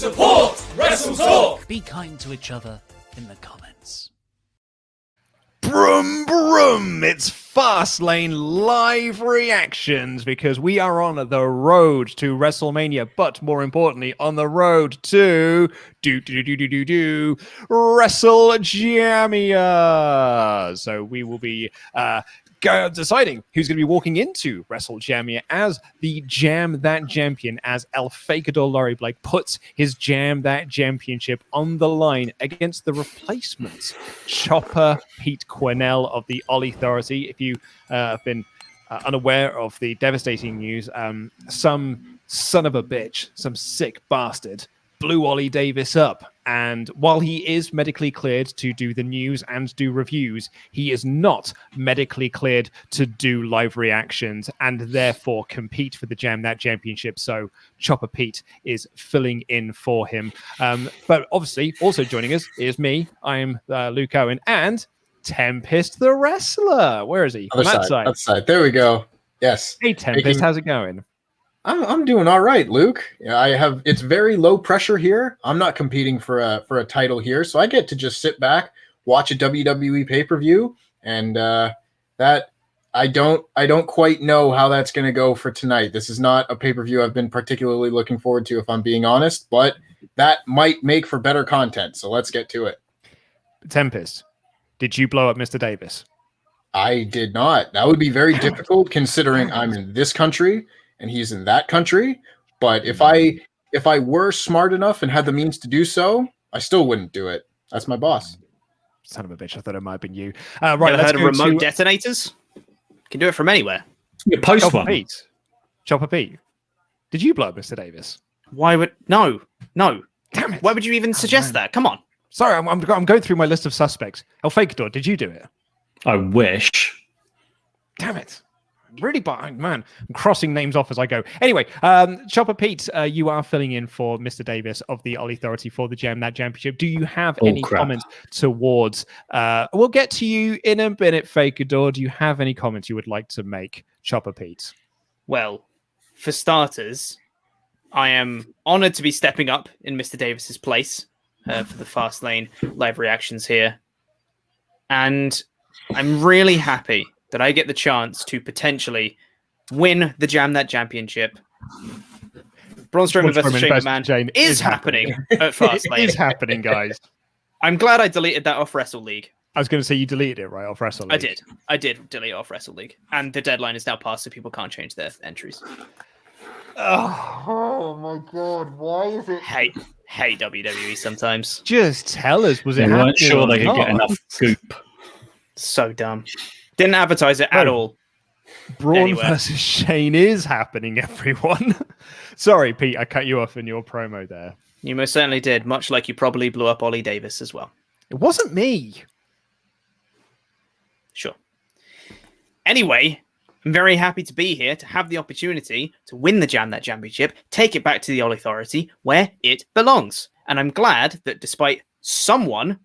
Support WrestleTalk! Be kind to each other in the comments. Brum brum! It's Fastlane live reactions because we are on the road to WrestleMania, but more importantly, on the road to WrestleJamia. So we will be deciding who's going to be walking into WrestleJamia as the Jam That Jampion, as El Fakador Laurie Blake puts his Jam That Championship on the line against the replacement, Chopper Pete Quinnell of the All Authority. If you have been unaware of the devastating news, some son of a bitch, some sick bastard, blew Ollie Davis up. And while he is medically cleared to do the news and do reviews, he is not medically cleared to do live reactions and therefore compete for the Jam That Championship. So Chopper Pete is filling in for him. But obviously, also joining us is me. I am Luke Owen and Tempest the Wrestler. Where is he? On that side. That side. There we go. Yes. Hey, Tempest. How's it going? I'm doing all right, Luke. It's very low pressure here. I'm not competing for a title here, so I get to just sit back, watch a WWE pay-per-view, and that I don't quite know how that's going to go for tonight. This is not a pay-per-view I've been particularly looking forward to, if I'm being honest, but that might make for better content. So let's get to it. Tempest, did you blow up Mr. Davis? I did not. That would be very difficult considering I'm in this country and he's in that country. But if I were smart enough and had the means to do so, I still wouldn't do it. That's my boss. Son of a bitch! I thought it might have been you. Right, let's heard of go remote to detonators? Can do it from anywhere. You post Chopper one. Pete. Chopper Pete. Did you blow up Mr. Davis? Why would no? Damn it! Why would you even suggest that? Come on. Sorry, I'm going through my list of suspects. El Fakador, did you do it? I wish. Damn it! Really behind, man. I'm crossing names off as I go. Anyway, Chopper Pete, you are filling in for Mr. Davis of the All Authority for the Jam That Championship. Do you have any comments towards? We'll get to you in a minute, Fakador. Do you have any comments you would like to make, Chopper Pete? Well, for starters, I am honored to be stepping up in Mr. Davis's place for the Fastlane live reactions here, and I'm really happy that I get the chance to potentially win the Jam That Championship. Braun Strowman versus Shane McMahon is happening at Fastlane. It is happening, guys. I'm glad I deleted that off Wrestle League. I was going to say you deleted it, right, off Wrestle League. I did delete it off Wrestle League. And the deadline is now passed, so people can't change their entries. Oh my God, why is it? Hate WWE sometimes. Just tell us, was it They weren't sure they could get enough goop. So dumb. Didn't advertise it at all. Braun versus Shane is happening, everyone. Sorry, Pete, I cut you off in your promo there. You most certainly did, much like you probably blew up Ollie Davis as well. It wasn't me. Sure. Anyway, I'm very happy to be here to have the opportunity to win the Jam That Championship, take it back to the All Authority where it belongs. And I'm glad that despite someone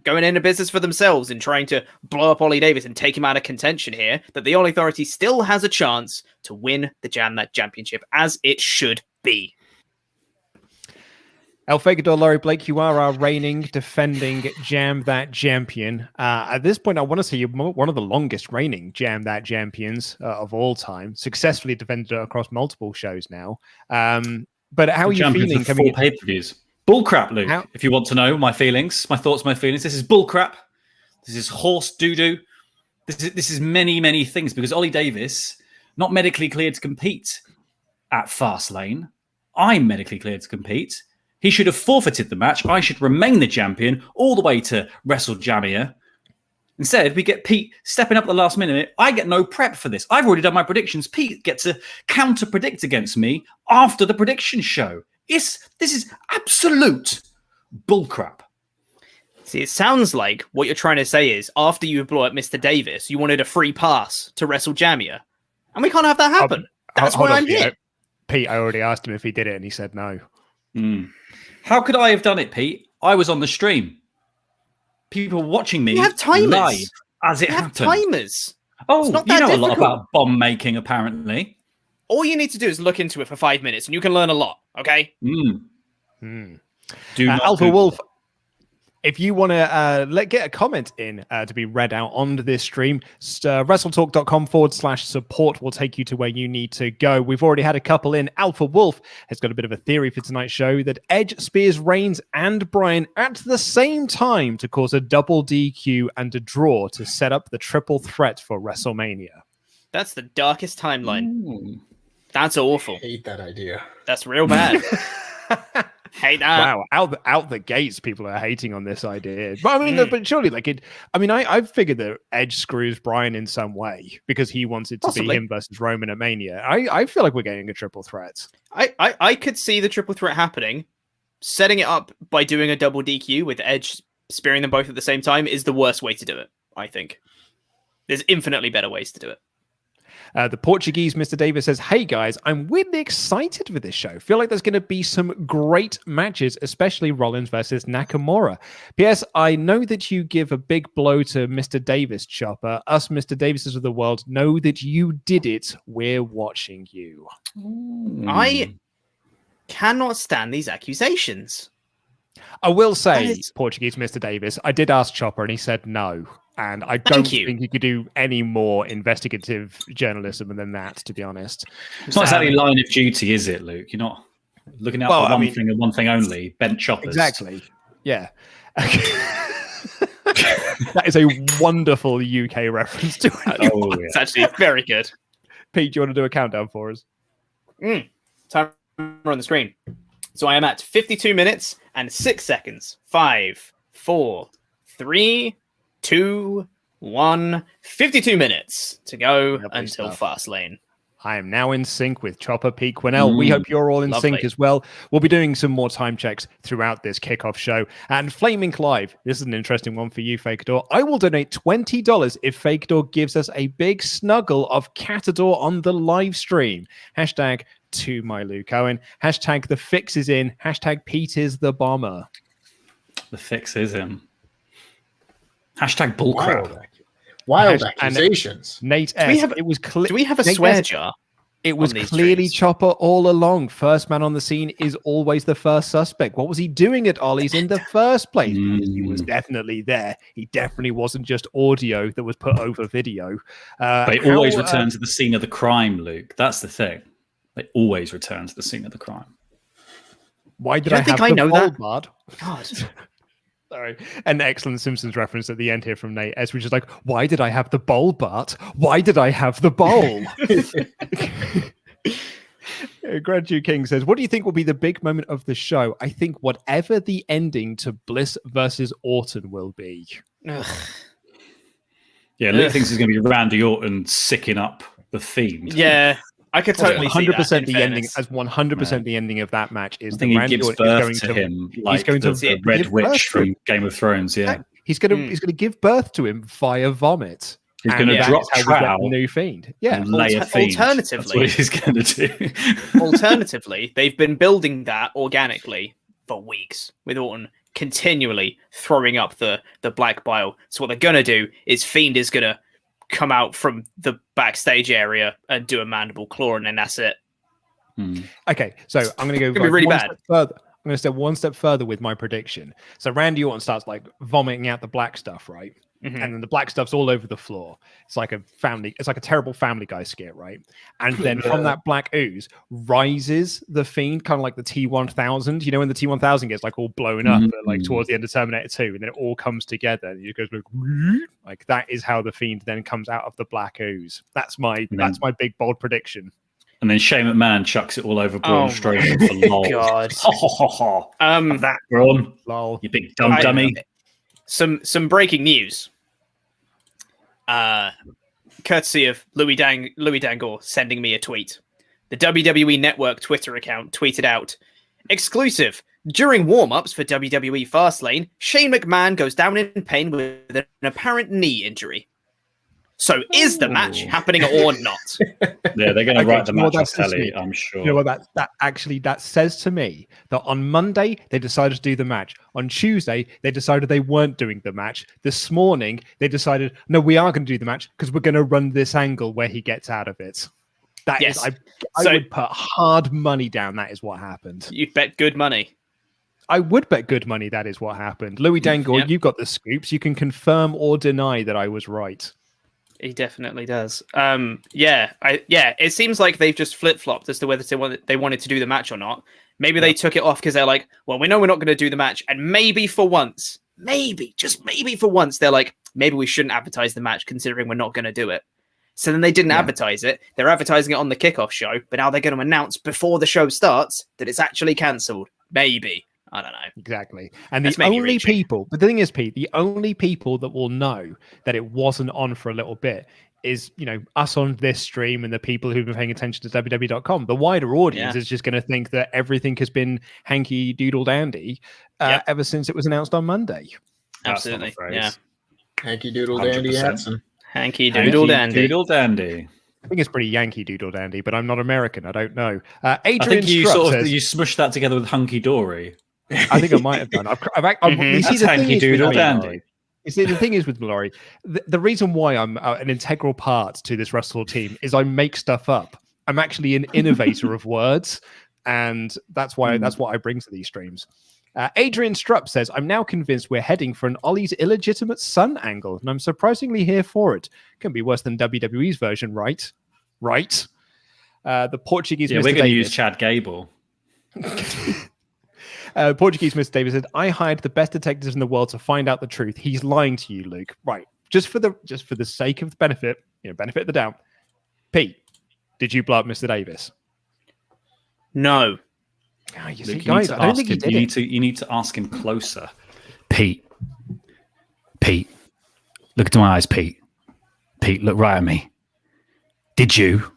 going into business for themselves and trying to blow up Ollie Davis and take him out of contention here, that the All Authority still has a chance to win the Jam That Championship, as it should be. El Fakador Laurie Blake, you are our reigning, defending Jam That Champion. At this point, I want to say you're one of the longest reigning Jam That Champions of all time, successfully defended across multiple shows now. But how are you feeling coming in? Pay-per-views. Bullcrap, Luke. If you want to know my feelings, my thoughts, my feelings, this is bullcrap. This is horse doo-doo. This is many, many things because Ollie Davis, not medically cleared to compete at Fastlane. I'm medically cleared to compete. He should have forfeited the match. I should remain the champion all the way to WrestleJamia. Instead, we get Pete stepping up at the last minute. I get no prep for this. I've already done my predictions. Pete gets to counter-predict against me after the prediction show. This is absolute bullcrap. See, it sounds like what you're trying to say is after you blow up Mr. Davis, you wanted a free pass to WrestleJamia. And we can't have that happen. That's why I'm here. Pete, I already asked him if he did it and he said no. How could I have done it, Pete? I was on the stream. People watching me have timers. live as it happened. Timers. Oh, it's not you that know difficult. a lot about bomb making, apparently. All you need to do is look into it for 5 minutes and you can learn a lot, okay? Do not Alpha Google Wolf, if you want to get a comment in to be read out on this stream, WrestleTalk.com/support will take you to where you need to go. We've already had a couple in. Alpha Wolf has got a bit of a theory for tonight's show that Edge spears Reigns and Bryan at the same time to cause a double DQ and a draw to set up the triple threat for WrestleMania. That's the darkest timeline. That's awful. I hate that idea. That's real bad. Hate that. Wow, out the gates, people are hating on this idea. But I mean, but surely, like it. I mean, I figured that Edge screws Bryan in some way because he wants it to be him versus Roman at Mania. I feel like we're getting a triple threat. I could see the triple threat happening. Setting it up by doing a double DQ with Edge spearing them both at the same time is the worst way to do it. I think there's infinitely better ways to do it. The Portuguese Mr. Davis says, "Hey guys, I'm really excited for this show. Feel like there's going to be some great matches, especially Rollins versus Nakamura. P.S. I know that you give a big blow to Mr. Davis, Chopper. Us Mr. Davises of the world know that you did it. We're watching you." I cannot stand these accusations. I will say, Portuguese Mr. Davis, I did ask Chopper and he said no. And I don't think you could do any more investigative journalism than that, to be honest. It's not exactly line of duty, is it, Luke? You're not looking out for one thing and one thing only. Bent choppers. Exactly. Yeah. That is a wonderful UK reference to it. Oh, yeah. It's actually very good. Pete, do you want to do a countdown for us? Timer on the screen. So I am at 52 minutes and 6 seconds. 5, 4, 3, 2, 1. 52 minutes to go until Fastlane. I am now in sync with Chopper Pete Quinnell. We hope you're all in sync as well. We'll be doing some more time checks throughout this kickoff show. And Flaming Clive, this is an interesting one for you, Fakador. I will donate $20 if Fakador gives us a big snuggle of Catador on the live stream. Hashtag to my Luke Owen. Hashtag the fix is in. Hashtag Pete is the bomber. The fix is in. Hashtag bullcrap. Wild accusations. Nate S. Do we have a swear jar? It was clearly Chopper all along. First man on the scene is always the first suspect. What was he doing at Ollie's in the first place? He was definitely there. He definitely wasn't just audio that was put over video. They always return to the scene of the crime, Luke. That's the thing. They always return to the scene of the crime. Why did I have the know bud? God. Sorry. An excellent Simpsons reference at the end here from Nate S, which is like, why did I have the bowl, Bart? Why did I have the bowl? Gradu King says, what do you think will be the big moment of the show? I think whatever the ending to Bliss versus Orton will be. Yeah, Luke thinks it's going to be Randy Orton sicking up the Fiend. Yeah. I could totally 100% the ending as 100% the ending of that match is I think he gives birth to him like the Red Witch from Game of Thrones. Yeah, he's going to give birth to him via vomit. He's going to drop trout, the new Fiend. Yeah, alternatively, that's what he's going to do. Alternatively, they've been building that organically for weeks with Orton continually throwing up the black bile. So what they're going to do is Fiend is going to come out from the backstage area and do a mandible claw, and then that's it. Okay, so I'm going to go really bad. Further. I'm going to step one step further with my prediction. So Randy Orton starts like vomiting out the black stuff, right? And then the black stuff's all over the floor. It's like a terrible Family Guy skit, right? And then from that black ooze rises the Fiend, kind of like the T-1000. You know, when the T-1000 gets like all blown up, like towards the end of Terminator 2, and then it all comes together, and it goes like that is how the Fiend then comes out of the black ooze. That's my big bold prediction. And then Shane McMahon chucks it all over Braun Strowman for lol. God. That Braun, lol, you big dummy. Some breaking news. Courtesy of Louis Dangor sending me a tweet. The WWE Network Twitter account tweeted out, exclusive. During warm-ups for WWE Fastlane, Shane McMahon goes down in pain with an apparent knee injury. So is the match happening or not? Yeah, they're going to write the match on telly, I'm sure. You know what that says to me that on Monday they decided to do the match. On Tuesday they decided they weren't doing the match. This morning they decided, no, we are going to do the match because we're going to run this angle where he gets out of it. That is, I would put hard money down. That is what happened. You'd bet good money. I would bet good money that is what happened. Louis Dangle, you've got the scoops. You can confirm or deny that I was right. He definitely does. It seems like they've just flip-flopped as to whether they wanted to do the match or not. Maybe they took it off because they're like, well, we know we're not going to do the match. And maybe for once, just maybe for once, they're like, maybe we shouldn't advertise the match considering we're not going to do it. So then they didn't advertise it. They're advertising it on the kickoff show, but now they're going to announce before the show starts that it's actually cancelled. Maybe. I don't know. Exactly. And the only people, but the thing is, Pete, the only people that will know that it wasn't on for a little bit is, us on this stream and the people who've been paying attention to WWE.com. The wider audience is just going to think that everything has been hanky doodle dandy ever since it was announced on Monday. Absolutely. Yeah. Hanky doodle dandy Hansen. Hanky doodle dandy. Doodle dandy. I think it's pretty Yankee doodle dandy, but I'm not American. I don't know. Adrian I think you says, you smushed that together with hunky dory. I think I might have done. You see, That's hanky doodle dandy. You see, the thing is with Laurie, the reason why I'm an integral part to this WrestleTalk team is I make stuff up. I'm actually an innovator of words, and that's what I bring to these streams. Adrian Strupp says, I'm now convinced we're heading for an Ollie's illegitimate son angle, and I'm surprisingly here for it. Can be worse than WWE's version, right? Right. The Portuguese Mr. We're going to Davis. use Chad Gable. Portuguese Mr. Davis said, I hired the best detectives in the world to find out the truth. He's lying to you, Luke. Right. Just for the sake of the benefit, benefit of the doubt. Pete, did you blow up Mr. Davis? No. Oh, you Luke, see, guys, I don't think he did it. You need to ask him closer. Pete, look into my eyes, Pete. Pete, look right at me. Did you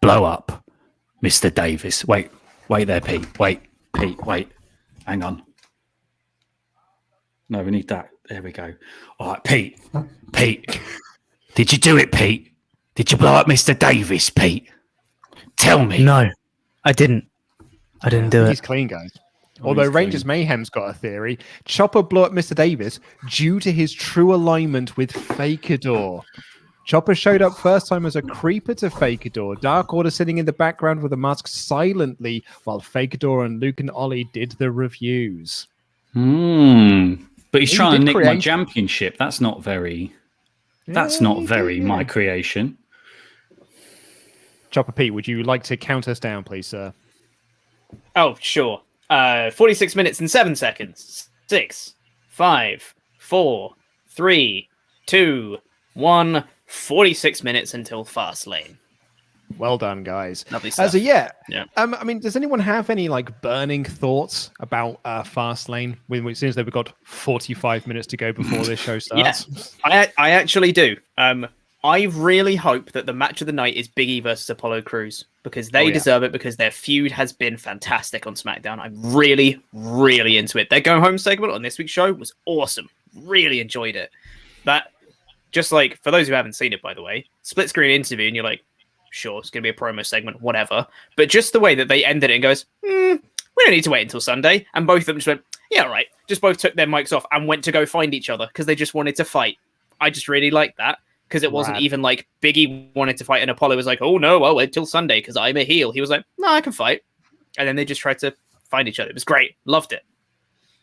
blow up Mr. Davis? Wait there, Pete. Wait, Pete, wait. Hang on. No, we need that. There we go. All right, Pete. Did you do it, Pete? Did you blow up Mr. Davis, Pete? Tell me. No, I didn't. I didn't do it. He's clean, guys. Although Rangers Mayhem's got a theory. Chopper blew up Mr. Davis due to his true alignment with Fakador. Chopper showed up first time as a creeper to Fakador. Dark Order sitting in the background with a mask silently while Fakador and Luke and Ollie did the reviews. But he's trying to nick my championship. That's not very my creation. Chopper Pete, would you like to count us down, please, sir? Oh, sure. 46 minutes and 7 seconds. 6, 5, 4, 3, 2, 1. 46 minutes until Fastlane. Well done, guys. Lovely stuff. I mean, does anyone have any burning thoughts about Fastlane? Since they've got 45 minutes to go before this show starts. I actually do. I really hope that the match of the night is Big E versus Apollo Crews because they deserve it because their feud has been fantastic on SmackDown. I'm really, really into it. Their Go Home segment on this week's show was awesome. Really enjoyed it. That, just for those who haven't seen it, by the way, split screen interview and you're like, sure, it's going to be a promo segment, whatever. But just the way that they ended it and goes, we don't need to wait until Sunday. And both of them just went, yeah, right. Just both took their mics off and went to go find each other because they just wanted to fight. I just really liked that. Because it wasn't even like Biggie wanted to fight and Apollo was like, oh no, I'll wait till Sunday because I'm a heel. He was like, no, I can fight. And then they just tried to find each other. It was great. Loved it.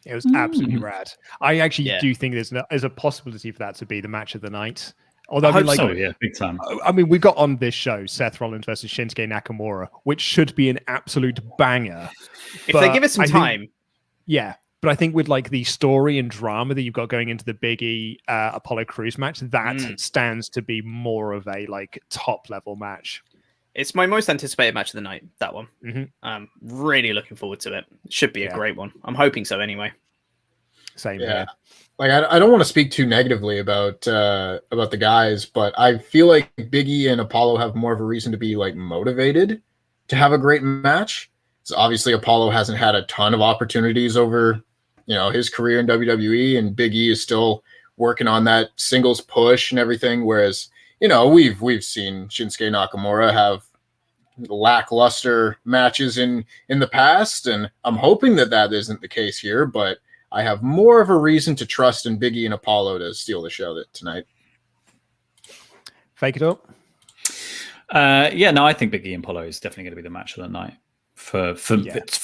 It was absolutely rad. I actually do think there's a possibility for that to be the match of the night. Although, I hope so, big time. I mean, we got on this show Seth Rollins versus Shinsuke Nakamura, which should be an absolute banger. If they give it some time. But I think with the story and drama that you've got going into the Big E Apollo Crews match, that stands to be more of a top level match. It's my most anticipated match of the night, that one. I'm really looking forward to it. It should be a great one. I'm hoping so anyway. Same here. I don't want to speak too negatively about the guys, but I feel like Big E and Apollo have more of a reason to be motivated to have a great match. So obviously Apollo hasn't had a ton of opportunities over his career in WWE, and Big E is still working on that singles push and everything. Whereas, we've seen Shinsuke Nakamura have lackluster matches in the past, and I'm hoping that isn't the case here, but I have more of a reason to trust in Big E and Apollo to steal the show tonight. Fake it up. I think Big E and Apollo is definitely going to be the match of the night. for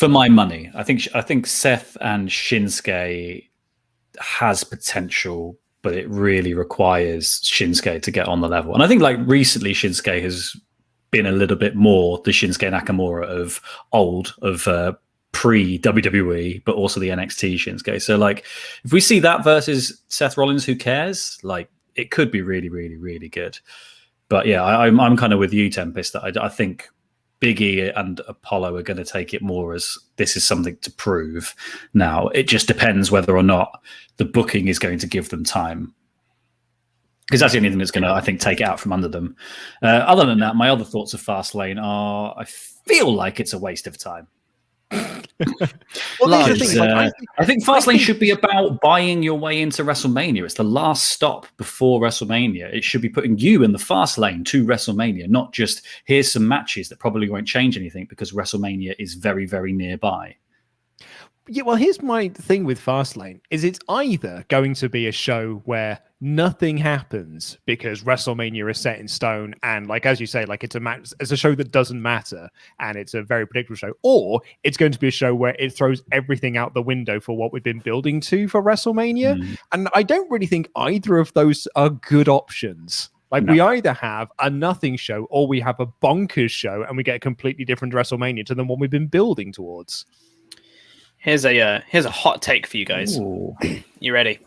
my money. I think Seth and Shinsuke has potential, but it really requires Shinsuke to get on the level. And I think like recently Shinsuke has been a little bit more the Shinsuke Nakamura of pre WWE, but also the NXT Shinsuke. So like if we see that versus Seth Rollins, who cares? Like it could be really, really, really good. But yeah, I'm kind of with you, Tempest, that I think Big E and Apollo are going to take it more as this is something to prove. Now, it just depends whether or not the booking is going to give them time. Because that's the only thing that's going to, I think, take it out from under them. Other than that, my other thoughts of Fastlane are, I feel like it's a waste of time. I think Fastlane should be about buying your way into WrestleMania. It's the last stop before WrestleMania. It should be putting you in the fast lane to WrestleMania, not just here's some matches that probably won't change anything because WrestleMania is very, very nearby. Yeah, well, here's my thing with Fastlane is it's either going to be a show where nothing happens because WrestleMania is set in stone and, like, as you say, like it's a show that doesn't matter and it's a very predictable show, or it's going to be a show where it throws everything out the window for what we've been building to for WrestleMania. And I don't really think either of those are good options. Like, we either have a nothing show or we have a bonkers show and we get a completely different WrestleMania to than what we've been building towards. Here's a hot take for you guys. Ooh. You ready?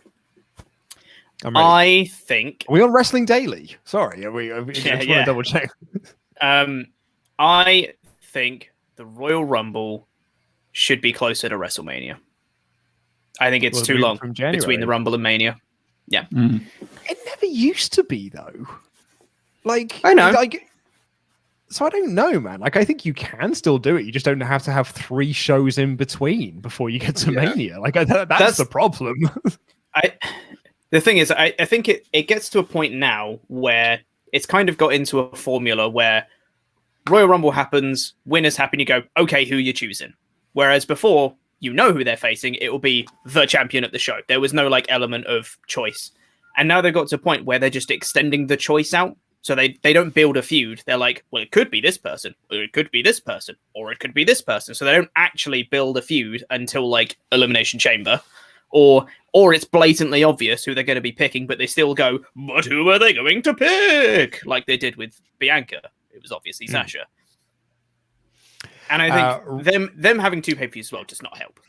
I'm ready. I think... Are we on Wrestling Daily? Sorry, are we just want to double check. I think the Royal Rumble should be closer to WrestleMania. I think it's too long between the Rumble and Mania. Yeah. It never used to be, though. Like, I know. So I don't know, man. Like, I think you can still do it. You just don't have to have 3 shows in between before you get to Mania. Like, that's the problem. The thing is, I think it gets to a point now where it's kind of got into a formula where Royal Rumble happens, winners happen, you go, okay, who are you choosing? Whereas before, you know who they're facing, it will be the champion at the show. There was no like element of choice. And now they've got to a point where they're just extending the choice out. So they don't build a feud. They're like, well, it could be this person, or it could be this person, or it could be this person. So they don't actually build a feud until like Elimination Chamber, or it's blatantly obvious who they're going to be picking, but they still go, but who are they going to pick? Like they did with Bianca. It was obviously Sasha. And I think them having 2 pay-per-views as well does not help.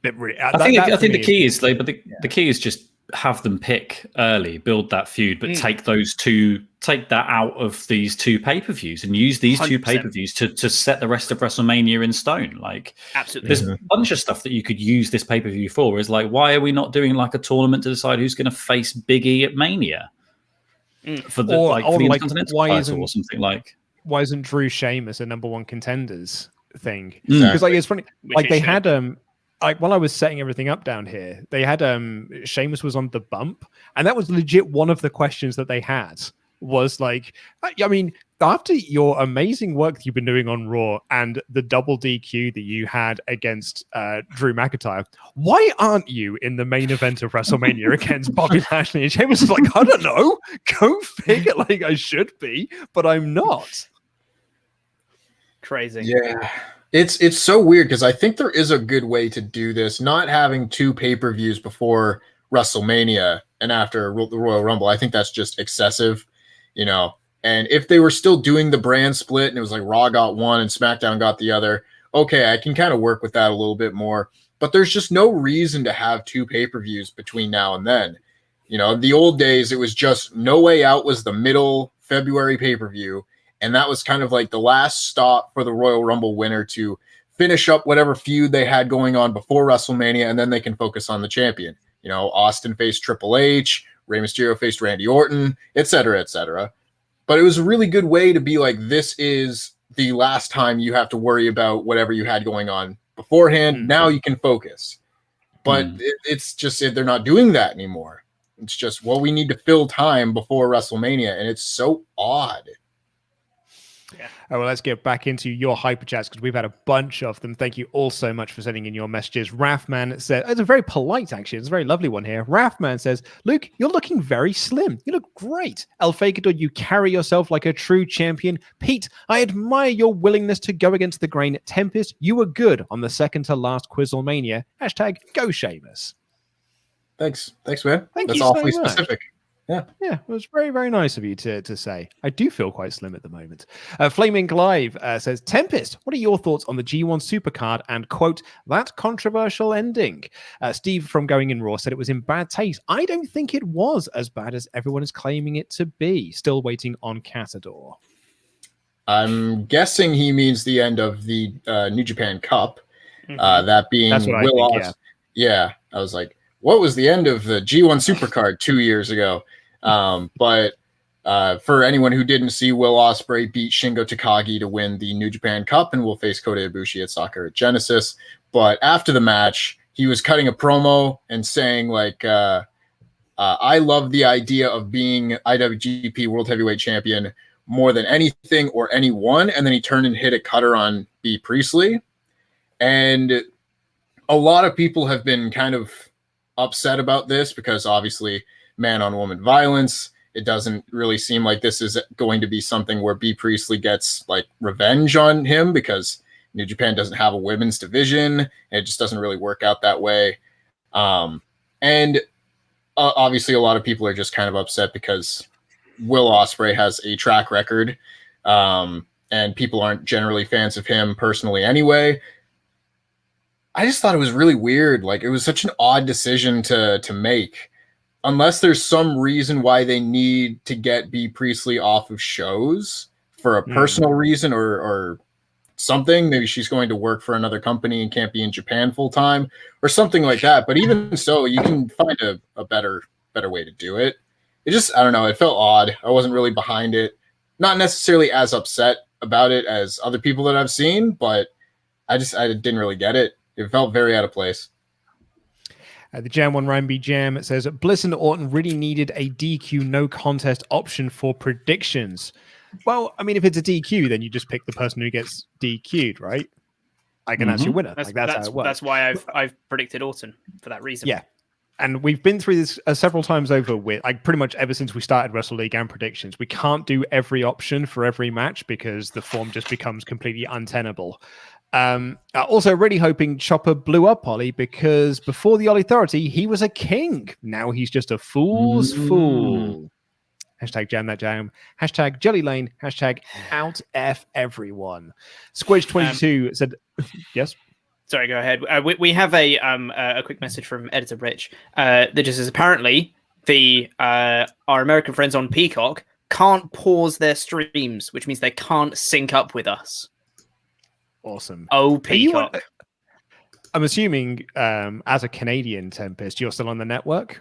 I think the key is the key is just have them pick early, build that feud, but take that out of these 2 pay-per-views and use these 2 pay-per-views to set the rest of WrestleMania in stone. Like, absolutely, there's a bunch of stuff that you could use this pay-per-view for. Is like, why are we not doing like a tournament to decide who's going to face Big E at Mania for the Intercontinental title or something like? Why isn't Drew Sheamus a #1 contenders thing? Because like it's funny, like they had like while I was setting everything up down here, they had Sheamus was on the bump, and that was legit one of the questions that they had was like, I mean, after your amazing work that you've been doing on Raw and the double DQ that you had against Drew McIntyre, why aren't you in the main event of WrestleMania against Bobby Lashley? And Sheamus was like, I don't know, go figure. Like I should be, but I'm not. Crazy. Yeah. It's so weird because I think there is a good way to do this, not having 2 pay-per-views before WrestleMania and after the Royal Rumble. I think that's just excessive, you know. And if they were still doing the brand split and it was like Raw got one and SmackDown got the other, okay, I can kind of work with that a little bit more. But there's just no reason to have 2 pay-per-views between now and then. You know, the old days, it was just No Way Out was the middle February pay-per-view. And that was kind of like the last stop for the Royal Rumble winner to finish up whatever feud they had going on before WrestleMania, and then they can focus on the champion. You know, Austin faced Triple H, Rey Mysterio faced Randy Orton, et cetera, et cetera. But it was a really good way to be like, this is the last time you have to worry about whatever you had going on beforehand. Now you can focus. But it's just they're not doing that anymore. It's just, well, we need to fill time before WrestleMania, and it's so odd. Yeah. Well, let's get back into your hyper chats because we've had a bunch of them. Thank you all so much for sending in your messages. Raffman said, it's a very polite, actually. It's a very lovely one here. Raffman says, Luke, you're looking very slim. You look great. El Fakador, you carry yourself like a true champion. Pete, I admire your willingness to go against the grain. Tempest, you were good on the second to last Quizzlemania. Hashtag go Sheamus. Thanks, man. Thank That's you so awfully much. specific. Yeah, it was very, very nice of you to say. I do feel quite slim at the moment. Flaming Live says, Tempest, what are your thoughts on the G1 Supercard and, quote, that controversial ending? Steve from Going in Raw said it was in bad taste. I don't think it was as bad as everyone is claiming it to be. Still waiting on Catador. I'm guessing he means the end of the New Japan Cup. That being That's what Will I think, Ospreay. Yeah, I was like, what was the end of the G1 Supercard 2 years ago? But for anyone who didn't see, Will Ospreay beat Shingo Takagi to win the New Japan Cup and will face Kota Ibushi at Sakura Genesis. But after the match, he was cutting a promo and saying, like, I love the idea of being IWGP World Heavyweight Champion more than anything or anyone. And then he turned and hit a cutter on B. Priestley. And a lot of people have been kind of upset about this because obviously man on woman violence. It doesn't really seem like this is going to be something where B. Priestley gets like revenge on him because New Japan doesn't have a women's division. And it just doesn't really work out that way. And obviously a lot of people are just kind of upset because Will Ospreay has a track record and people aren't generally fans of him personally anyway. I just thought it was really weird. Like, it was such an odd decision to make. Unless there's some reason why they need to get B. Priestley off of shows for a personal reason or something. Maybe she's going to work for another company and can't be in Japan full time or something like that. But even so, you can find a better way to do it. It just, I don't know. It felt odd. I wasn't really behind it. Not necessarily as upset about it as other people that I've seen, but I didn't really get it. It felt very out of place. The Jam 1 Ramby Jam says, Bliss and Orton really needed a DQ no contest option for predictions. Well, I mean, if it's a DQ, then you just pick the person who gets DQ'd, right? Like, and that's your winner. That's how it works. That's why I've predicted Orton for that reason. Yeah. And we've been through this several times over with, like, pretty much ever since we started Wrestle League and predictions. We can't do every option for every match because the form just becomes completely untenable. Also really hoping Chopper blew up Ollie because before the Ollie Authority, he was a king. Now he's just a fool's fool. Hashtag jam that jam. Hashtag Jelly Lane. Hashtag out F everyone. Squidge22 said, yes. Sorry, go ahead. We have a quick message from Editor Rich that just says apparently our American friends on Peacock can't pause their streams, which means they can't sync up with us. Awesome. Oh, Peacock. I'm assuming as a Canadian Tempest, you're still on the network?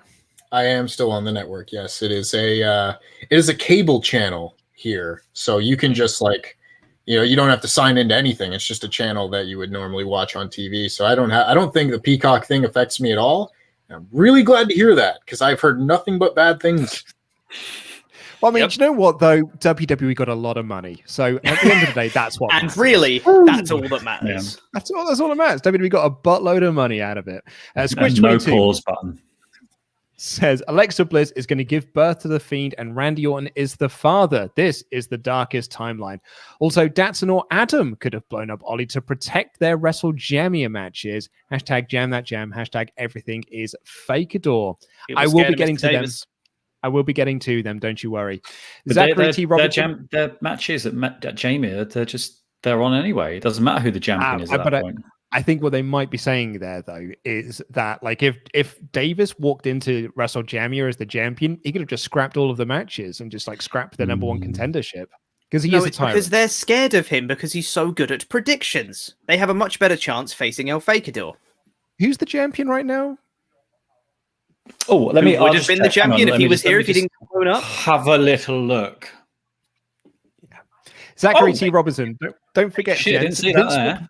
I am still on the network. Yes, it is a cable channel here. So you can just you don't have to sign into anything. It's just a channel that you would normally watch on TV. So I don't think the Peacock thing affects me at all. I'm really glad to hear that because I've heard nothing but bad things. Well, I mean, do you know what, though? WWE got a lot of money. So at the end of the day, that's what and matters. Really, that's all that matters. Yeah. That's all that matters. WWE got a buttload of money out of it. Squidge no 22 pause button. Says, Alexa Bliss is going to give birth to the Fiend and Randy Orton is the father. This is the darkest timeline. Also, Datsun or Adam could have blown up Ollie to protect their WrestleJamia matches. Hashtag jam that jam. Hashtag everything is fakeador. I will be getting to them. I will be getting to them, don't you worry. Zachary T. Robertson. Their matches at Jamie, they're on anyway. It doesn't matter who the champion is at that point. I think what they might be saying there, though, is that like if Davis walked into WrestleJamia as the champion, he could have just scrapped all of the matches and just like scrapped the number one contendership. Because he is a tyrant. Because they're scared of him because he's so good at predictions. They have a much better chance facing El Fakador. Who's the champion right now? Oh, let me. Would have been the champion if he was here. If he didn't blown up. Have a little look. Zachary T. Robinson. Don't forget. Shit, I didn't see that there.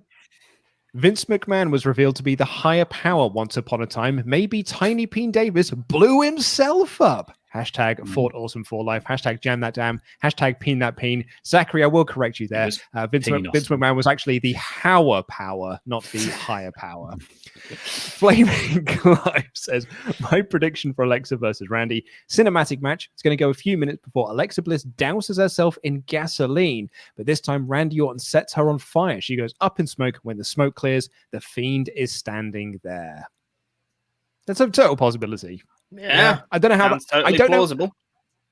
Vince McMahon was revealed to be the higher power once upon a time. Maybe Tiny Pete Davis blew himself up. Hashtag Fort Awesome for Life. Hashtag Jam That Damn. Hashtag Peen That Peen. Zachary, I will correct you there. Vince McMahon was actually the Hower Power, not the Higher Power. Flaming Clive says, my prediction for Alexa versus Randy, cinematic match. It's going to go a few minutes before Alexa Bliss douses herself in gasoline. But this time, Randy Orton sets her on fire. She goes up in smoke. When the smoke clears, the Fiend is standing there. That's a total possibility. Yeah. I don't know how totally plausible.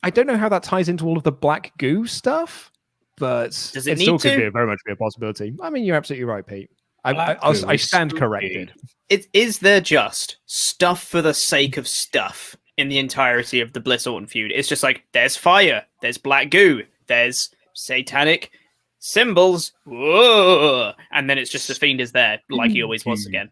I don't know how that ties into all of the black goo stuff, but Does it still need to? could very much be a possibility. I mean, you're absolutely right, Pete. I stand corrected. Is there just stuff for the sake of stuff in the entirety of the Bliss Orton feud? It's just like, there's fire, there's black goo, there's satanic symbols, whoa, and then it's just the Fiend is there, like he always was again.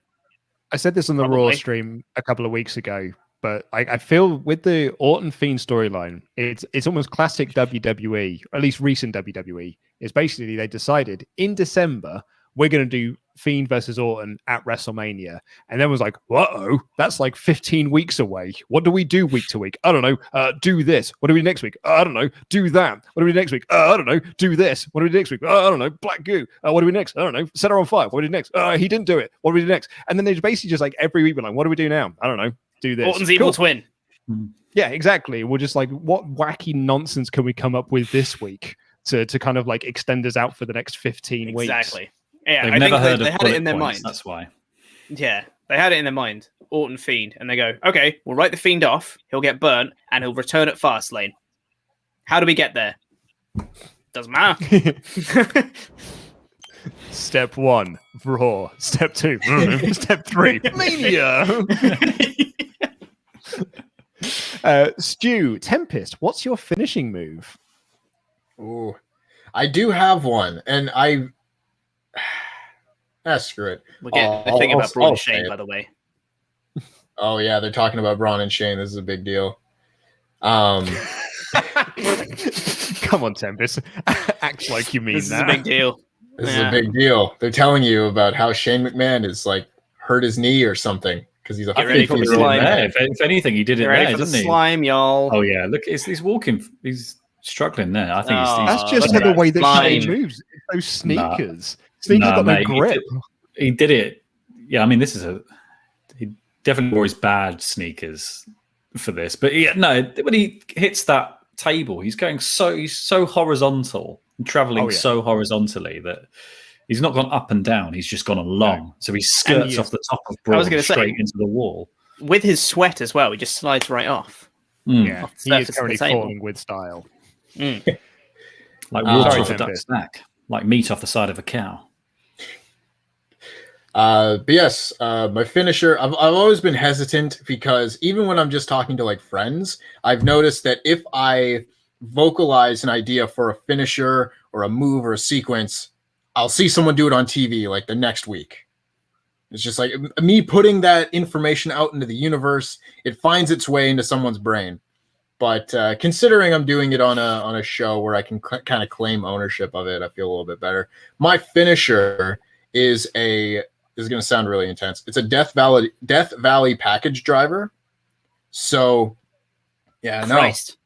I said this on the Raw stream a couple of weeks ago, but I feel with the Orton Fiend storyline, it's almost classic WWE, or at least recent WWE. It's basically they decided in December we're going to do Fiend versus Orton at WrestleMania, and then was like, "Uh-oh, that's like 15 weeks away. What do we do week to week? I don't know. Do this. What do we do next week? I don't know. Do that. What do we do next week? I don't know. Do this. What do we do next week? I don't know. Black goo. What do we do next? I don't know. Set her on fire. What do we do next? He didn't do it. What do we do next? And then they basically just like every week, like, what do we do now? I don't know. Do this. Orton's evil twin. Yeah, exactly. We're just like, what wacky nonsense can we come up with this week to kind of like extend us out for the next 15 weeks? Exactly. Yeah, They've I never think heard they of had it in bullet their points, mind. that's why. Yeah, they had it in their mind. Orton Fiend, and they go, okay, we'll write the Fiend off. He'll get burnt, and he'll return at Fastlane. How do we get there? Doesn't matter. Step 1, Raw. Step 2, Step 3, Mania. Stu, Tempest, what's your finishing move? Ooh, I do have one, and screw it. We're getting the thing about Braun and Shane, by the way. Oh yeah, they're talking about Braun and Shane. This is a big deal. Come on, Tempest. Act like you mean This that. is a big deal. This is a big deal. They're telling you about how Shane McMahon is like hurt his knee or something because he's a Get ready for the slime. If anything, he did it Get ready there, for the didn't he? slime, y'all. Oh yeah, look, he's walking. He's struggling there. I think That's just look the at way that slime. Shane moves. It's those sneakers. Sneakers got no mate, grip. He did it. Yeah, I mean, he definitely wore his bad sneakers for this. But when he hits that table, he's so horizontal and traveling so horizontally that he's not gone up and down. He's just gone along. So he skirts off the top of Braun straight into the wall. With his sweat as well, he just slides right off. Yeah, Off the he is surface of currently the table. falling with style. Like water Sorry, off a duck Tempest. snack. Like meat off the side of a cow. But yes, my finisher, I've always been hesitant because even when I'm just talking to like friends, I've noticed that if I vocalize an idea for a finisher or a move or a sequence, I'll see someone do it on TV like the next week. It's just like me putting that information out into the universe, it finds its way into someone's brain. But considering I'm doing it on a show where I can kind of claim ownership of it, I feel a little bit better. My finisher is this is going to sound really intense. It's a Death Valley package driver. So, yeah, Christ.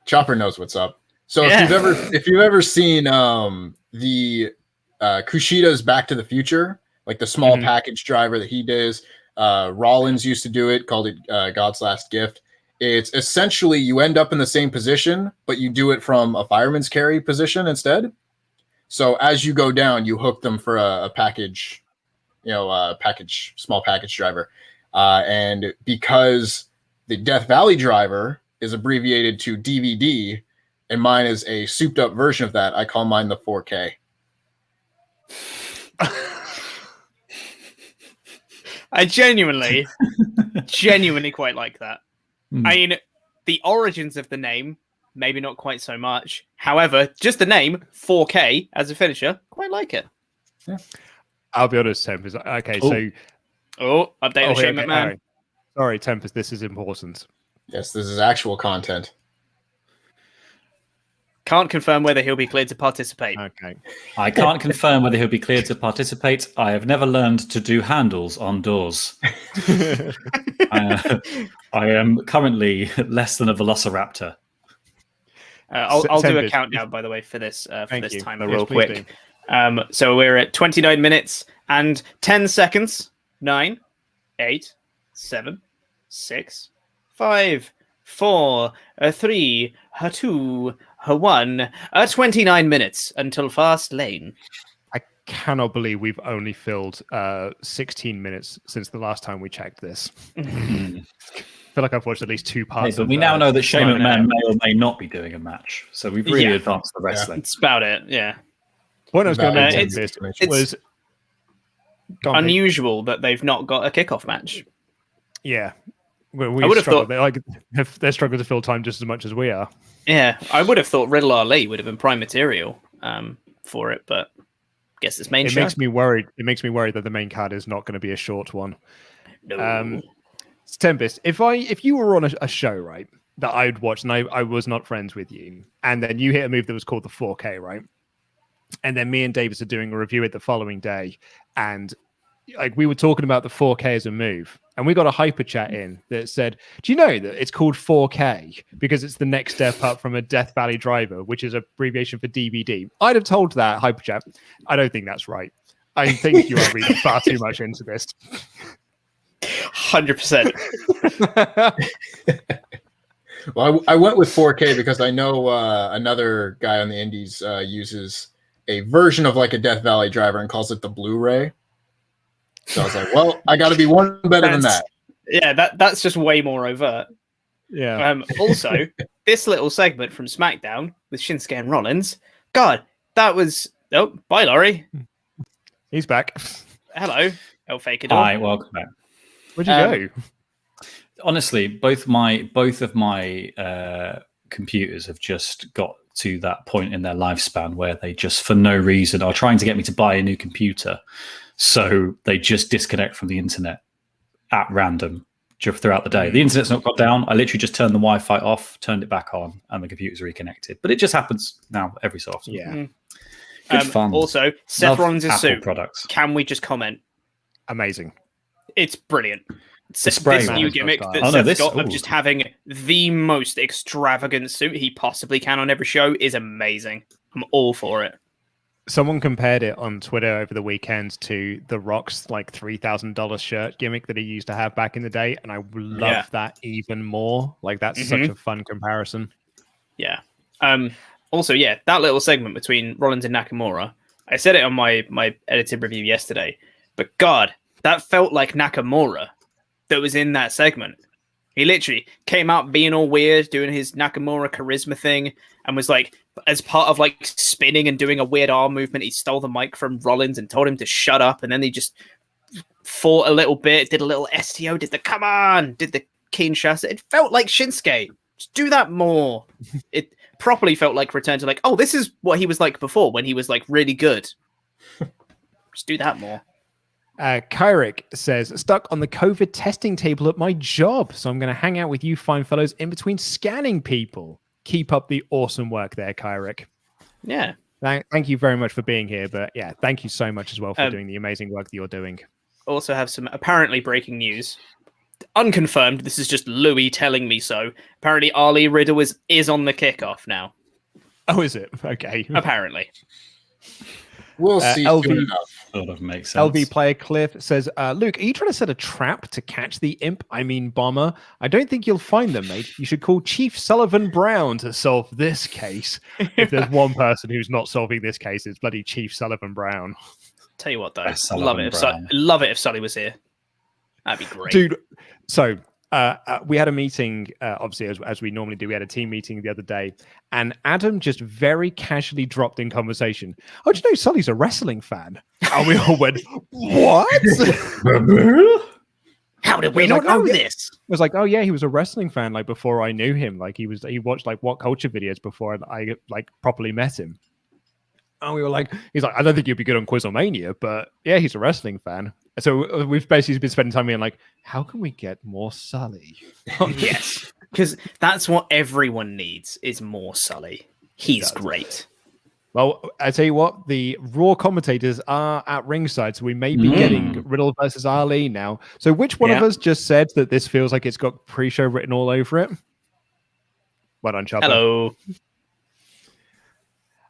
Chopper knows what's up. So if you've ever seen the Kushida's Back to the Future, like the small package driver that he does, Rollins used to do it, called it God's Last Gift. It's essentially you end up in the same position, but you do it from a fireman's carry position instead. So as you go down, you hook them for a package, small package driver. And because the Death Valley driver is abbreviated to DVD, and mine is a souped up version of that, I call mine the 4K. I genuinely quite like that. I mean, the origins of the name, maybe not quite so much. However, just the name, 4K, as a finisher, quite like it. Yeah. I'll be honest, Tempest. Okay, so... Update on Shane McMahon. Right. Sorry, Tempest, this is important. Yes, this is actual content. Can't confirm whether he'll be cleared to participate. Okay. I can't confirm whether he'll be cleared to participate. I have never learned to do handles on doors. I am currently less than a velociraptor. I'll do a Tempest. countdown, by the way, for this Thank you. timer Yes, real please quick. So we're at 29 minutes and 10 seconds. 9, 8, 7, 6, 5, 4, 3, 2, 1. 29 minutes until Fastlane. I cannot believe we've only filled 16 minutes since the last time we checked this. I feel like I've watched at least 2 parts. Hey, but we now know that Shane McMahon may or may not be doing a match. So we've really advanced the wrestling. That's about it, yeah. What I was going to mention it's was unusual that they've not got a kickoff match. Yeah. We I would have thought they're struggling to fill time just as much as we are. Yeah, I would have thought Riddle Ali would have been prime material for it, but I guess it's main show. Makes me worried. It makes me worried that the main card is not going to be a short one. No. Tempest, if you were on a show, right, that I'd watch and I was not friends with you, and then you hit a move that was called the 4K, right? And then me and Davis are doing a review it the following day, and like we were talking about the 4K as a move, and we got a hyper chat in that said, "Do you know that it's called 4K because it's the next step up from a Death Valley driver, which is abbreviation for DVD?" I'd have told that hyper chat. I don't think that's right. I think you are reading far too much into this. 100%. Well, I went with 4K because I know another guy on the indies uses a version of like a Death Valley driver and calls it the Blu-ray. So I was like, well, I got to be one better than that. Yeah, that's just way more overt. Yeah. Also, this little segment from SmackDown with Shinsuke and Rollins, God, that was... Oh, bye, Laurie. He's back. Hello, El Fakador. Hi, welcome back. Where'd you go? Honestly, both of my computers have just got to that point in their lifespan where they just, for no reason, are trying to get me to buy a new computer. So they just disconnect from the internet at random throughout the day. The internet's not got down. I literally just turned the Wi-Fi off, turned it back on, and the computer's reconnected. But it just happens now every so often. Yeah. Good fun. Also, Seth Love Rollins' Apple suit. products. Can we just comment? Amazing. It's brilliant. spray This man new is gimmick style. that Oh, no, Seth's this- got of ooh. just having the most extravagant suit he possibly can on every show is amazing. I'm all for it. Someone compared it on Twitter over the weekend to The Rock's like $3,000 shirt gimmick that he used to have back in the day, and I love that even more. Like that's such a fun comparison. Yeah. Also, yeah, that little segment between Rollins and Nakamura, I said it on my edited review yesterday, but God, that felt like Nakamura that was in that segment. He literally came out being all weird, doing his Nakamura charisma thing, and was like, as part of like spinning and doing a weird arm movement, he stole the mic from Rollins and told him to shut up, and then he just fought a little bit, did a little STO, did the come on, did the Kinshasa. It felt like Shinsuke. Just do that more. It properly felt like return to like, oh, this is what he was like before when he was like really good. Just do that more. Kyrick says, stuck on the COVID testing table at my job, so I'm going to hang out with you fine fellows in between scanning people. Keep up the awesome work there, Kyrick. Yeah. Thank you very much for being here, but yeah, thank you so much as well for doing the amazing work that you're doing. Also have some apparently breaking news. Unconfirmed, this is just Louis telling me so. Apparently Ali Riddle is on the kickoff now. Oh, is it? Okay. Apparently. We'll see LV soon enough. Sort of makes sense. LV player Cliff says, Luke, are you trying to set a trap to catch the bomber? I don't think you'll find them, mate. You should call Chief Sullivan Brown to solve this case. If there's one person who's not solving this case, it's bloody Chief Sullivan Brown. Tell you what, though, Sullivan love it if Sully was here. That'd be great. Dude, so we had a meeting, obviously, as we normally do. We had a team meeting the other day, and Adam just very casually dropped in conversation, "Oh, do you know Sully's a wrestling fan?" And we all went, "What?" How did we not know this? I was like, "Oh yeah, he was a wrestling fan. Like before I knew him, like he watched like What Culture videos before I like properly met him." And we were like, he's like, "I don't think you'd be good on Quizlemania, but yeah, he's a wrestling fan." So we've basically been spending time being like, how can we get more Sully? Yes, because that's what everyone needs is more Sully. He's great. Well, I tell you what, the Raw commentators are at ringside, so we may be getting Riddle versus Ali now. So which one of us just said that this feels like it's got pre-show written all over it? Well done, Chopper. Hello.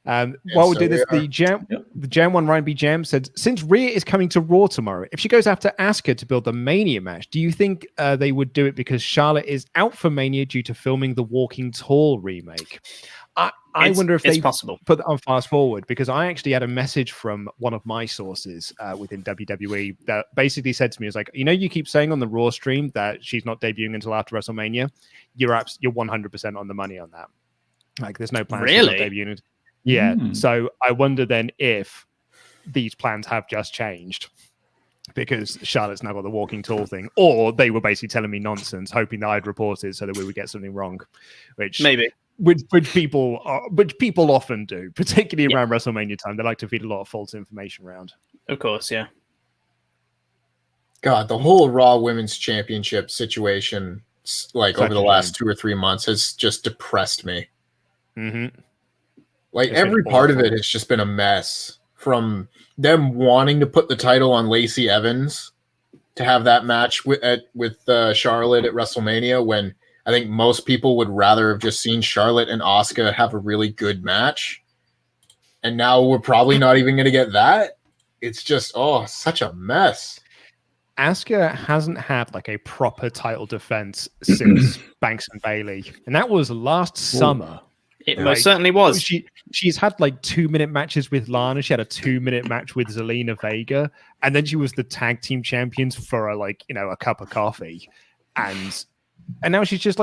While we do this, the Jam One Ryan B. Jam said, since Rhea is coming to Raw tomorrow, if she goes after Asuka to build the Mania match, do you think they would do it because Charlotte is out for Mania due to filming the Walking Tall remake? I wonder if they possible. Put that on fast forward, because I actually had a message from one of my sources within WWE that basically said to me, "Is like, you keep saying on the Raw stream that she's not debuting until after WrestleMania. You're 100% on the money on that. Like, there's no plans for debuting." Yeah. So I wonder then if these plans have just changed because Charlotte's now got the Walking Tall thing, or they were basically telling me nonsense, hoping that I'd report it so that we would get something wrong, which maybe. Which people often do, particularly around WrestleMania time. They like to feed a lot of false information around. Of course, yeah. God, the whole Raw Women's Championship situation, over the last 2 or 3 months, has just depressed me. Mm-hmm. Like, every part of it has just been a mess. From them wanting to put the title on Lacey Evans to have that match with Charlotte at WrestleMania, when I think most people would rather have just seen Charlotte and Asuka have a really good match. And now we're probably not even going to get that. It's just, such a mess. Asuka hasn't had like a proper title defense since Banks and Bailey. And that was last summer. It most certainly was. She's had like 2-minute matches with Lana. She had a 2-minute match with Zelina Vega. And then she was the tag team champions for a cup of coffee. And now she's just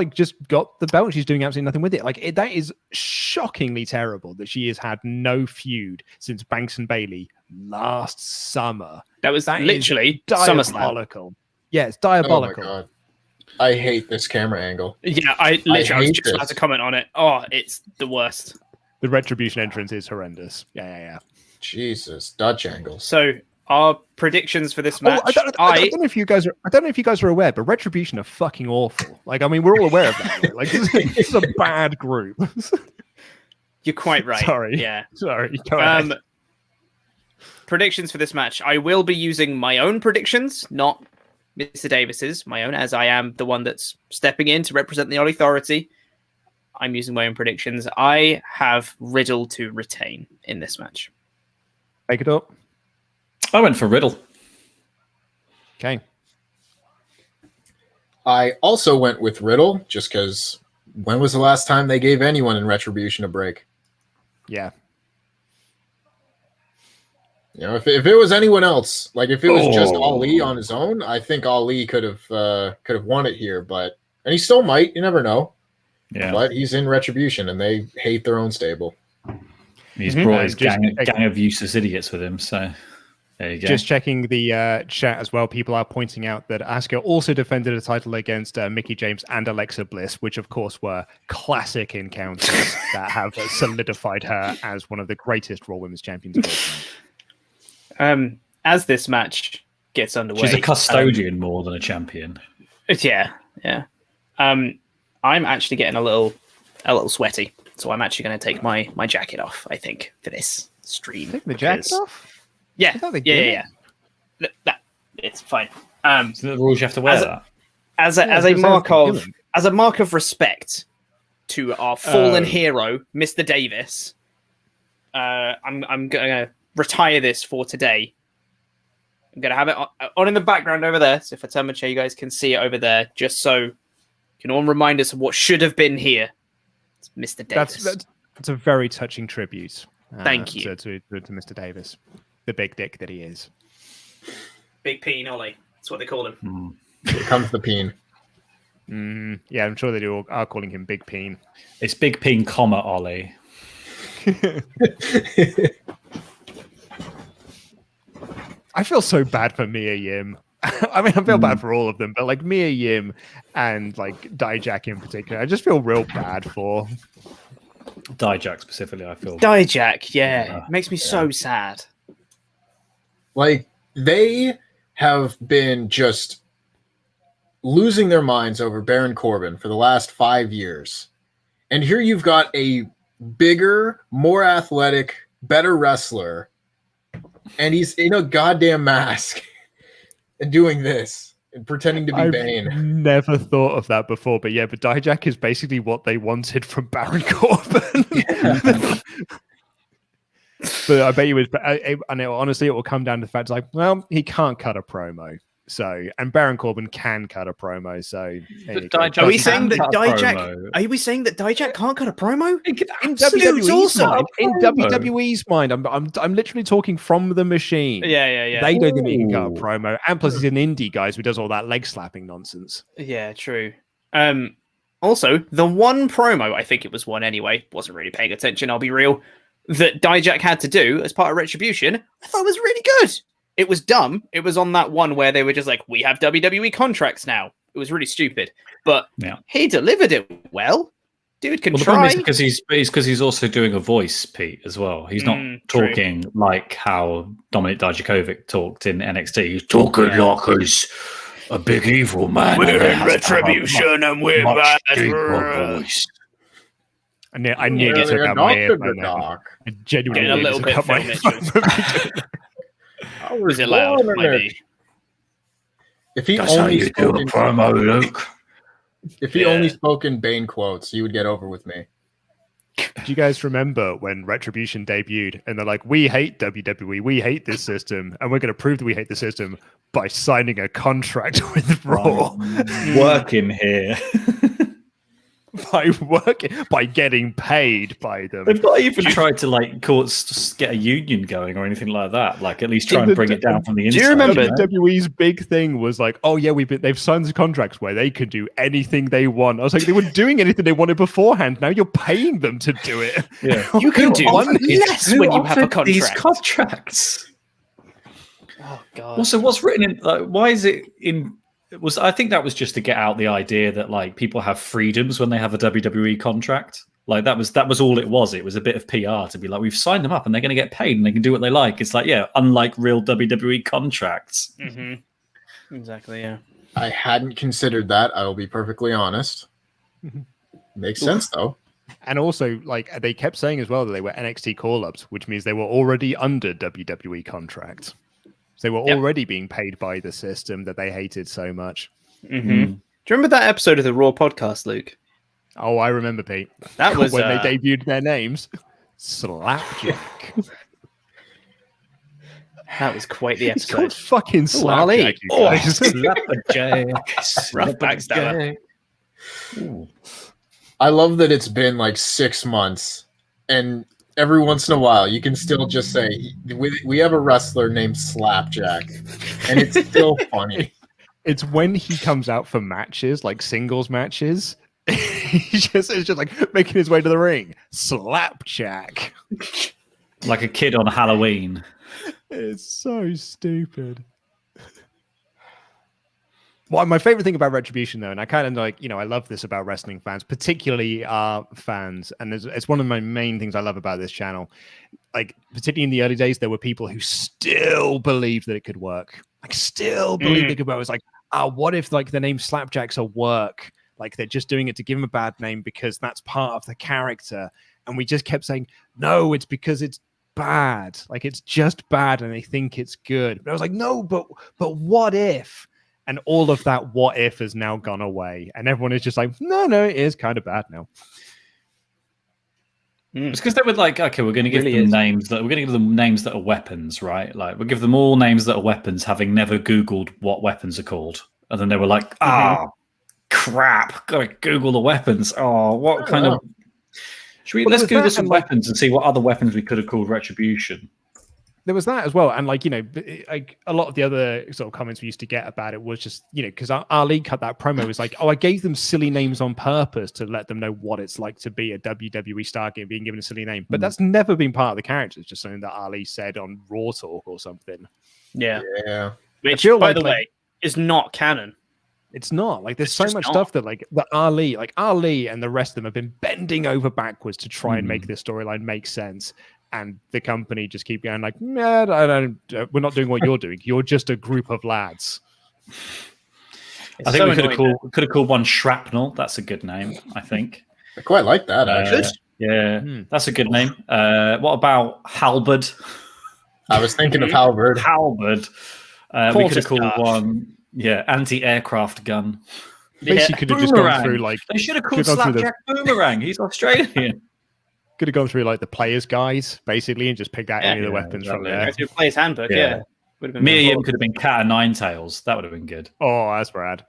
got the belt. She's doing absolutely nothing with it. That is shockingly terrible that she has had no feud since Banks and Bailey last summer. That literally diabolical. Yeah, it's diabolical. Oh my God. I hate this camera angle. Yeah, I was just about to comment on it. Oh, it's the worst. The Retribution entrance is horrendous. Yeah. Jesus, Dutch angle. So our predictions for this match. I don't know if you guys are aware, but Retribution are fucking awful. We're all aware of that. Right? This is a bad group. You're quite right. Sorry. Yeah. Sorry. Go ahead. Predictions for this match. I will be using my own predictions, not Mr. Davis's, my own, as I am the one that's stepping in to represent the authority. I'm using my own predictions. I have Riddle to retain in this match. Make it up. I went for Riddle. Okay. I also went with Riddle, just because when was the last time they gave anyone in Retribution a break? Yeah. If it was anyone else, if it was just Ali on his own, I think Ali could have won it here. And he still might. You never know. Yeah. But he's in Retribution, and they hate their own stable. He's brought his gang of useless idiots with him. So there you go. Just checking the chat as well. People are pointing out that Asuka also defended a title against Mickie James and Alexa Bliss, which of course were classic encounters that have solidified her as one of the greatest Raw Women's Champions of all time. As this match gets underway, she's a custodian more than a champion. Yeah. I'm actually getting a little sweaty, so I'm actually going to take my jacket off. I think for this stream. Take the jacket off? Yeah. It's fine. So the rules you have to wear that as a mark of respect to our fallen hero, Mr. Davis. I'm going to retire this for today. I'm going to have it on in the background over there. So if I turn my chair, you guys can see it over there, just so you can all remind us of what should have been here. It's Mr. Davis. That's a very touching tribute. Thank you. To Mr. Davis, the big dick that he is. Big Peen Ollie. That's what they call him. Here comes the Peen. Yeah, I'm sure they are calling him Big Peen. It's Big Peen, Ollie. I feel so bad for Mia Yim. I feel bad for all of them, but Mia Yim and Dijak in particular, I just feel real bad for. Dijak specifically, I feel. Dijak, it makes me so sad. They have been just losing their minds over Baron Corbin for the last 5 years. And here you've got a bigger, more athletic, better wrestler, and he's in a goddamn mask and doing this and pretending to be Bane. I've never thought of that before, but yeah, but Dijak is basically what they wanted from Baron Corbin. Yeah. But I bet you was, and honestly, it will come down to the fact like, well, he can't cut a promo. So, and Baron Corbin can cut a promo. So, are we saying that Dijak? Are we saying that Dijak can't cut a promo? In WWE's mind, I'm literally talking from the machine. Yeah. They don't think he can cut a promo, and plus he's an indie guy who does all that leg slapping nonsense. Yeah, true. Also, the one promo, I think it was one anyway, wasn't really paying attention. I'll be real. That Dijak had to do as part of Retribution, I thought was really good. It was dumb. It was on that one where they were just like, we have WWE contracts now. It was really stupid. But he delivered it well. Dude can try. Because he's also doing a voice, Pete, as well. He's not talking like how Dominik Dijakovic talked in NXT. He's talking like he's a big evil man. We're in Retribution and we're bad. I nearly took out my earphone. I genuinely a little bit my Was it loud? Maybe. If he only spoke in promo, Luke. If he only spoke in Bane quotes, he would get over with me. Do you guys remember when Retribution debuted and they're like, we hate WWE, we hate this system, and we're going to prove that we hate the system by signing a contract with Raw? Working here. by getting paid by them. They've not even tried to get a union going or anything like that. Like at least try and bring it down from the inside. Do you remember WWE's big thing was like, oh yeah, they've signed contracts where they can do anything they want. I was like, they were doing anything they wanted beforehand. Now you're paying them to do it. Yeah, you can do one less when you have a contract. These contracts. Oh god. Also, what's written in? Why is it in? I think that was just to get out the idea that like people have freedoms when they have a WWE contract. Like that was all it was. It was a bit of PR to be like, we've signed them up and they're going to get paid and they can do what they like. It's like, yeah, unlike real WWE contracts. Mm-hmm. Exactly. Yeah. I hadn't considered that. I will be perfectly honest. Makes sense though. And also, like they kept saying as well that they were NXT call-ups, which means they were already under WWE contracts. They were already being paid by the system that they hated so much. Mm-hmm. Do you remember that episode of the Raw podcast, Luke? Oh, I remember, Pete. That was when they debuted their names. Slapjack. That was quite the episode. It's called fucking Slapjack. Slapjack. Rough backstabber. I love that it's been like 6 months and every once in a while, you can still just say, we have a wrestler named Slapjack, and it's still funny. It's when he comes out for matches, like singles matches, it's just like making his way to the ring. Slapjack. Like a kid on Halloween. It's so stupid. Well, my favorite thing about Retribution, though, and I kind of like, I love this about wrestling fans, particularly our fans, and it's one of my main things I love about this channel. Like, particularly in the early days, there were people who still believed that it could work. Like, still believed it could work. It was like, what if like the name Slapjack's a work? Like they're just doing it to give him a bad name because that's part of the character. And we just kept saying, no, it's because it's bad. Like it's just bad, and they think it's good. But I was like, no, but what if? And all of that what if has now gone away. And everyone is just like, no, it is kind of bad now. It's because they were like, okay, we're going to give them names that are weapons, right? Like we'll give them all names that are weapons, having never Googled what weapons are called. And then they were like, crap, gotta Google the weapons. Oh, what kind of... Let's Google some weapons and see what other weapons we could have called Retribution. There was that as well. And like, like a lot of the other sort of comments we used to get about it was just, because Ali cut that promo. It was like, I gave them silly names on purpose to let them know what it's like to be a WWE star game being given a silly name. But that's never been part of the character. It's just something that Ali said on Raw Talk or something. Yeah. Which, by the way, is not canon. It's not. Like, there's so much stuff that, like, Ali and the rest of them have been bending over backwards to try and make this storyline make sense. And the company just keep going like, we're not doing what you're doing. You're just a group of lads. I think we could have called one Shrapnel. That's a good name, I think. I quite like that, actually. Yeah, that's a good name. What about Halberd? I was thinking of Halberd. Halberd. We could have called one, anti-aircraft gun. Basically, could have just gone through like they should have called Slapjack Boomerang. He's Australian. Could have gone through like the players' guys basically and just picked out any of the weapons from there. Go through players' handbook. Yeah. Miriam could have been Cat of Nine Tails. That would have been good. Oh, that's rad.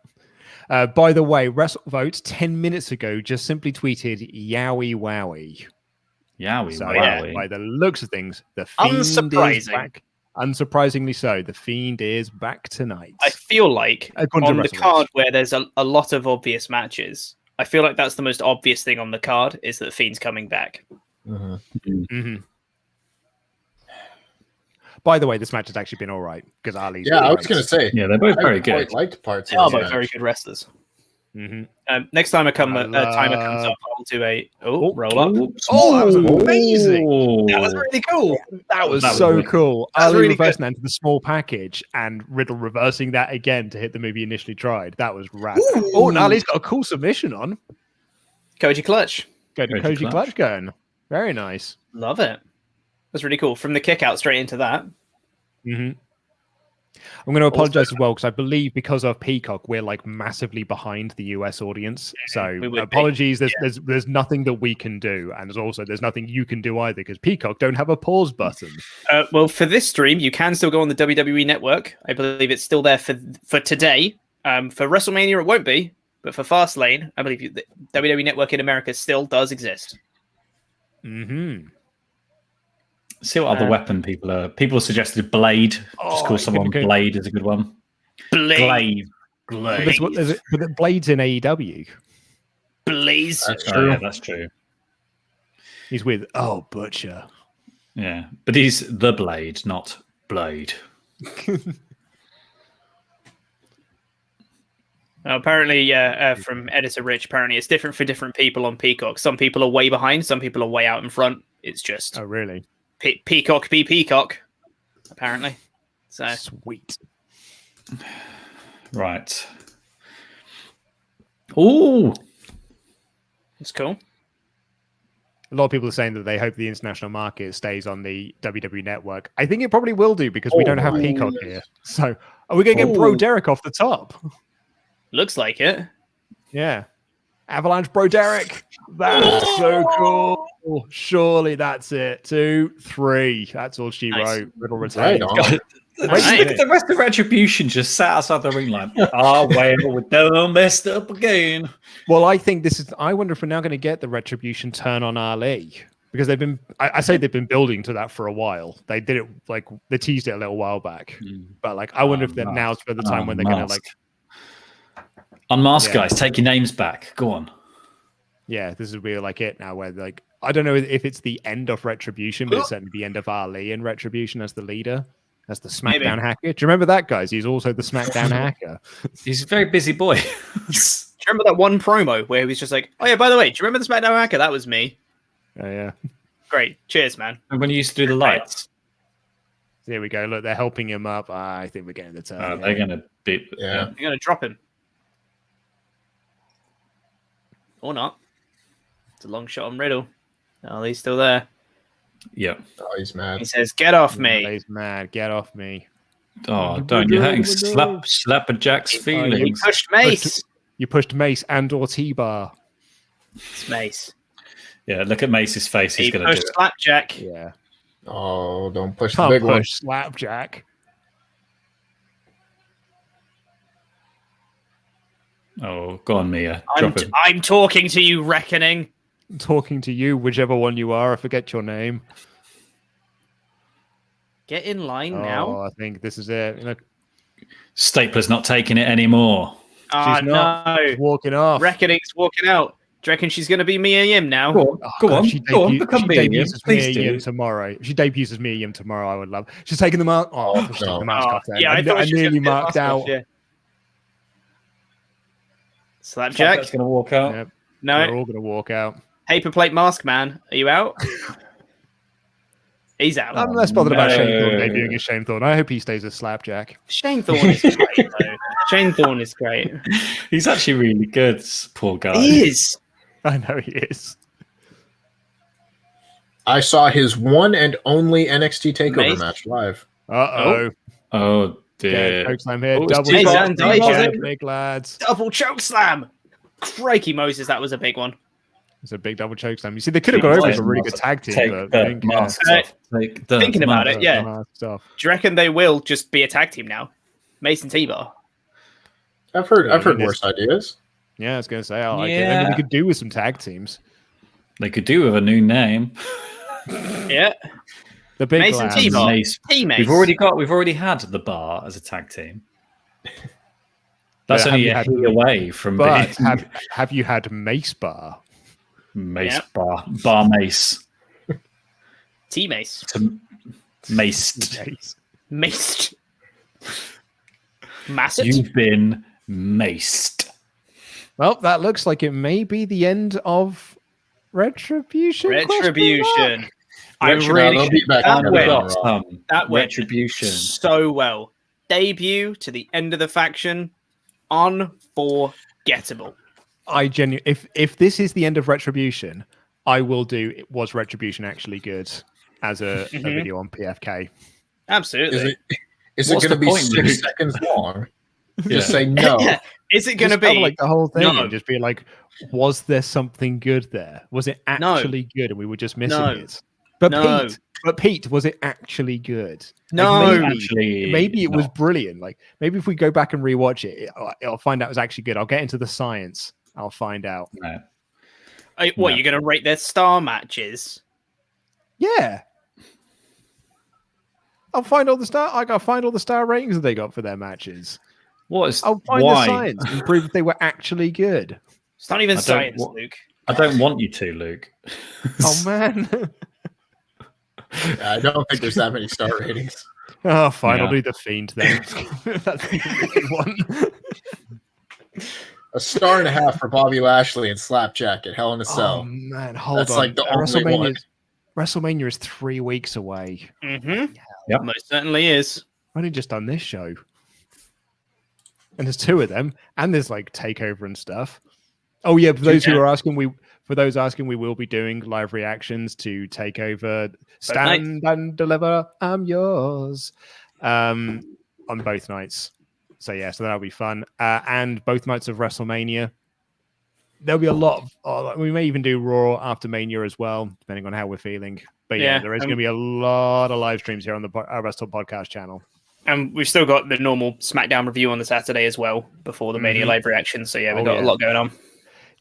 By the way, WrestleVote 10 minutes ago just simply tweeted Yowie Wowie. Yowie So, Wowie. by the looks of things, the Fiend is back. Unsurprisingly so, the Fiend is back tonight. I feel like on the card where there's a lot of obvious matches, I feel like that's the most obvious thing on the card is that Fiend's coming back. By the way, this match has actually been all right because Ali's. Yeah, I was going to say. Yeah, they're both very good. I liked parts. They are both very good wrestlers. Next time a timer comes up, I'll do a roll up. Oh, that was amazing! That was really cool. That was so cool. Ali reversing that into the small package and Riddle reversing that again to hit the move he initially tried. That was rad. Oh, and Ali's got a cool submission on. Koji Clutch. Koji Clutch going. Very nice. Love it. That's really cool. From the kick out straight into that. I'm going to apologize as well because I believe because of Peacock we're like massively behind the US audience. So apologies. There's nothing that we can do, and there's nothing you can do either because Peacock don't have a pause button. Well, for this stream, you can still go on the WWE Network. I believe it's still there for today. For WrestleMania, it won't be, but for Fastlane, I believe the WWE Network in America still does exist. See what other weapon people are. People have suggested Blade. Just call someone Blade is a good one. Blade. But Blade's in AEW. Blaze. That's true. Yeah, that's true. He's with Butcher. Yeah, but he's the Blade, not Blade. Apparently, from Editor Rich, apparently it's different for different people on Peacock. Some people are way behind, some people are way out in front. It's just... Oh, really? Peacock be Peacock, apparently. So sweet. Right. Ooh. It's cool. A lot of people are saying that they hope the international market stays on the WWE Network. I think it probably will do because we don't have Peacock here. So are we going to get Bro Derek off the top? Looks like it. Yeah. Avalanche Bro Derek. That's so cool. Surely that's it. 2, 3. That's all she wrote. Riddle retains. Look at the rest of Retribution just sat outside the ring like, we're done messed up again. Well, I think I wonder if we're now going to get the Retribution turn on Ali. Because they've been, I say they've been building to that for a while. They did it, they teased it a little while back. But, I wonder if now's for the time when they're going to, Unmask, guys. Take your names back. Go on. Yeah, this is really it now where I don't know if it's the end of Retribution, but it's certainly the end of Ali in Retribution as the leader, as the SmackDown hacker. Do you remember that, guys? He's also the SmackDown hacker. He's a very busy boy. Do you remember that one promo where he was just like, oh yeah, by the way, do you remember the SmackDown hacker? That was me. Oh yeah. Great. Cheers, man. And when you used to do the lights. There we go. Look, they're helping him up. I think we're getting the turn. They're going to beat. Yeah. They're going to drop him. Or not. It's a long shot on Riddle. Oh, he's still there. Yeah. Oh, he's mad. He says, get off me. He's mad. Get off me. Oh, don't. You're hurting Slapperjack's feelings. He pushed Mace. You pushed Mace and or T-Bar. It's Mace. Yeah, look at Mace's face. He's going to do it. Slapjack. Yeah. Oh, don't push the big one. Slapjack. Oh, go on, Mia. I'm talking to you, Reckoning. I'm talking to you, whichever one you are. I forget your name. Get in line now. I think this is it. Stapler's not taking it anymore. Oh, no. She's walking off. Reckoning's walking out. Do you reckon she's going to be Mia Yim now? Go on. She debuts as Mia Yim tomorrow. If she debuts as Mia Yim tomorrow, I would love. She's taking the mask. The mask off. Yeah, I nearly marked out. Slapjack. That's going to walk out. Yep. No. They're all going to walk out. Paper plate mask man. Are you out? He's out. I'm less bothered about Shane Thorne debuting as Shane Thorne. I hope he stays as Slapjack. Shane Thorne is great, though. Shane Thorne is great. He's actually really good, poor guy. He is. I know he is. I saw his one and only NXT Takeover Mace? match live. Uh-oh. Oh Yeah, dear. chokeslam here. Oh, it's Double T-Bar. choke. T-Bar, Yeah, was it? big lads. Double choke slam. Crikey Moses, that was a big one. It's a big double chokeslam. You see, they could have gone over as a really good tag team. Take but I the think, masks off. Take the Thinking about masks it, yeah. Stuff. Do you reckon they will just be a tag team now? Mason T-Bar. I've heard Yeah, worse ideas. Yeah, I was going to say, I like it. Yeah. Maybe they could do with some tag teams. They could do with a new name. Yeah. The big Mason lads. T-Bar. Mace. T-Mace. We've already had the Bar as a tag team. That's But only a have you heel away from But being have you had Mace Bar? Mace Yep. Bar Mace. T-Mace. Maced. Maced. Massett. You've been maced. Well, that looks like it may be the end of Retribution. Retribution. I Retro- really they'll be back that together went, on Raw. that went Retribution. so well. Debut to the end of the faction. Unforgettable. I genuinely, if this is the end of Retribution, I will do. Was Retribution actually good as a video on PFK? Absolutely. Is it What's going to the be point, 6 Luke? seconds long? Yeah. Just say no. Is it going to Just cover, be like the whole thing No. and just be like, was there something good there? Was it No. actually good and we were just missing No. it? But No. Pete, was it actually good? No. Like, Actually, maybe it was not. brilliant. Like maybe if we go back and rewatch it, I'll find out it was actually good. I'll get into the science. I'll find out. No. What, No. you're going to rate their star matches? Yeah. I'll find all the star ratings that they got for their matches. What is I'll find why? the science and prove that they were actually good. It's not even I don't science, wa- Luke. I don't want you to, Luke. Oh man. I don't think there's that many star ratings. Oh, fine. I'll Yeah. do the Fiend then. That's the easy one. A star and a half for Bobby Lashley and Slapjack at Hell in a Oh Cell. man, hold That's on. like the only one. WrestleMania is 3 weeks away. Mm-hmm. Yep. Most certainly is. I've only just done this show. And there's 2 of them, and there's like takeover and stuff. Oh yeah, for those who are asking, we will be doing live reactions to Takeover. Stand and deliver, I'm yours. On both nights. So yeah, so that'll be fun. And both nights of WrestleMania. There'll be a lot of. We may even do Raw after Mania as well, depending on how we're feeling. But yeah, there is going to be a lot of live streams here on the WrestleTalk Podcast channel. And we've still got the normal SmackDown review on the Saturday as well before the Mania live reaction. So yeah, we've got a lot going on.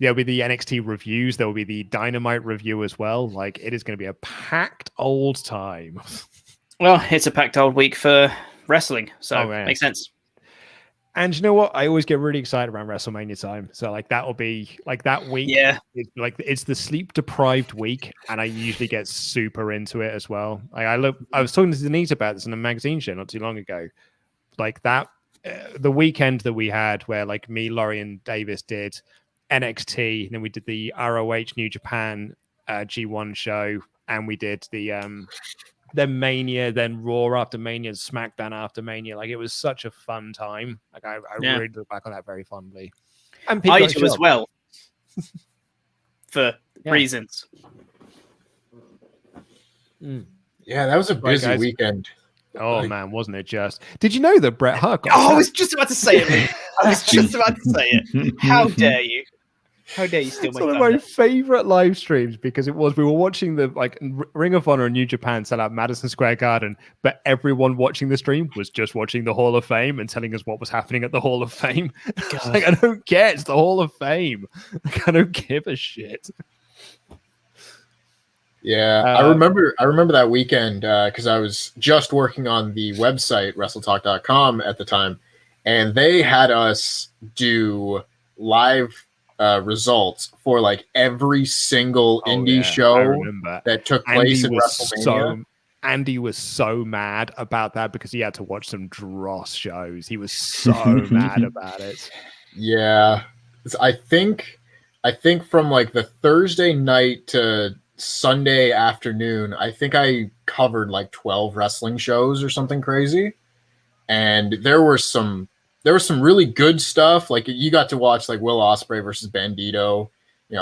There'll be the NXT reviews. There will be the Dynamite review as well. Like it is going to be a packed old time. Well, it's a packed old week for wrestling, so man. makes sense. And you know what? I always get really excited around WrestleMania time. So like that'll be like that week. Yeah. It's the sleep deprived week, and I usually get super into it as well. I was talking to Denise about this in a magazine show not too long ago. Like that, the weekend that we had where like me, Laurie, and Davis did NXT, and then we did the ROH New Japan G1 show, and we did the then Mania, then Raw after Mania, SmackDown after Mania. Like it was such a fun time. Like I really look back on that very fondly. And I do as well. For Yeah. reasons. Yeah, that was a busy guys. weekend. Oh man, wasn't it just? Did you know that Bret Hart got Oh, I was just about to say it. Luke. I was just about to say it. How dare you? How dare you steal It's my one of my thunder? favorite live streams because we were watching the like Ring of Honor and New Japan sell out Madison Square Garden, but everyone watching the stream was just watching the Hall of Fame and telling us what was happening at the Hall of Fame. Like, I don't care. It's the Hall of Fame. Like, I don't give a shit. Yeah, I remember that weekend because I was just working on the website WrestleTalk.com at the time, and they had us do live results for like every single indie show that took place in WrestleMania. Andy was so mad about that because he had to watch some dross shows. He was so mad about it. Yeah, I think from like the Thursday night to Sunday afternoon, I think I covered like 12 wrestling shows or something crazy. And there was some really good stuff. Like you got to watch like Will Ospreay versus Bandito,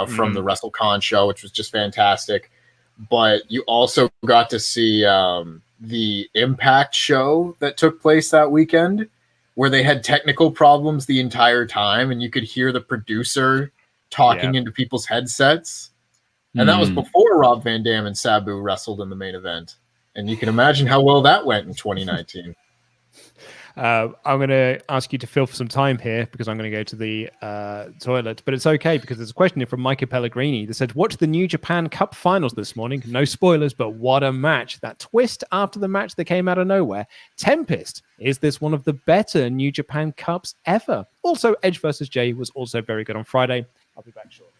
from the WrestleCon show, which was just fantastic. but you also got to see the Impact show that took place that weekend, where they had technical problems the entire time, and you could hear the producer talking into people's headsets. And that was before Rob Van Dam and Sabu wrestled in the main event. And you can imagine how well that went in 2019. I'm going to ask you to fill for some time here because I'm going to go to the toilet. But it's okay because there's a question here from Micah Pellegrini that said, watch the New Japan Cup finals this morning. No spoilers, but what a match. That twist after the match that came out of nowhere. Tempest, is this one of the better New Japan Cups ever? Also, Edge versus Jay was also very good on Friday. I'll be back shortly.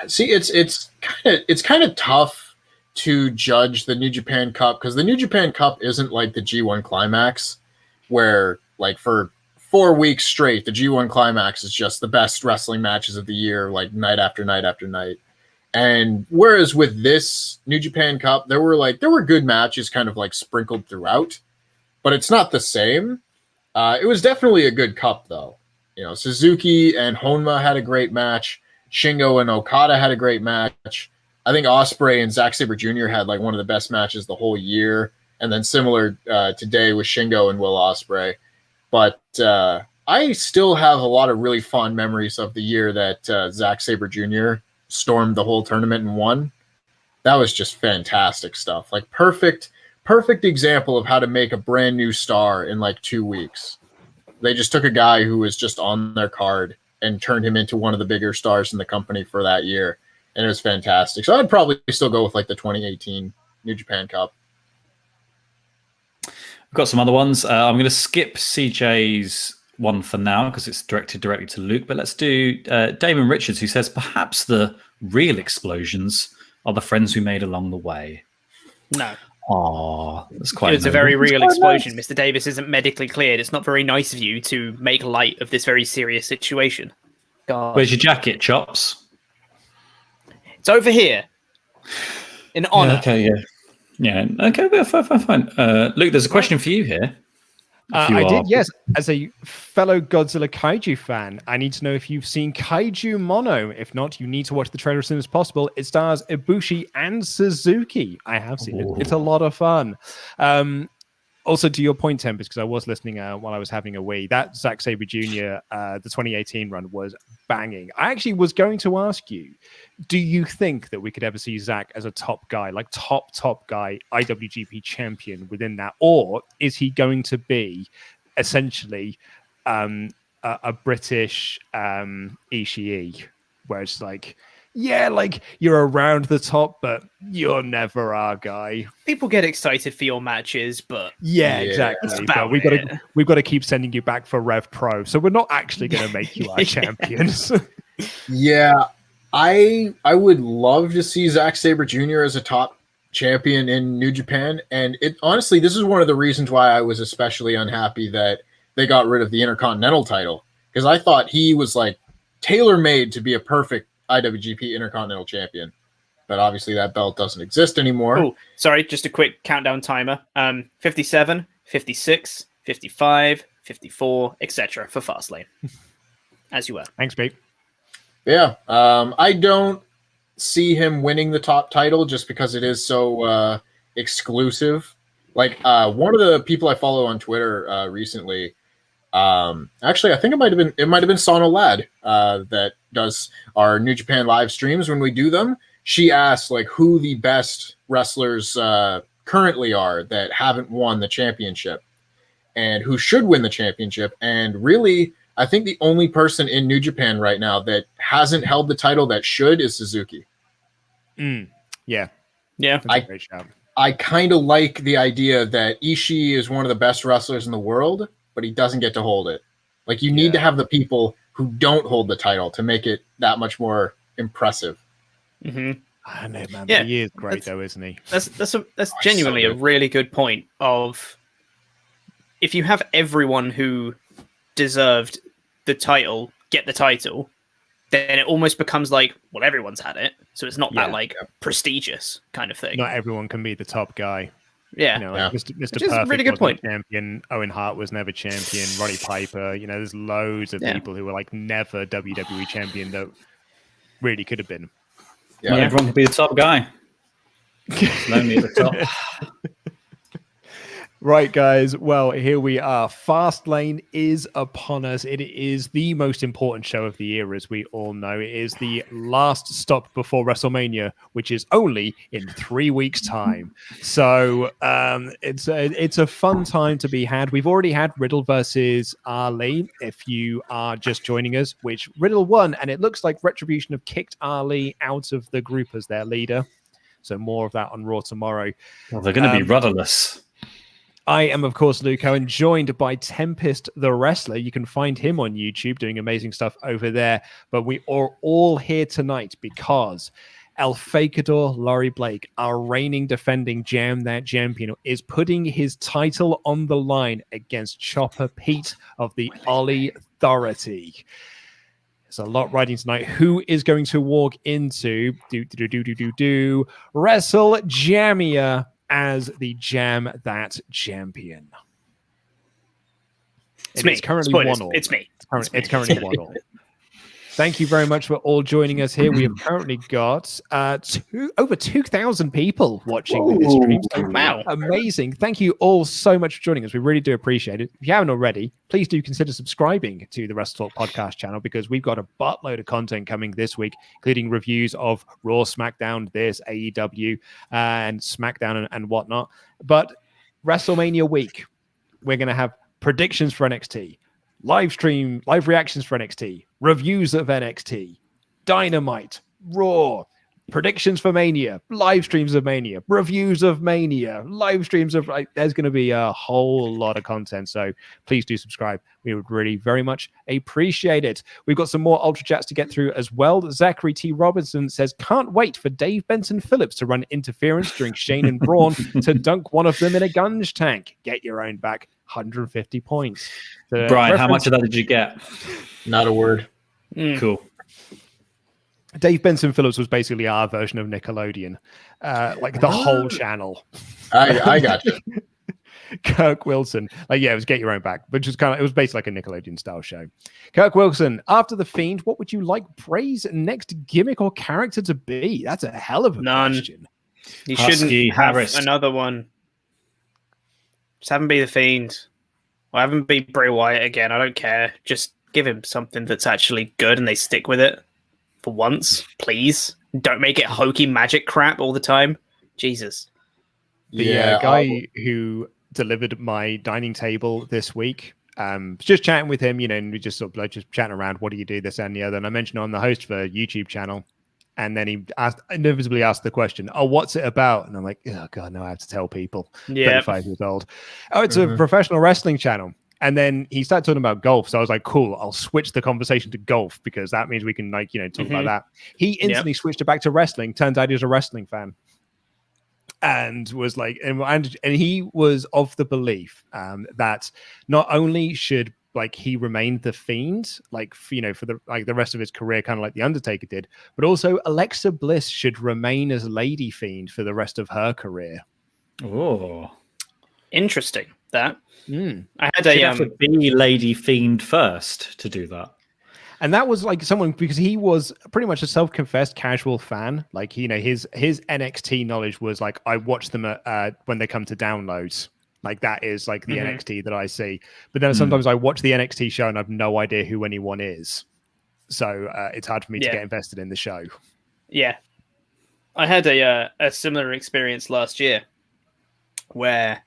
See, it's kind of tough to judge the New Japan Cup because the New Japan Cup isn't like the G1 Climax, where like for 4 weeks straight, the G1 Climax is just the best wrestling matches of the year, like night after night after night. And whereas with this New Japan Cup, there were good matches kind of like sprinkled throughout, but it's not the same. It was definitely a good cup though. You know, Suzuki and Honma had a great match. Shingo and Okada had a great match. I think Ospreay and Zack Sabre Jr. had like one of the best matches the whole year. And then similar today with Shingo and Will Ospreay. But I still have a lot of really fond memories of the year that Zack Sabre Jr. stormed the whole tournament and won. That was just fantastic stuff. Like perfect example of how to make a brand new star in like 2 weeks. They just took a guy who was just on their card and turned him into one of the bigger stars in the company for that year. And it was fantastic. So I'd probably still go with like the 2018 New Japan Cup. We've got some other ones. I'm going to skip CJ's one for now because it's directed directly to Luke. But let's do Damon Richards, who says, perhaps the real explosions are the friends we made along the way. No. Oh, that's quite. It's a very real explosion. Nice. Mr. Davis isn't medically cleared. It's not very nice of you to make light of this very serious situation. God. Where's your jacket, Chops? It's over here. In honor. Yeah, okay, yeah. Okay, well, fine. Luke, there's a question for you here. I did, yes. As a fellow Godzilla Kaiju fan, I need to know if you've seen Kaiju Mono. If not, you need to watch the trailer as soon as possible. It stars Ibushi and Suzuki. I have seen it. It's a lot of fun. Also, to your point, Tempest, because I was listening while I was having a wee, that Zack Sabre Jr., the 2018 run was banging. I actually was going to ask you, do you think that we could ever see Zack as a top guy, like top guy, IWGP champion within that? Or is he going to be essentially a British Ishii, where it's like, yeah, like you're around the top, but you're never our guy. People get excited for your matches, but yeah, exactly. But we've got to keep sending you back for Rev Pro, so we're not actually going to make you our champions. Yeah, I would love to see Zack Sabre Jr. as a top champion in New Japan, and honestly, this is one of the reasons why I was especially unhappy that they got rid of the Intercontinental title, because I thought he was like tailor-made to be a perfect IWGP Intercontinental Champion, but obviously that belt doesn't exist anymore. Oh, sorry, just a quick countdown timer. 57, 56, 55, 54, etc. for Fastlane. As you were. Thanks, Pete. Yeah, I don't see him winning the top title just because it is so exclusive. Like one of the people I follow on Twitter recently, actually, I think it might have been Sana Lad that does our New Japan live streams when we do them. She asked like who the best wrestlers currently are that haven't won the championship and who should win the championship. And really, I think the only person in New Japan right now that hasn't held the title that should is Suzuki. Yeah. I kind of like the idea that Ishii is one of the best wrestlers in the world, but he doesn't get to hold it. Like you need to have the people who don't hold the title to make it that much more impressive. Mm-hmm. I know, man. Yeah, he is great though, isn't he? That's genuinely a really good point. Of if you have everyone who deserved the title get the title, then it almost becomes like, well, everyone's had it, so it's not that like prestigious kind of thing. Not everyone can be the top guy. Yeah, you know, like Mr. Which Perfect is really good point. Champion. Owen Hart was never champion. Roddy Piper. You know, there's loads of people who were like never WWE champion that really could have been. Yeah. Not everyone can be the top guy. It's lonely at the top. Right, guys. Well, here we are. Fastlane is upon us. It is the most important show of the year, as we all know. It is the last stop before WrestleMania, which is only in 3 weeks' time. So it's a fun time to be had. We've already had Riddle versus Ali. If you are just joining us, which Riddle won, and it looks like Retribution have kicked Ali out of the group as their leader. So more of that on Raw tomorrow. Well, they're going to be rudderless. I am, of course, Luke Owen, joined by Tempest the Wrestler. You can find him on YouTube doing amazing stuff over there. But we are all here tonight because El Fakador Laurie Blake, our reigning defending Jam That Jampion, is putting his title on the line against Chopper Pete of the Ollie Authority. There's a lot riding tonight. Who is going to walk into WrestleJamia as the Jam That Champion? It's me. It's currently Spoilers. 1-1. It's me. It's currently 1-1. Thank you very much for all joining us here. We have currently got over 2,000 people watching this stream. So wow. Amazing. Thank you all so much for joining us. We really do appreciate it. If you haven't already, please do consider subscribing to the WrestleTalk Podcast channel because we've got a buttload of content coming this week, including reviews of Raw, SmackDown, this, AEW, and SmackDown and whatnot. But WrestleMania week, we're going to have predictions for NXT, live reactions for NXT, reviews of NXT, Dynamite, Raw, predictions for Mania, live streams of Mania, reviews of Mania, live streams of... there's going to be a whole lot of content, so please do subscribe. We would really very much appreciate it. We've got some more Ultra Chats to get through as well. Zachary T. Robinson says, can't wait for Dave Benson Phillips to run interference during Shane and Braun to dunk one of them in a gunge tank. Get your own back. 150 points. Brian, how much of that did you get? Not a word. Cool. Dave Benson Phillips was basically our version of Nickelodeon, like the whole channel. I got you. Kirk Wilson, it was Get Your Own Back, which was it was basically like a Nickelodeon style show. Kirk Wilson, after the Fiend, what would you like Bray's next gimmick or character to be? That's a hell of a question. You Husky shouldn't have Harris. another one. Just have him be the Fiend. Or have him be Bray Wyatt again. I don't care. Just give him something that's actually good and they stick with it for once, please. Don't make it hokey magic crap all the time. Jesus. The guy who delivered my dining table this week, just chatting with him, and we just sort of just chatting around, what do you do, this and the other. And I mentioned on the host for YouTube channel. And then he inevitably asked the question, oh, what's it about? And I'm like, oh, God, no, I have to tell people. Yeah. 35 years old. Oh, it's a professional wrestling channel. And then he started talking about golf. So I was like, cool, I'll switch the conversation to golf because that means we can, talk about that. He instantly switched it back to wrestling. Turns out he was a wrestling fan. And was like, and he was of the belief that not only should he remained the Fiend, for the rest of his career, kind of like the Undertaker did, but also Alexa Bliss should remain as Lady Fiend for the rest of her career. Oh, interesting. That I had have to be Lady Fiend first to do that. And that was someone, because he was pretty much a self-confessed casual fan. His NXT knowledge was I watch them when they come to downloads. That is the NXT that I see. But then sometimes I watch the NXT show and I have no idea who anyone is. So it's hard for me to get invested in the show. Yeah. I had a similar experience last year where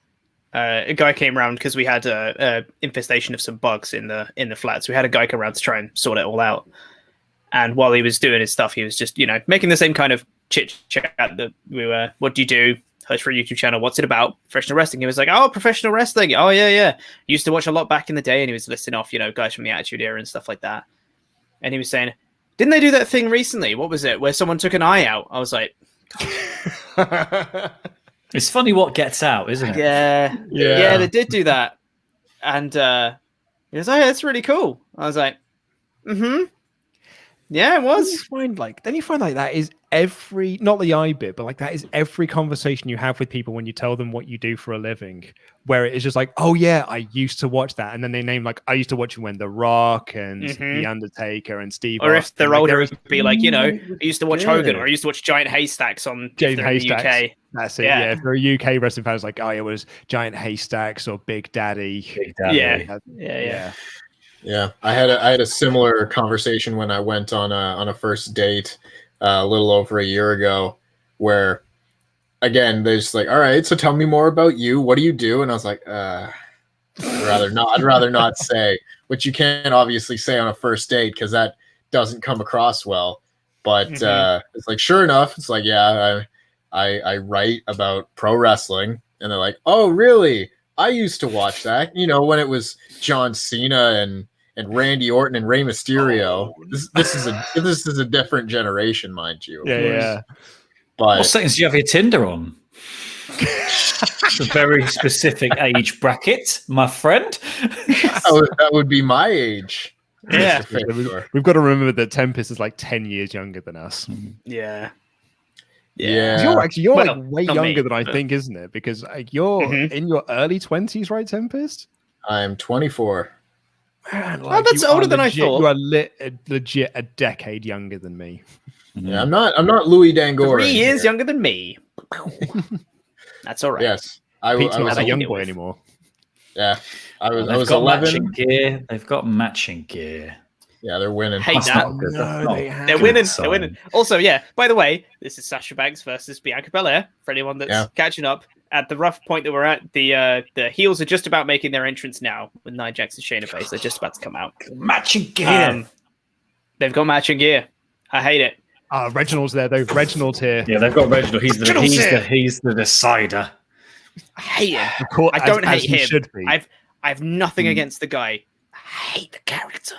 a guy came around because we had a infestation of some bugs in the flats. We had a guy come around to try and sort it all out. And while he was doing his stuff, he was just, making the same kind of chit chat that we were, what do you do? Host for a YouTube channel. What's it about? Professional wrestling. He was like, oh, professional wrestling. Oh, yeah. Used to watch a lot back in the day. And he was listing off, guys from the Attitude Era and stuff like that. And he was saying, didn't they do that thing recently? What was it? Where someone took an eye out? I was like, it's funny what gets out, isn't it? Yeah, they did do that. And he was like, that's really cool. I was like, yeah, it was. Then you find that is every, not the I bit, but like that is every conversation you have with people when you tell them what you do for a living, where it is just like, oh yeah, I used to watch that, and then they name like, I used to watch it when The Rock and The Undertaker and Steve, or if they're older, it would be like, you know, I Ooh, used to watch good. Hogan, or I used to watch Giant Haystacks on Giant if they're in the Haystacks. UK. That's it. Yeah. Yeah, if they're a UK wrestling fan, it's like, oh, it was Giant Haystacks or Big Daddy. Big Daddy. Yeah. Yeah, I had a similar conversation when I went on a first date a little over a year ago, where again they're just like, all right, so tell me more about you. What do you do? And I was like, I'd rather not say, which you can't obviously say on a first date because that doesn't come across well. But it's like, sure enough, it's like, yeah, I write about pro wrestling, and they're like, oh, really? I used to watch that, you know, when it was John Cena and Randy Orton and Rey Mysterio. This is a different generation, mind you. Yeah. But What settings do you have your Tinder on? It's a very specific age bracket, my friend. that would be my age. Yeah. We've got to remember that Tempest is like 10 years younger than us. Yeah. You're Well, like way not younger me, than I but- think, isn't it? Because like you're in your early 20s, right, Tempest? I'm 24. Man, that's you are older than I legit- thought. You are legit a decade younger than me. Yeah, I'm not Louis Dangoor. 3 years younger than me. That's all right. Yes, Pete's I not was a young deal boy with. anymore. Yeah, I They've was got 11. matching gear. They've got matching gear. Yeah, they're winning. Hate That's that. not good. That's No, not they good have. They're winning. sign. They're winning. Also, yeah, by the way, this is Sasha Banks versus Bianca Belair. For anyone that's catching up, at the rough point that we're at, the heels are just about making their entrance now with Nia Jax and Shayna Baszler. They're just about to come out. Matching gear. They've got matching gear. I hate it. Reginald's there though. Reginald's here. Yeah, they've got Reginald. He's Reginald's the decider. I hate him. Of course, I don't as hate he him. should be. I have nothing against the guy. I hate the character.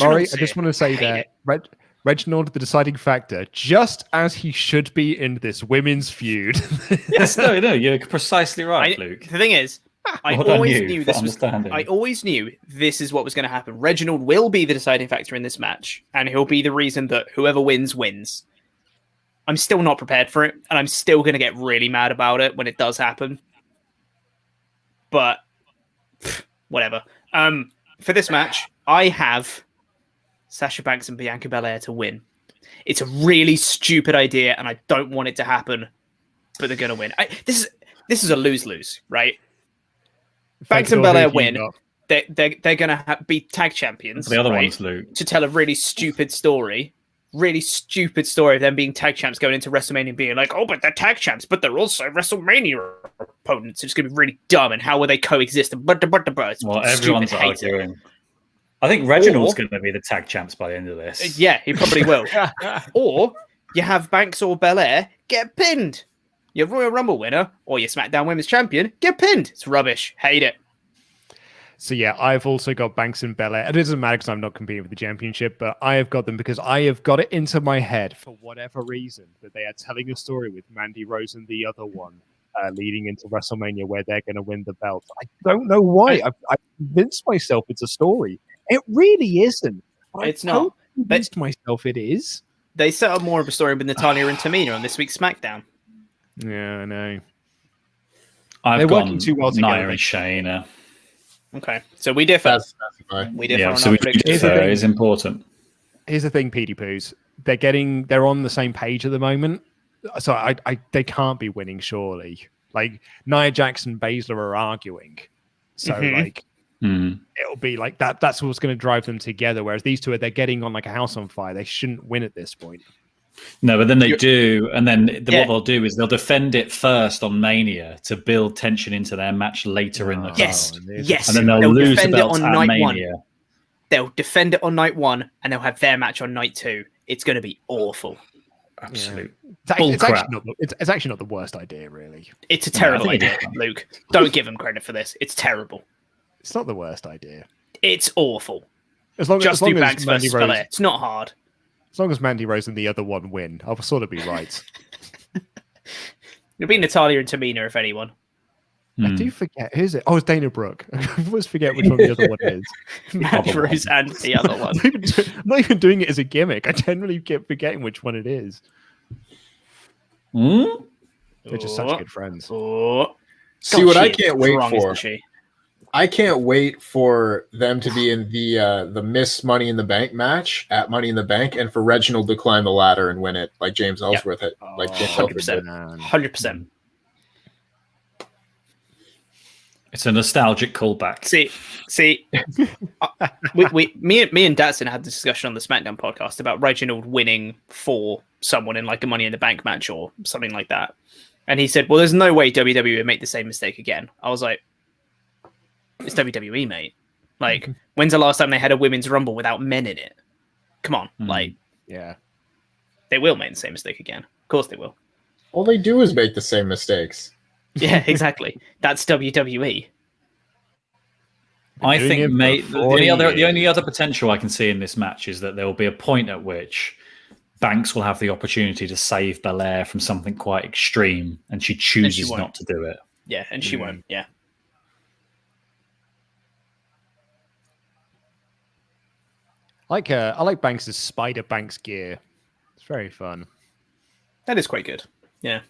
Laurie, I just want to say that Reginald, the deciding factor, just as he should be in this women's feud. Yes, no, you're precisely right, Luke. The thing is, I Well done always you knew for this was. understanding. I always knew this is what was going to happen. Reginald will be the deciding factor in this match, and he'll be the reason that whoever wins wins. I'm still not prepared for it, and I'm still going to get really mad about it when it does happen. But whatever. For this match, I have Sasha Banks and Bianca Belair to win. It's a really stupid idea, and I don't want it to happen, but they're going to win. This is a lose-lose, right? Banks and Belair win. They're going to be tag champions. The other right? one's Luke. To tell a really stupid story of them being tag champs going into WrestleMania and being like, oh, but they're tag champs, but they're also WrestleMania opponents. It's going to be really dumb. And how will they coexist? It's Well, stupid. everyone's Hate it. arguing. I think Reginald's going to be the tag champs by the end of this. Yeah, he probably will. Or you have Banks or Belair get pinned. Your Royal Rumble winner or your SmackDown Women's Champion get pinned. It's rubbish. Hate it. So yeah, I've also got Banks and Belair. It doesn't matter because I'm not competing for the championship, but I have got them because I have got it into my head for whatever reason that they are telling a story with Mandy Rose and the other one leading into WrestleMania where they're going to win the belt. I don't know why. I've convinced myself it's a story. It really isn't. It's not. Convinced myself it is. They set up more of a story with Natalya and Tamina on this week's SmackDown. Yeah, I know. I've They're gone working too well Nia together. and Shayna. Okay, so we differ. That's fine. We differ Yeah, on so our we predictions. differ. It's important. Here's the thing, Petey Poos. They're on the same page at the moment. So they can't be winning, surely. Like Nia Jax and Baszler are arguing. So it'll be like that. That's what's going to drive them together. Whereas these two they're getting on like a house on fire. They shouldn't win at this point. No, but then they do, and then what they'll do is they'll defend it first on Mania to build tension into their match later in the card. Yes. And then they'll lose the defend it belt on at night Mania. one. They'll defend it on night one, and they'll have their match on night two. It's going to be awful. Absolute It's actually not the worst idea, really. It's a terrible I think idea, Luke. Don't give them credit for this. It's terrible. It's not the worst idea. It's awful. As long Just as do Banks Mandy versus Rose, Belair. It's not hard. as long as Mandy Rose and the other one win, I'll sort of be right. It'll be Natalya and Tamina, if anyone. I do forget. Who's it? Oh, it's Dana Brooke. I always forget which one the other one is. Mandy Rose and the other one. I'm not even doing it as a gimmick. I generally keep forgetting which one it is. They're just such good friends. See God, what I she is can't wait strong, for. isn't she? I can't wait for them to be in the Miss Money in the Bank match at Money in the Bank, and for Reginald to climb the ladder and win it like James Ellsworth had, like James Ellsworth did. 100%. It's a nostalgic callback. See, me and Datsun had this discussion on the SmackDown podcast about Reginald winning for someone in like a Money in the Bank match or something like that, and he said, "Well, there's no way WWE would make the same mistake again." I was like, "It's WWE, mate. Like, when's the last time they had a women's rumble without men in it? Come on, like, yeah, they will make the same mistake again. Of course they will. All they do is make the same mistakes. Yeah, exactly. That's WWE." I doing think, it for mate, the 40 only other potential I can see in this match is that there will be a point at which Banks will have the opportunity to save Belair from something quite extreme, and she chooses won't. not to do it. Yeah, and she won't. Yeah. I like Banks' Spider Banks gear. It's very fun. That is quite good. Yeah.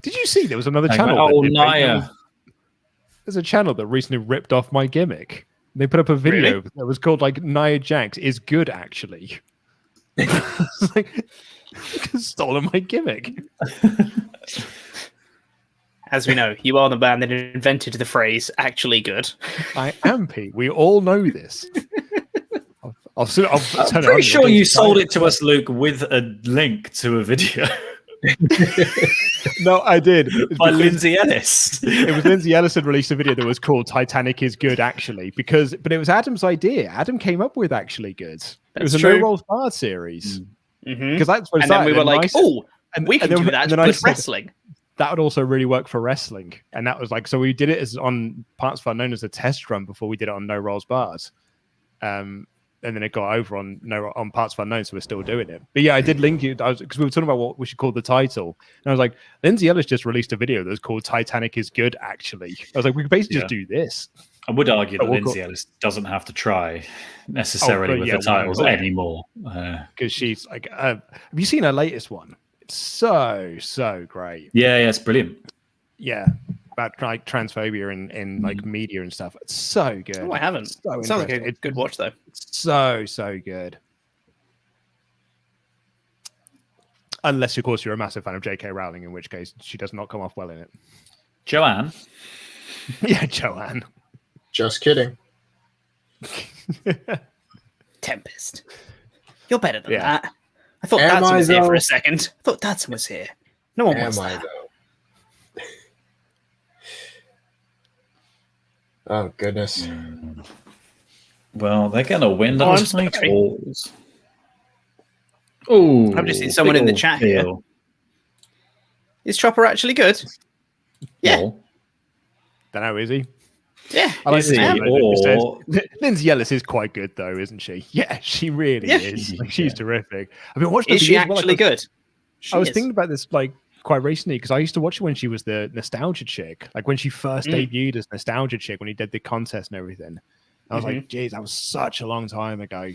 Did you see there was another Hang on. channel? Oh, that Nia. There's a channel that recently ripped off my gimmick. They put up a video Really? that was called like Nia Jax is good actually. It's like stolen my gimmick. As we know, you are the man that invented the phrase "actually good." I am Pete. We all know this. I'll turn it I'm on. pretty sure you sold it to us, Luke, with a link to a video No, I did. by Lindsay Ellis. It was Lindsay Ellis had released a video that was called "Titanic is good actually," but it was Adam's idea. Adam came up with actually good. It was a true. No Rolls Barred series Mm-hmm. because that's what it And then we started, were like, I said- "Oh, we can and then- do that and then I with said- wrestling." that would also really work for wrestling. And that was like, so we did it as on partsFUNknown as a test run before we did it on No Rolls Bars. And then it got over on partsFUNknown, so we're still doing it. But yeah, I did link you because we were talking about what we should call the title. And I was like, Lindsay Ellis just released a video that's called Titanic is good, actually. I was like, we could basically just do this. I would argue that we'll Lindsay Ellis doesn't have to try necessarily with the titles anymore. Because she's like, have you seen her latest one? It's so great. Yeah, it's brilliant. Yeah. About like transphobia in like media and stuff. It's so good. Oh, I haven't. So Sounds like a interesting. good watch, though. It's so good. Unless, of course, you're a massive fan of J.K. Rowling, in which case she does not come off well in it. Joanne? Yeah, Joanne. Just kidding. Tempest. You're better than Yeah. that. I thought Am Dadson I, was here for though? a second. I thought Dadson was here. No one was Am I that. though? Oh goodness. Well, they're going to win Oh, I'm those sorry. titles. Oh, I've just seen someone in the chat here. Is Chopper actually good? Yeah. Well, Don't know, is he? Yeah. I like Is to see he? it, it says, Or- Lindsay Ellis is quite good, though, isn't she? Yeah, she really Yeah. is. Like, she's terrific. I mean, watched her Is for she years, well, actually like, good? I was She is. thinking about this like quite recently because I used to watch her when she was the nostalgia chick, like when she first debuted as nostalgia chick when he did the contest and everything. I was like, geez, that was such a long time ago.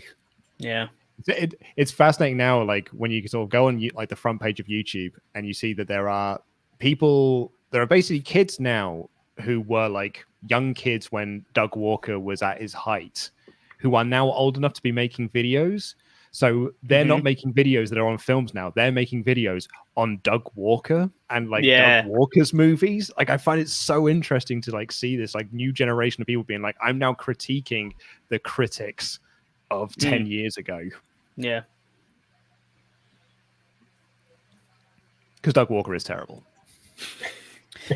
Yeah. It's fascinating now, like when you sort of go on like the front page of YouTube and you see that there are basically kids now who were like young kids when Doug Walker was at his height, who are now old enough to be making videos. So they're not making videos that are on films now. They're making videos on Doug Walker and like Doug Walker's movies. Like I find it so interesting to like see this like new generation of people being like, I'm now critiquing the critics of 10 years ago. Yeah. Because Doug Walker is terrible.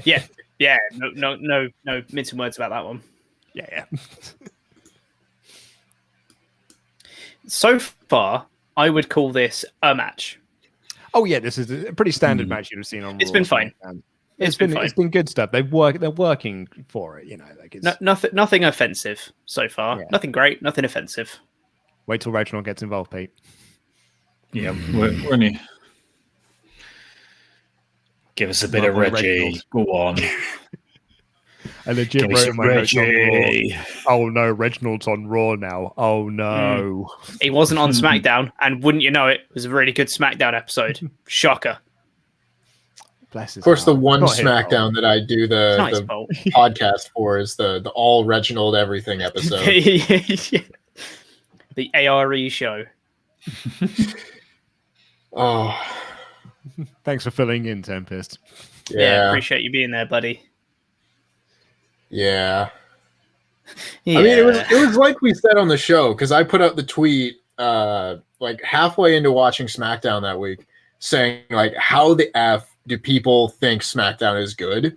Yeah. Yeah. No mincing words about that one. Yeah. So far, I would call this a match. Oh yeah, this is a pretty standard match you'd have seen on. It's Raw been or fine. SmackDown. It's been fine. It's been good stuff. They're working for it. You know, like it's. Nothing offensive so far. Yeah. Nothing great. Nothing offensive. Wait till Reginald gets involved, Pete. Yeah, we're only... Give us a bit of Love Reggie. Reginald. Go on. I legit Give me wrote some in my notes on Raw. Reggie. Oh no, Reginald's on Raw now. Oh no. He wasn't on SmackDown, and wouldn't you know it, was a really good SmackDown episode. Shocker. Bless his Of course, the heart. one Not his fault. SmackDown that I do Nice the bolt. podcast for is the all Reginald everything episode. The ARE show. Oh, Thanks for filling in, Tempest. Yeah, yeah, appreciate you being there, buddy. yeah. Yeah. I mean, it was like we said on the show, because I put out the tweet like halfway into watching SmackDown that week, saying like, how the F do people think SmackDown is good?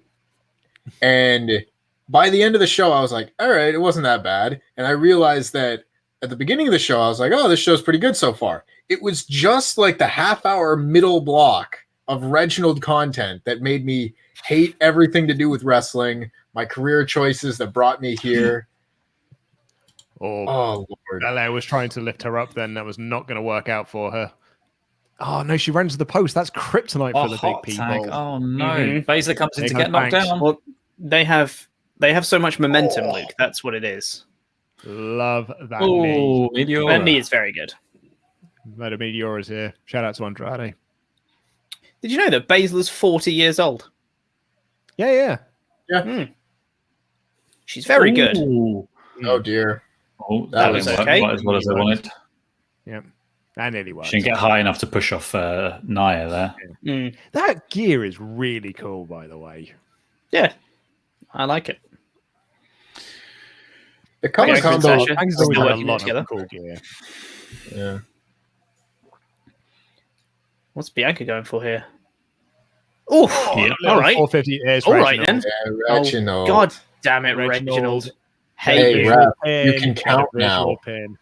And by the end of the show, I was like, all right, it wasn't that bad. And I realized that at the beginning of the show, I was like, oh, this show's pretty good so far. It was just like the half-hour middle block of Reginald content that made me hate everything to do with wrestling, my career choices that brought me here. Oh, Oh, Lord. LA was trying to lift her up then. That was not going to work out for her. Oh, no, she ran to the post. That's kryptonite for the big hot people. tag. Oh no, Mhm. Baszler comes in There to goes get knocked Banks. down. Well, they have so much momentum, Luke. That's what it is. Love that knee. Oh, Meteor. That knee is very good. Motor Meteor is here. Shout out to Andrade. Did you know that Baszler's 40 years old? Yeah, yeah. She's very good. Ooh. Oh, dear. Oh, That that was was okay. quite as well as I wanted. Yeah. That nearly worked. She didn't get high enough to push off Nia there. Mm. That gear is really cool, by the way. Yeah, I like it. The color Yeah, combo. Sasha. Banks Still always had a working lot together. of cool gear. Yeah. What's Bianca going for here? Oh, Yeah. all right. 450 is All right, Reginald. then. Yeah, Reginald. Oh, God damn it, Reginald. Reginald. Hey, Hey, you. ref, Pin, you can and a count visual now. Pin.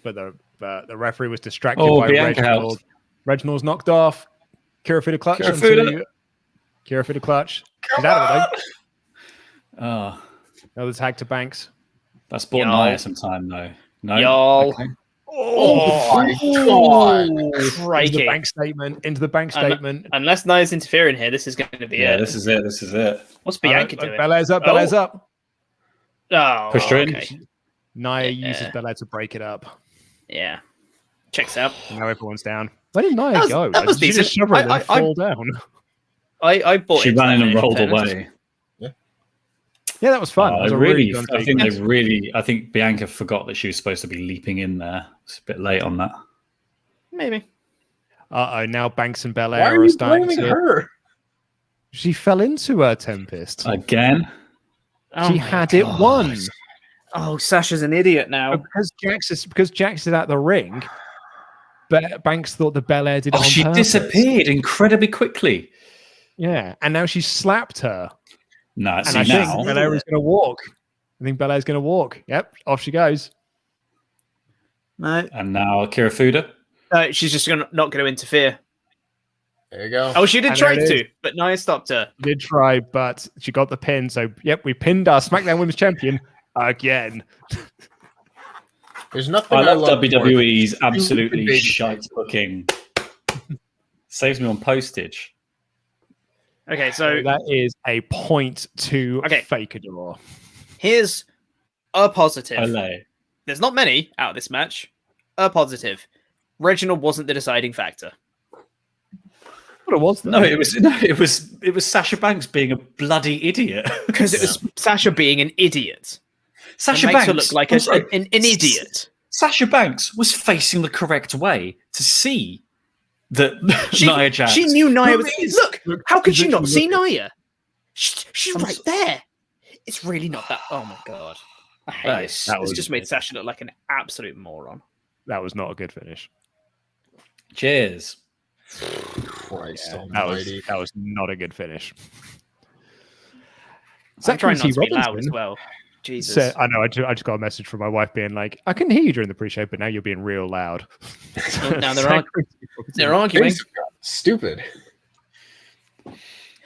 But the referee was distracted Oh, by Bianca Reginald. helped. Reginald's knocked off. Kirifuda clutch. Kirifuda. Kirifuda clutch. She's out of it, though. Oh, Another tag to Banks. that's bought Y'all. Nia some time though. No, Y'all. Okay. Oh, my God. Into the Crikey. bank statement. Into the bank And- statement. Unless Nia's interfering here, this is going to be Yeah, it. this is it. This is it. What's Bianca doing? Belair's up. Belair's up. Oh, Pushed her in. okay. Nia Yeah. uses Belair to break it up. Yeah. Checks out. And now everyone's down. Where did Nia That was- go? that was Did she just decent. shove her and I- then I- fall down? I bought She into ran in that and bit, rolled fairness. away. Yeah, that was fun. Oh, That was I a really, fun I think sequence. I think Bianca forgot that she was supposed to be leaping in there. It's a bit late on that. Maybe. Uh-oh, now Banks and Why Belair are are you starting blaming to... her? She fell into her Tempest. Again? Oh She my had it God. won. Oh, Sasha's an idiot now. Because Jax is at the ring, but Banks thought the Belair did it Oh, on she purpose. disappeared incredibly quickly. Yeah, and now she slapped her. No, And see I think now. Belair is going to walk. I think Belair's going to walk. Yep, off she goes. No, And now Kirifuda. she's just not going to interfere. There you go. Oh, she did And try there it to, but Nia stopped her. Did try, but she got the pin. So, yep, we pinned our SmackDown Women's Champion again. There's nothing I love more. WWE's absolutely Big. shite booking. Saves me on postage. Okay, so That is a point to Okay. Fakeador. here's a positive. Olay. There's not many out of this match. A positive. Reginald wasn't the deciding factor. What it was, No, it was Sasha Banks being a bloody idiot. Because it was Sasha being an idiot. Sasha It makes Banks her look like an idiot. Sasha Banks was facing the correct way to see that Nia Jax. She knew Nia was. is- Look, how could she not see literally Nia? She's right there. It's really not that. Oh my God. I hate That this. is- that It's was- just made Sasha look like an absolute moron. That was not a good finish. Cheers. Christ That almighty. was not a good finish. I'm trying not Zachary to be loud as Robinson well. Jesus. said- I know. I just got a message from my wife being like, "I couldn't hear you during the pre-show, but now you're being real loud." Now they're Zachary Robinson, They're arguing. Things have gotten stupid.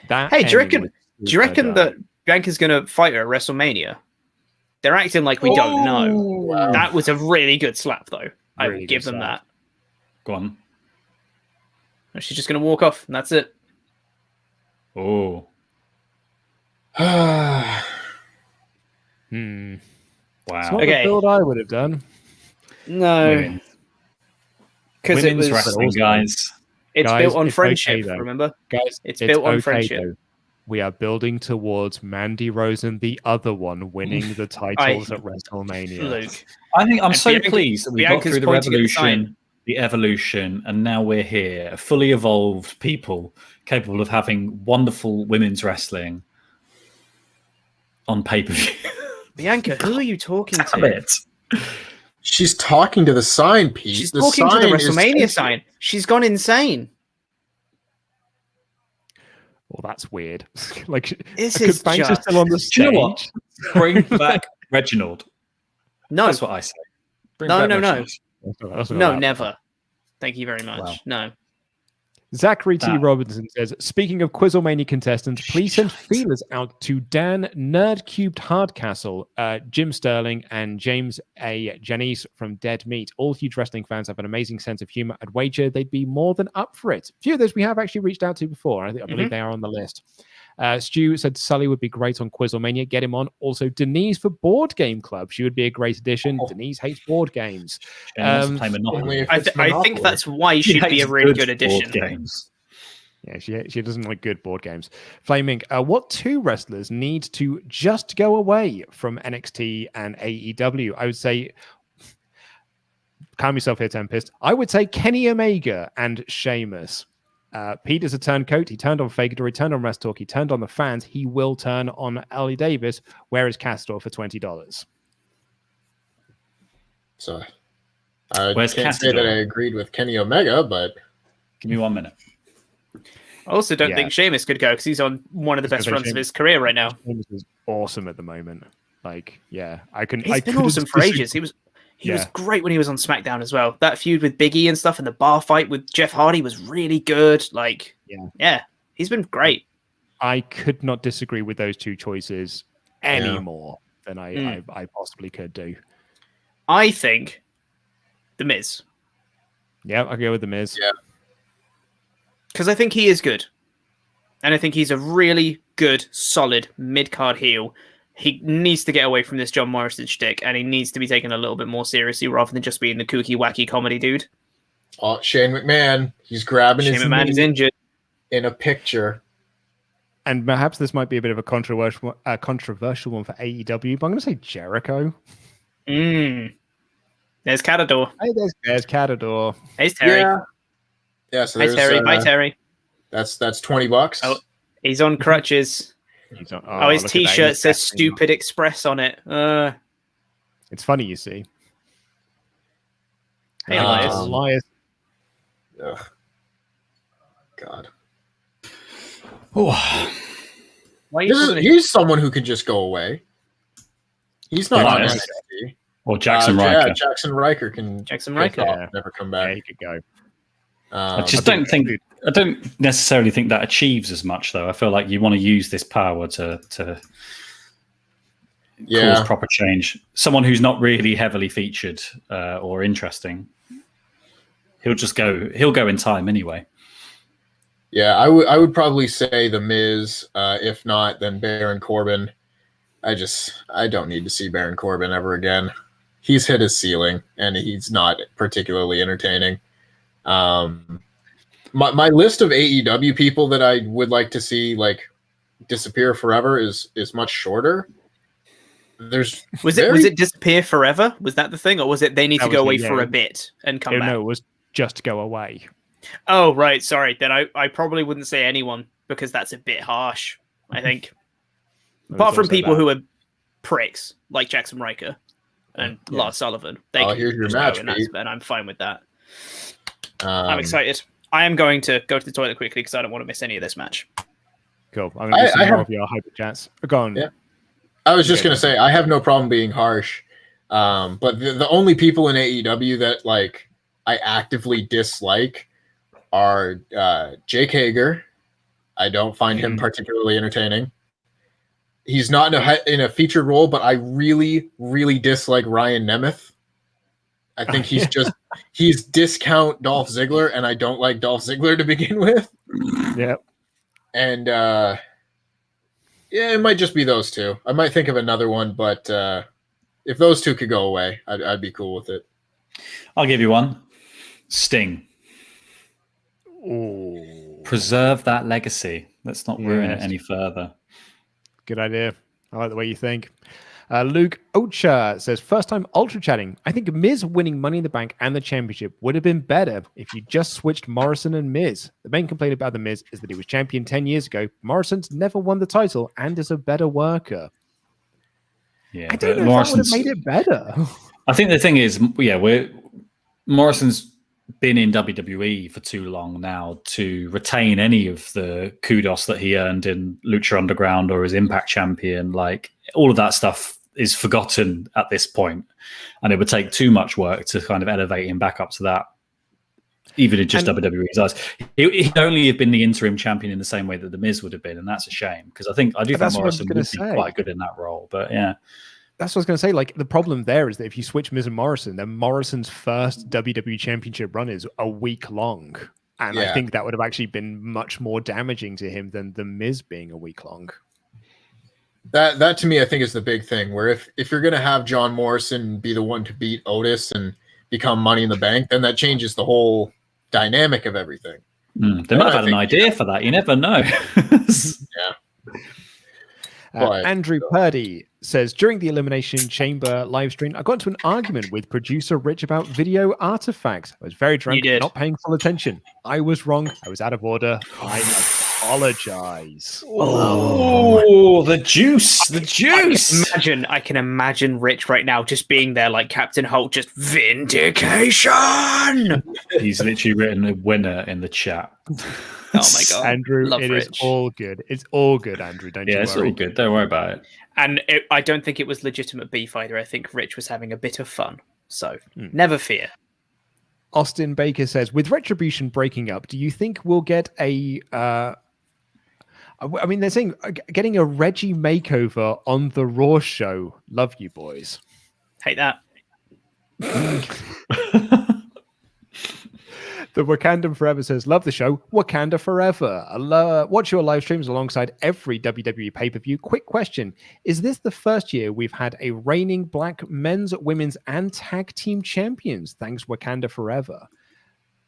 that Hey, do you ending reckon? was Do you reckon super that Bianca's going to fight her at WrestleMania? They're acting like we don't know. Wow. That was a really good slap, though. I Really will give good them slap. that. Go on. She's just going to walk off, and that's it. Oh. It's Wow. not Okay. the build I would have done. No, because it Women's was wrestling, guys. it's Guys, built on it's okay, friendship. though. Remember, Guys, It's built on friendship. though. We are building towards Mandy Rose and the other one winning the titles at WrestleMania. Luke. I think I'm And so Bianca- pleased that we got Bianca's through the pointing at the sign. revolution, the evolution, and now we're here, fully evolved people capable of having wonderful women's wrestling on pay-per-view. Bianca, who are you talking Damn to? it. She's talking to the sign, Pete. She's The talking to the sign is- WrestleMania sign. She's gone insane. Well, that's weird. Like, This because is Banks just... is still on the You know stage. what? Bring back Reginald. No, That's what I say. Bring No, back no, no. Reginald. That's what no, I'm- never. Thank you very much. Wow. No. Zachary T. That- Robinson says, speaking of Quizzlemania contestants, please send feelers out to Dan Nerdcubed Hardcastle, Jim Sterling, and James A. Janice from Dead Meat. All huge wrestling fans have an amazing sense of humor. I'd wager they'd be more than up for it. A few of those we have actually reached out to before. I believe they are on the list. Stu said Sully would be great on Quizzlemania. Get him on. Also, Denise for Board Game Club. She would be a great addition. Denise hates board games. She wants to play Monopoly. Only if I it's think Monopoly. that's why She she'd be a hates really good board addition. games. Yeah, she doesn't like good board games. Flaming, what two wrestlers need to just go away from NXT and AEW? I would say, calm yourself here, Tempest. I would say Kenny Omega and Sheamus. Pete is a turncoat. He turned on Faker. He turned on WrestleTalk. He turned on the fans. He will turn on Ali Davis. Where is Castor for $20? So I Where's can't say Castor? that I agreed with Kenny Omega, but Give me 1 minute. I also don't Yeah. think Sheamus could go because he's on one of the I was best gonna say runs of Sheamus- his career right now. Sheamus is awesome at the moment. Like, yeah, I can. He's I been couldn't awesome for disagree- ages. He was Yeah. great when he was on SmackDown as well. That feud with Big E and stuff, and the bar fight with Jeff Hardy was really good. Like, Yeah. he's been great. I could not disagree with those two choices any more than I possibly could do. I think The Miz, Yeah, I'll go with The Miz. Yeah. because I think he is good, and I think he's a really good, solid mid-card heel. He needs to get away from this John Morrison shtick, and he needs to be taken a little bit more seriously rather than just being the kooky, wacky comedy dude. oh, Shane McMahon, he's grabbing Shane his McMahon is knee injured. in a picture. And perhaps this might be a bit of a controversial one for AEW, but I'm going to say Jericho. There's Catador. Hey, there's Catador. Hey, Terry. Yeah. So Hi, there's Terry. Bye, Terry. that's $20. Oh, he's on crutches. He's on- Oh, his look at that. T-shirt He's says definitely- "Stupid Express" on it. It's funny, you see. Hey, Elias. Elias. Ugh. God. Why are you talking to- He's someone who can just go away. He's not on Elias. NXT. Or Jackson Yeah, Riker. Jackson Riker can Jackson get Riker. off, Yeah. never come Yeah, back. he could go. I don't necessarily think that achieves as much, though. I feel like you want to use this power to cause proper change. Someone who's not really heavily featured or interesting, he'll go in time anyway. Yeah, I would probably say The Miz. If not, then Baron Corbin. I don't need to see Baron Corbin ever again. He's hit his ceiling, and he's not particularly entertaining. My list of AEW people that I would like to see like disappear forever is much shorter. Was it disappear forever? Was that the thing, or was it they need That to go was away it, yeah. for a bit and come back? No, it was just go away. Oh, right. Sorry. Then I probably wouldn't say anyone because that's a bit harsh, I think. Apart from people who are pricks like Jackson Riker and Lars Sullivan. They can here's your just match, go, and Pete. I'm fine with that. I'm excited. I am going to go to the toilet quickly because I don't want to miss any of this match. Cool. I'm going to do some I more have- of your hyper chats. Go on. Yeah. I was just gonna say I have no problem being harsh, but the only people in AEW that like I actively dislike are Jake Hager. I don't find him particularly entertaining. He's not in a featured role, but I really, really dislike Ryan Nemeth. I think he's discount Dolph Ziggler, and I don't like Dolph Ziggler to begin with. Yep. And Yeah, it might just be those two. I might think of another one, but if those two could go away, I'd be cool with it. I'll give you one. Sting. Ooh. Preserve that legacy. Let's not ruin it any further. Good idea. I like the way you think. Luke Ocha says, first time ultra chatting. I think Miz winning Money in the Bank and the championship would have been better if you just switched Morrison and Miz. The main complaint about the Miz is that he was champion 10 years ago. Morrison's never won the title and is a better worker. Yeah, I don't know if that would have made it better. I think the thing is, Morrison's been in WWE for too long now to retain any of the kudos that he earned in Lucha Underground or as Impact Champion. Like, all of that stuff is forgotten at this point, and it would take too much work to kind of elevate him back up to that, even in just WWE's eyes. He'd only have been the interim champion in the same way that The Miz would have been, and that's a shame, because I do think Morrison would be quite good in that role. But yeah. That's what I was going to say. Like, the problem there is that if you switch Miz and Morrison, then Morrison's first WWE Championship run is a week long. And I think that would have actually been much more damaging to him than the Miz being a week long. That to me, I think, is the big thing, where if you're going to have John Morrison be the one to beat Otis and become Money in the Bank, then that changes the whole dynamic of everything. They might have had an idea for that. You never know. Andrew Purdy says, during the Elimination Chamber live stream, I got into an argument with producer Rich about video artifacts. I was very drunk, not paying full attention. I was wrong. I was out of order. I apologize. Oh, the juice. The juice. I can imagine Rich right now just being there like Captain Holt, just vindication. He's literally written a winner in the chat. Oh my God, Andrew, love it Rich. Is all good. It's all good, Andrew. Don't you worry. It's all good. Don't worry about it. And I don't think it was legitimate beef either. I think Rich was having a bit of fun. So never fear. Austin Baker says, with Retribution breaking up, do you think we'll get a... I mean, they're saying getting a Reggie makeover on the Raw show. Love you, boys. Hate that. The Wakandan Forever says, love the show. Wakanda Forever. Watch your live streams alongside every WWE pay-per-view. Quick question. Is this the first year we've had a reigning black men's, women's, and tag team champions? Thanks, Wakanda Forever.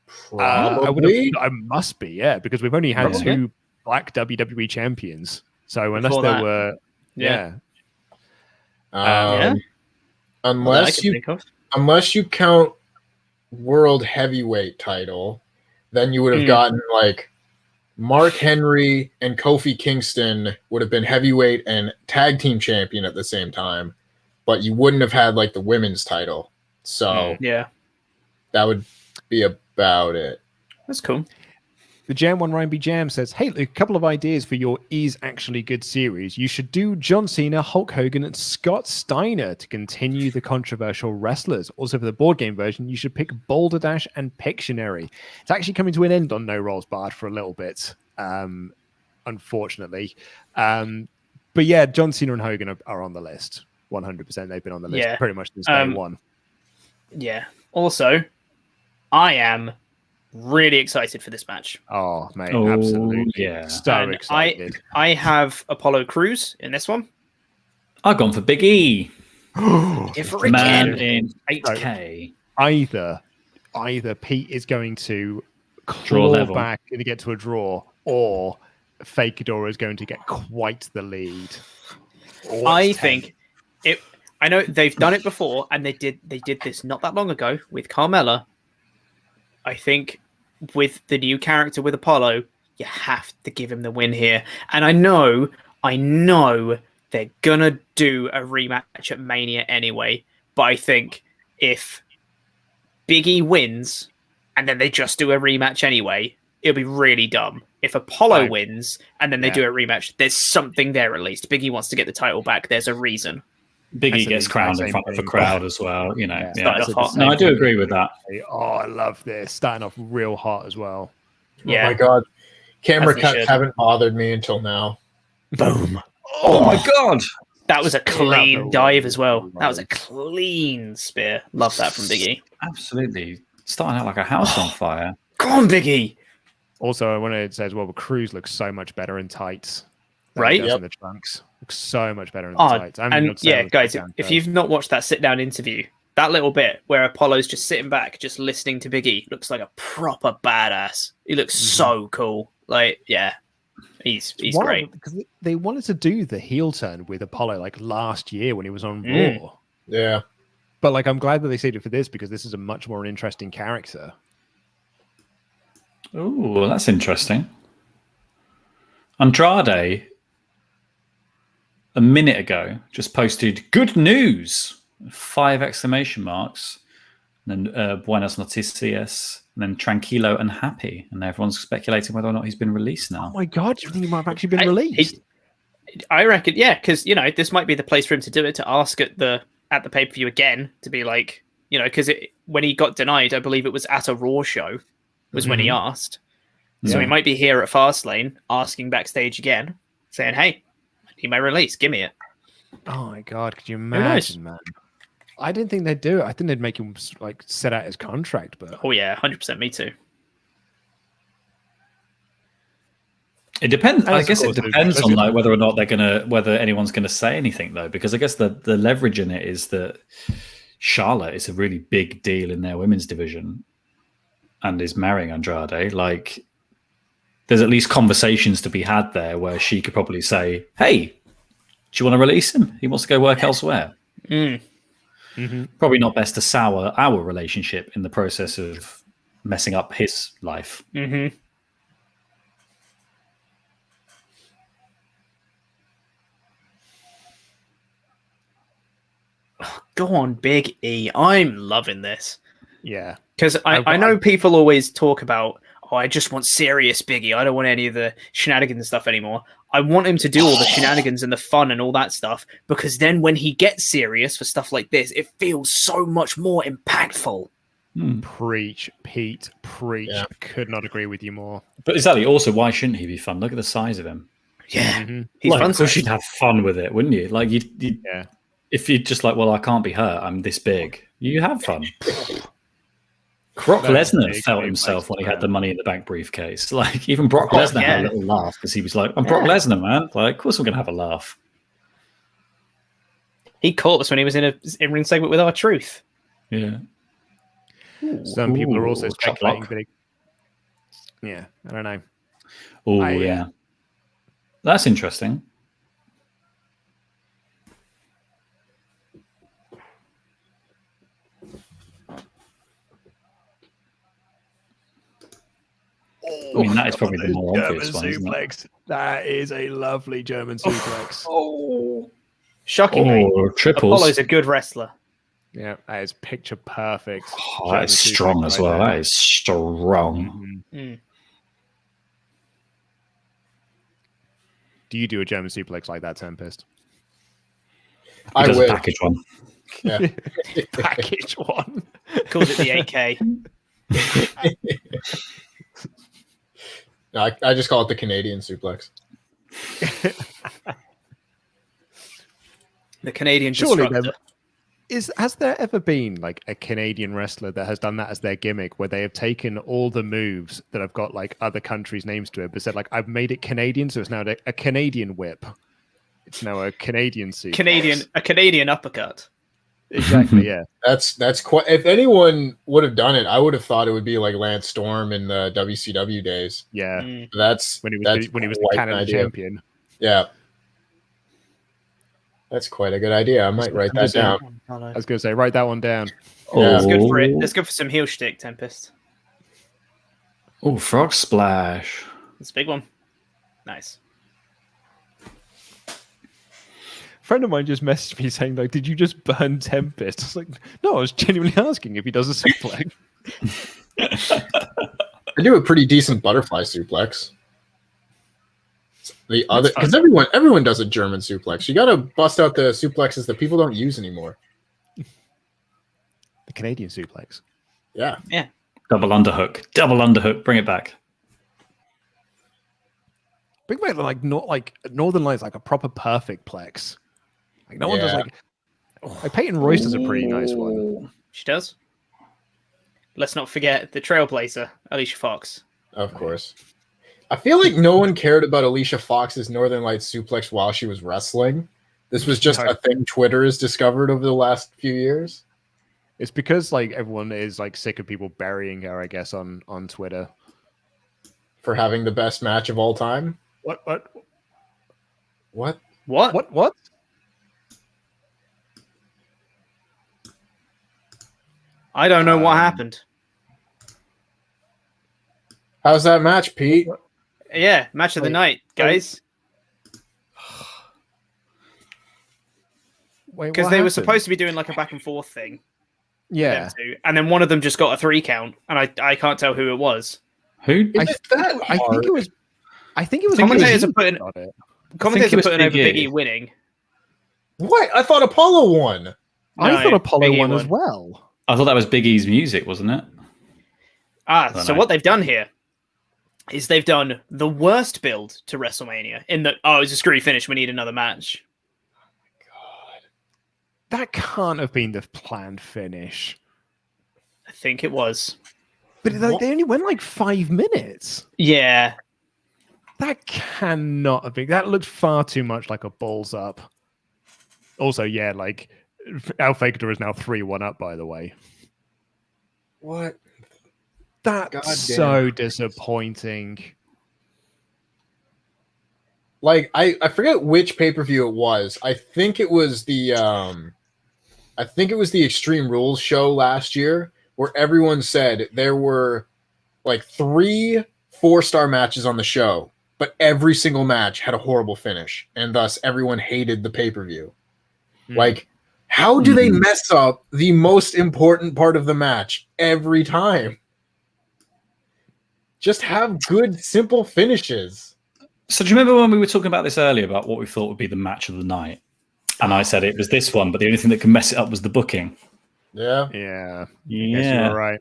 Probably. I must be, yeah, because we've only had two black WWE champions. So unless Before there that. were... Unless you count world heavyweight title, then you would have gotten like Mark Henry and Kofi Kingston would have been heavyweight and tag team champion at the same time, but you wouldn't have had like the women's title. So that would be about it. That's cool. The Jam One Ryan B Jam says, hey, a couple of ideas for your Is Actually Good series. You should do John Cena, Hulk Hogan, and Scott Steiner to continue the controversial wrestlers. Also, for the board game version, you should pick Boulder Dash and Pictionary. It's actually coming to an end on No Rolls Barred for a little bit, unfortunately. But yeah, John Cena and Hogan are on the list. 100%. They've been on the list pretty much since day one. Yeah. Also, I am really excited for this match. Oh, mate, absolutely. Yeah. So excited. I have Apollo Crews in this one. I've gone for Big E. Man Again. in 8K. Either Pete is going to Draw claw level. back and get to a draw, or Fakadora is going to get quite the lead. I think it. I know they've done it before, and they did this not that long ago with Carmella. I think with the new character with Apollo, you have to give him the win here. And I know they're gonna do a rematch at Mania anyway. But I think if Big E wins and then they just do a rematch anyway, it'll be really dumb. If Apollo wins and then they do a rematch, there's something there at least. Big E wants to get the title back. There's a reason. Big E gets crowned in front of a crowd as well, you know. Started off hot. No, I do agree with that. Oh, I love this. Starting off real hot as well. Yeah. Oh my God. Camera As they cuts should. haven't bothered me until now. Boom. Oh my God. That was a clean dive as well. That was a clean spear. Love that from Big E. Absolutely. Starting out like a house on fire. Come on, Big E. Also, I wanted to say as well, Cruz looks so much better in tights. than Right? it does Yep. in the trunks. Looks so much better in the Oh, tights. I'm and not saying yeah, it's guys, down, if but- you've not watched that sit-down interview, that little bit where Apollo's just sitting back, just listening to Big E, looks like a proper badass. He looks so cool. Like, yeah, he's It's wild great. because they wanted to do the heel turn with Apollo like last year when he was on Mm. Raw. Yeah. But like, I'm glad that they saved it for this because this is a much more interesting character. Oh, that's interesting. Andrade, a minute ago, just posted good news, 5 exclamation marks, and then buenas noticias, and then tranquilo and happy. And everyone's speculating whether or not he's been released now. Oh my god, do you think he might have actually been released? I reckon, yeah, because this might be the place for him to do it, to ask at the pay-per-view again, to be like, because when he got denied, I believe it was at a Raw show, was when he asked. So he might be here at Fastlane asking backstage again, saying, "Hey, I need my release. Give me it." Oh my god, could you knows? imagine, man? I didn't think they'd do it. I think they'd make him like set out his contract, but Oh yeah, 100%. Me too. It depends. And I it's guess of it course depends the- on like whether or not whether anyone's gonna say anything though, because I guess the leverage in it is that Charlotte is a really big deal in their women's division, and is marrying Andrade. Like, there's at least conversations to be had there where she could probably say, "Hey, do you want to release him? He wants to go work elsewhere." Mm. Probably not best to sour our relationship in the process of messing up his life. Mm-hmm. Go on, Big E. I'm loving this. yeah. Because I know people always talk about, I just want serious Big E. I don't want any of the shenanigans stuff anymore. I want him to do all the shenanigans and the fun and all that stuff, because then when he gets serious for stuff like this, it feels so much more impactful. Preach, Pete. Preach. Yeah. Could not agree with you more. But exactly, also, why shouldn't he be fun? Look at the size of him. Yeah. Mhm. He's Like, fun. of course you'd have fun with it, wouldn't you? Like, you'd Yeah. if you're just like, well, I can't be hurt, I'm this big. You have fun. Brock That's Lesnar big, felt big himself when he place, had the Money in the Bank briefcase. Like, even Brock Lesnar had a little laugh because he was like, I'm Brock Lesnar, man. Like, of course I'm going to have a laugh. He caught us when he was in a in-ring segment with R-Truth. Yeah. Some people are also Ooh, speculating Chop that yeah, I don't know. Oh, I, yeah. That's interesting. I mean, that is probably the more obvious one, isn't it? suplex. That is a lovely German suplex. Oh. Shockingly, Oh, triples. Apollo's a good wrestler. Yeah, that is picture perfect. Oh, that is strong as well. That is strong. Mhm. Do you do a German suplex like that, Tempest? He I does a wish. package one. Yeah. Package one. Calls it the 8K. No, I just call it the Canadian suplex. The Canadian Surely disruptor. has there ever been like a Canadian wrestler that has done that as their gimmick, where they have taken all the moves that have got like other countries' names to it, but said like, I've made it Canadian, so it's now a Canadian whip. It's now a Canadian suplex. A Canadian uppercut. Exactly, yeah. That's quite. If anyone would have done it, I would have thought it would be like Lance Storm in the WCW days. Yeah. Mm. That's When he was that's the quite an Canada idea. champion. Yeah, that's quite a good idea. I might write that down. I was gonna say, write that one down. Yeah. That's good for it. That's good for some heel shtick, Tempest. Oh, frog splash. It's a big one. Nice. A friend of mine just messaged me saying, like, did you just burn Tempest? I was like, no, I was genuinely asking if he does a suplex. I do a pretty decent butterfly suplex. The other, fun. because everyone does a German suplex. You got to bust out the suplexes that people don't use anymore. The Canadian suplex. Yeah, Double underhook. Double underhook. Bring it back. Bring back like not like Northern Lights, like a proper perfect plex. Like no one does Yeah. like Peyton Royce does a pretty nice one. She does. Let's not forget the Trailblazer, Alicia Fox. of course. I feel like no one cared about Alicia Fox's Northern Lights suplex while she was wrestling. This was just a thing Twitter has discovered over the last few years. It's because like everyone is like sick of people burying her, I guess, on Twitter For having the best match of all time. What? I don't know what happened. How's that match, Pete? Yeah, match of the night, guys. Because they were supposed to be doing like a back and forth thing. Yeah. them two, and then one of them just got a 3 count, and I can't tell who it was. Who? I think it was. Commentators are putting it over Big E. Big E winning. What? I thought Apollo won. I thought Apollo Big E won won. as well. I thought that was Big E's music, wasn't it? So what they've done here is they've done the worst build to WrestleMania in that, it's a screwy finish, we need another match. That can't have been the planned finish. I think it was. But like, they only went like 5 minutes. Yeah. That cannot have been. That looked far too much like a balls up. Also, yeah, like El Fakador is now 3-1 up, by the way. What? That's so disappointing. Like I forget which pay-per-view it was. I think it was the Extreme Rules show last year where everyone said there were like 3 4-star matches on the show, but every single match had a horrible finish, and thus everyone hated the pay-per-view. Like, how do they mess up the most important part of the match every time? Just have good, simple finishes. So do you remember when we were talking about this earlier about what we thought would be the match of the night? And I said it was this one, but the only thing that can mess it up was the booking. Yeah. Yes, you were right.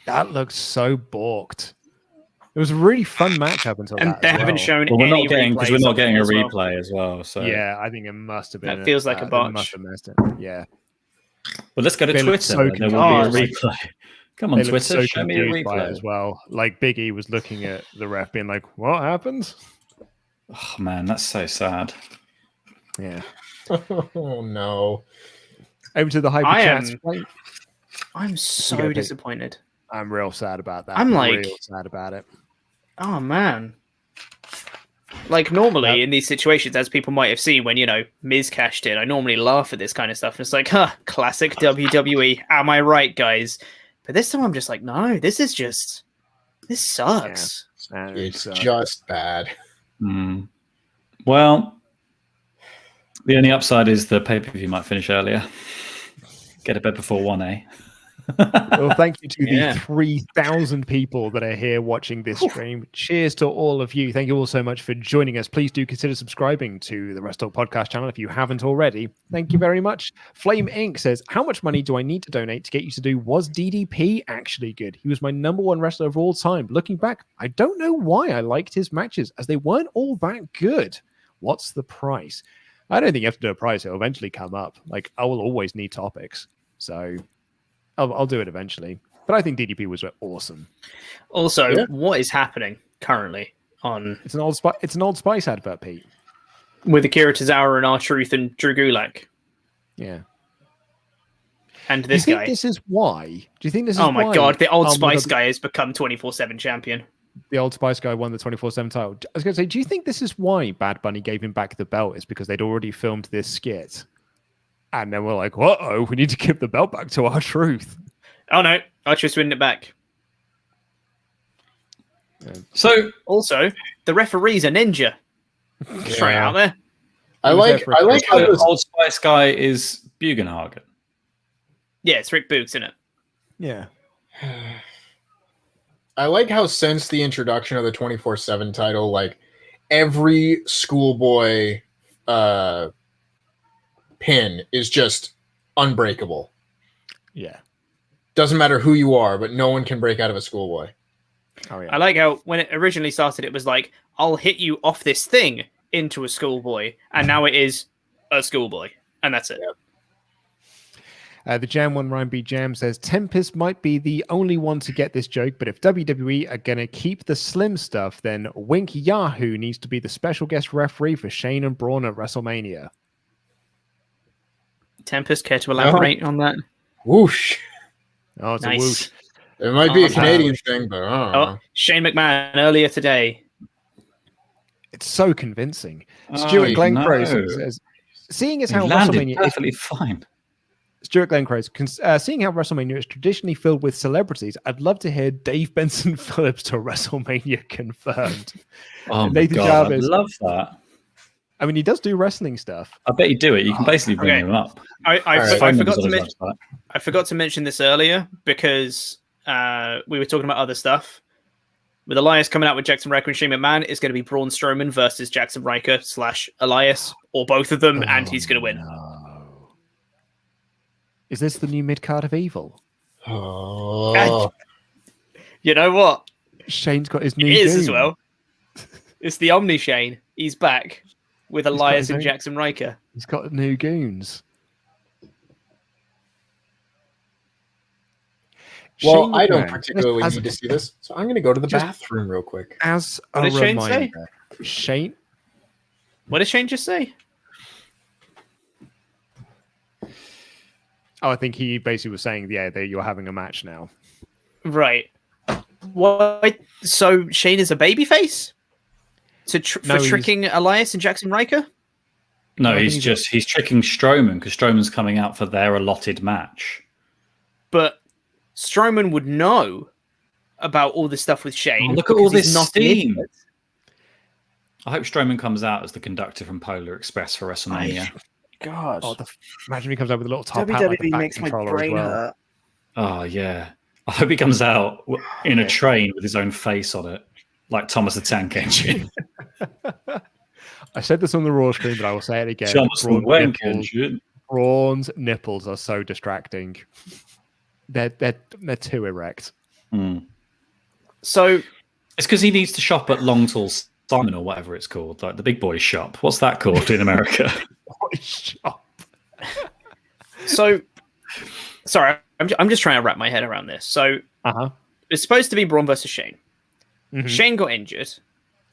That looked so balked. It was a really fun match up until And that. they haven't shown Well, we're any not getting because we're replays not of getting it a as well. replay as well. So Yeah, I think it must have been. That feels like a botch. Must have messed it. Yeah. But let's go to They look Twitter. so and there will be a confused. replay. Come on, They looked Twitter, so show me a confused by it replay. as well. Like Big E was looking at the ref, being like, "What happened?" Oh man, that's so sad. Yeah. Oh no. Over to the hyper chats. I'm so Okay, Pete. disappointed. I'm real sad about that. I'm like- real sad about it. Oh man. Like normally in these situations, as people might have seen when, Miz cashed in, I normally laugh at this kind of stuff. And it's like, classic WWE. Am I right, guys? But this time I'm just like, no, this sucks. Yeah. It's just bad. Well, the only upside is the pay-per-view might finish earlier. Get to bed before 1, eh? Well, thank you to Yeah. the 3,000 people that are here watching this stream. Cheers to all of you. Thank you all so much for joining us. Please do consider subscribing to the WrestleTalk Podcast channel if you haven't already. Thank you very much. Flame Inc. says, how much money do I need to donate to get you to do Was DDP actually good? He was my #1 wrestler of all time. Looking back, I don't know why I liked his matches, as they weren't all that good. What's the price? I don't think you have to do a price. It'll eventually come up. Like, I will always need topics. So I'll do it eventually. But I think DDP was awesome. Also, what is happening currently on It's an Old Spice advert, Pete. with Akira Tozawa and R-Truth and Drew Gulak Yeah. and Do this you guy? think this is why? Do you think this is Oh my why god, the Old Spice guy. guy has become 24/7 champion. The Old Spice guy won the 24/7 title. I was going to say, do you think this is why Bad Bunny gave him back the belt? Is because they'd already filmed this skit? And then we're like, uh-oh, we need to give the belt back to R-Truth. Oh no, R-Truth's winning it back. So Also, the referee's a ninja. Straight out there. I He was there like for a I like how the this, Old Spice guy is Bugenhagen. Yeah, it's Rick Boogs, isn't it? Yeah. I like how since the introduction of the 24/7 title, like every schoolboy pin is just unbreakable. Yeah. Doesn't matter who you are, but no one can break out of a schoolboy. Oh, yeah. I like how when it originally started, it was like, I'll hit you off this thing into a schoolboy. And now it is a schoolboy. And that's it. The Jam One Ryan B Jam says Tempest might be the only one to get this joke, but if WWE are gonna keep the slim stuff, then Wink Yahoo needs to be the special guest referee for Shane and Braun at WrestleMania. Tempest, care to elaborate on that? Whoosh. Oh, it's Nice. a whoosh. It might be a Canadian thing, but I don't know. Shane McMahon earlier today. It's so convincing. Oh, Stuart Glencrow no. says, seeing as He how landed WrestleMania perfectly fine. Stuart Glencrow, seeing how WrestleMania is traditionally filled with celebrities, I'd love to hear Dave Benson Phillips to WrestleMania confirmed. Oh my Nathan god, Jarvis. I love that. I mean, he does do wrestling stuff. I bet you do it. You can basically bring Okay. him up. I Phone forgot numbers to on his mention. website. I forgot to mention this earlier because we were talking about other stuff. With Elias coming out with Jackson Riker and Shane McMahon, it's going to be Braun Strowman versus Jackson Riker / Elias, or both of them, and he's going to win. No. Is this the new mid-card of evil? Oh. You know what? Shane's got his new It is as goon. well. It's the Omni Shane. He's back with got Elias his and own- Jackson Riker. He's got new goons. Well, Shane I don't McMahon, particularly as- need to see this, so I'm going to go to the Just- bathroom real quick. As What a did Shane say? reminder, Shane. What did Shane just say? Oh, I think he basically was saying, yeah, that you're having a match now. Right. What? So Shane is a babyface? No, For he's- tricking Elias and Jackson Riker? No, I think he's tricking Strowman because Strowman's coming out for their allotted match. But Strowman would know about all this stuff with Shane. Oh, look at because all he's this not an steam. idiot. I hope Strowman comes out as the conductor from Polar Express for WrestleMania. God. Oh, imagine he comes out with a little top hat like the back controller as well. Oh yeah, I hope he comes out in a train with his own face on it, like Thomas the Tank Engine. I said this on the Raw screen, but I will say it again. Thomas the Braun's Wank nipples- Engine. Braun's nipples are so distracting. They're too erect. Mm. So It's because he needs to shop at Long Tall Simon or whatever it's called, like the big boy shop. What's that called in America? Shop. sorry, I'm just trying to wrap my head around this. So it's supposed to be Braun versus Shane. Mhm. Shane got injured.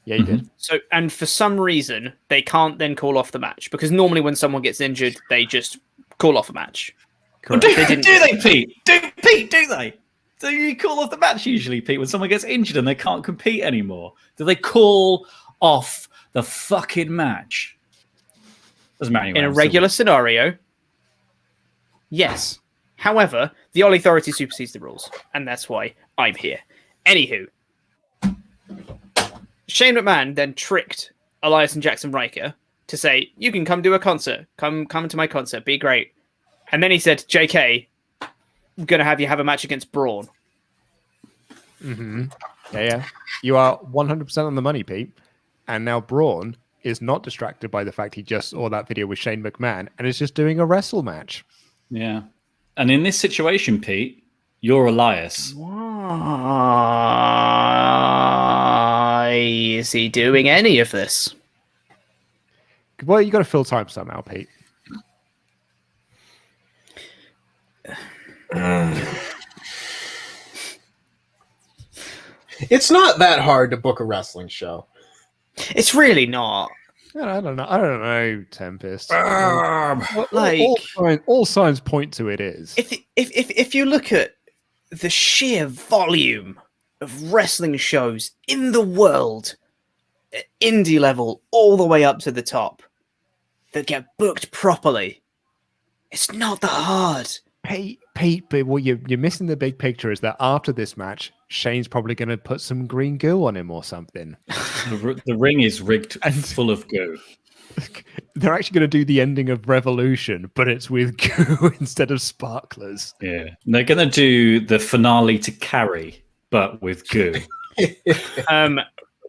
Yeah, you did. So, and for some reason, they can't then call off the match because normally when someone gets injured, they just call off a match. Correct. Do They didn't- they, Pete? Do they? Do you call off the match usually, Pete, when someone gets injured and they can't compete anymore? Do they call off the fucking match? Doesn't matter anyway. In a I'm still- regular scenario, yes. However, the All Authority supersedes the rules, and that's why I'm here. Anywho, Shane McMahon then tricked Elias and Jackson Riker to say, "You can come do a concert. Come to my concert. Be great." And then he said, "JK, I'm gonna have you have a match against Braun." Mm-hmm. Yeah. You are 100% on the money, Pete. And now Braun is not distracted by the fact he just saw that video with Shane McMahon and is just doing a wrestle match. Yeah. And in this situation, Pete, you're Elias. Why is he doing any of this? Well, you got to fill time somehow, Pete. It's not that hard to book a wrestling show. It's really not. I don't know, Tempest. Like, all signs point to it is. if you look at the sheer volume of wrestling shows in the world, at indie level all the way up to the top, that get booked properly, it's not that hard. Pete, but what you're missing the big picture is that after this match, Shane's probably going to put some green goo on him or something. The ring is rigged and full of goo. They're actually going to do the ending of Revolution, but it's with goo instead of sparklers. Yeah. And they're going to do the finale to Carrie, but with goo.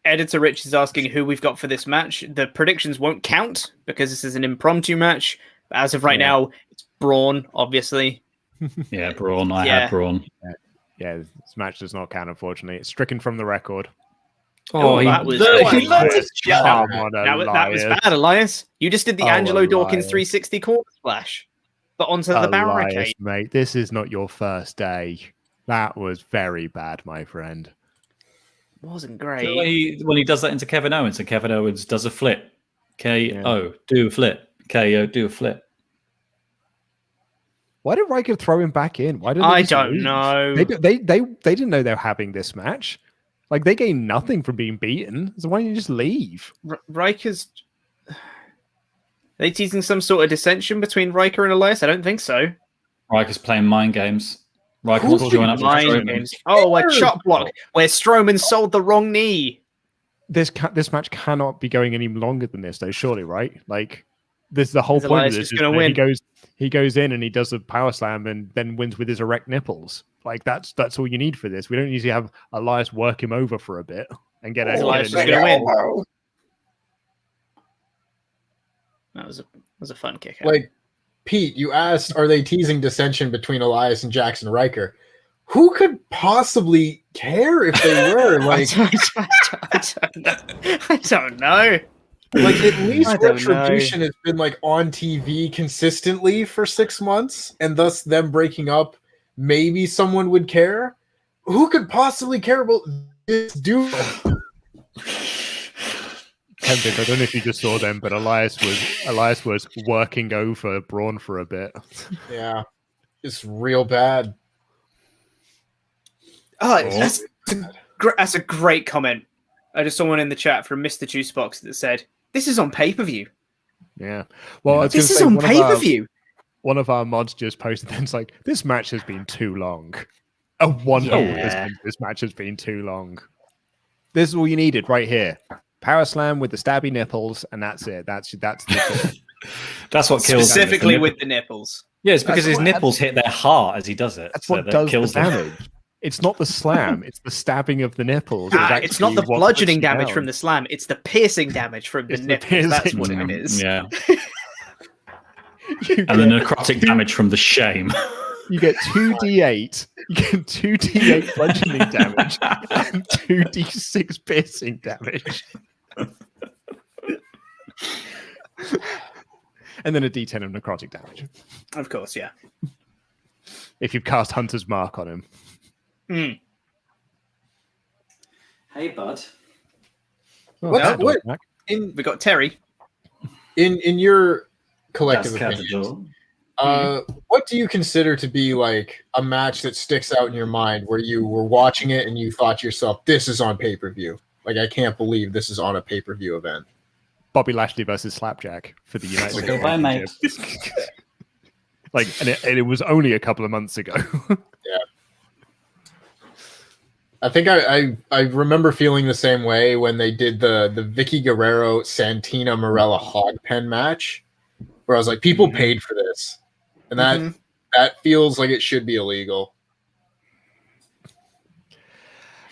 Editor Rich is asking who we've got for this match. The predictions won't count because this is an impromptu match. But as of right now, it's Braun, obviously. Yeah, Braun. I Yeah. had Braun. Yeah, this match does not count, unfortunately. It's stricken from the record. Oh, that was he loves his Shut job. up. Come on, That was Elias. bad, Elias. You just did the Oh, Angelo Dawkins Elias. 360 corner splash. but onto the barricade. Elias, mate, this is not your first day. That was very bad, my friend. Wasn't great. When he does that into Kevin Owens, and Kevin Owens does a flip. KO, do a flip. KO, do a flip. Why did Riker throw him back in? Why did I don't know. They didn't know they were having this match. Like, they gained nothing from being beaten. So why don't you just leave? Riker's... Are they teasing some sort of dissension between Riker and Elias? I don't think so. Riker's playing mind games. Riker wants to join up with Mind games. Oh, a chop block where Strowman sold the wrong knee. This match cannot be going any longer than this, though. Surely, right? Like, this is the whole point Elias of this. is gonna win. He goes in and he does a power slam and then wins with his erect nipples. Like, that's all you need for this. We don't usually have Elias work him over for a bit and get Elias is a gonna win. That was a fun kick out. Like, Pete, you asked, are they teasing dissension between Elias and Jackson Riker? Who could possibly care if they were? Like, I don't know. Like, at least I don't Retribution has been like on TV consistently for 6 months, and thus them breaking up, maybe someone would care. Who could possibly care about this duo? Tempted. I don't know if you just saw them, but Elias was working over Braun for a bit. Yeah, it's real bad. That's a great comment. I just saw one in the chat from Mr. Juicebox that said, "This is on pay-per-view." Yeah. Well, This is on pay-per-view. One of our mods just posted, and it's like, this match has been too long. This match has been too long. This is all you needed right here. Power slam with the stabby nipples, and that's it. That's the That's what kills specifically him. with the nipples. Yeah, it's because his nipples hit their heart as he does it. That's so what that does kills the them. damage. It's not the slam; it's the stabbing of the nipples. It's not the bludgeoning damage from the slam; it's the piercing damage from the nipples. That's what it is. Yeah. And the necrotic damage from the shame. You get 2d8. You get 2d8 bludgeoning damage and 2d6 piercing damage. And then a d10 of necrotic damage. Of course, yeah. If you cast Hunter's Mark on him. Mm. Hey, bud. What We got Terry. In your collective opinion, what do you consider to be like a match that sticks out in your mind where you were watching it and you thought to yourself, this is on pay-per-view? Like, I can't believe this is on a pay-per-view event. Bobby Lashley versus Slapjack for the United States. Goodbye, mate. And it was only a couple of months ago. Yeah. I think I remember feeling the same way when they did the Vicky Guerrero Santina Morella hog pen match, where I was like, people paid for this, and that feels like it should be illegal.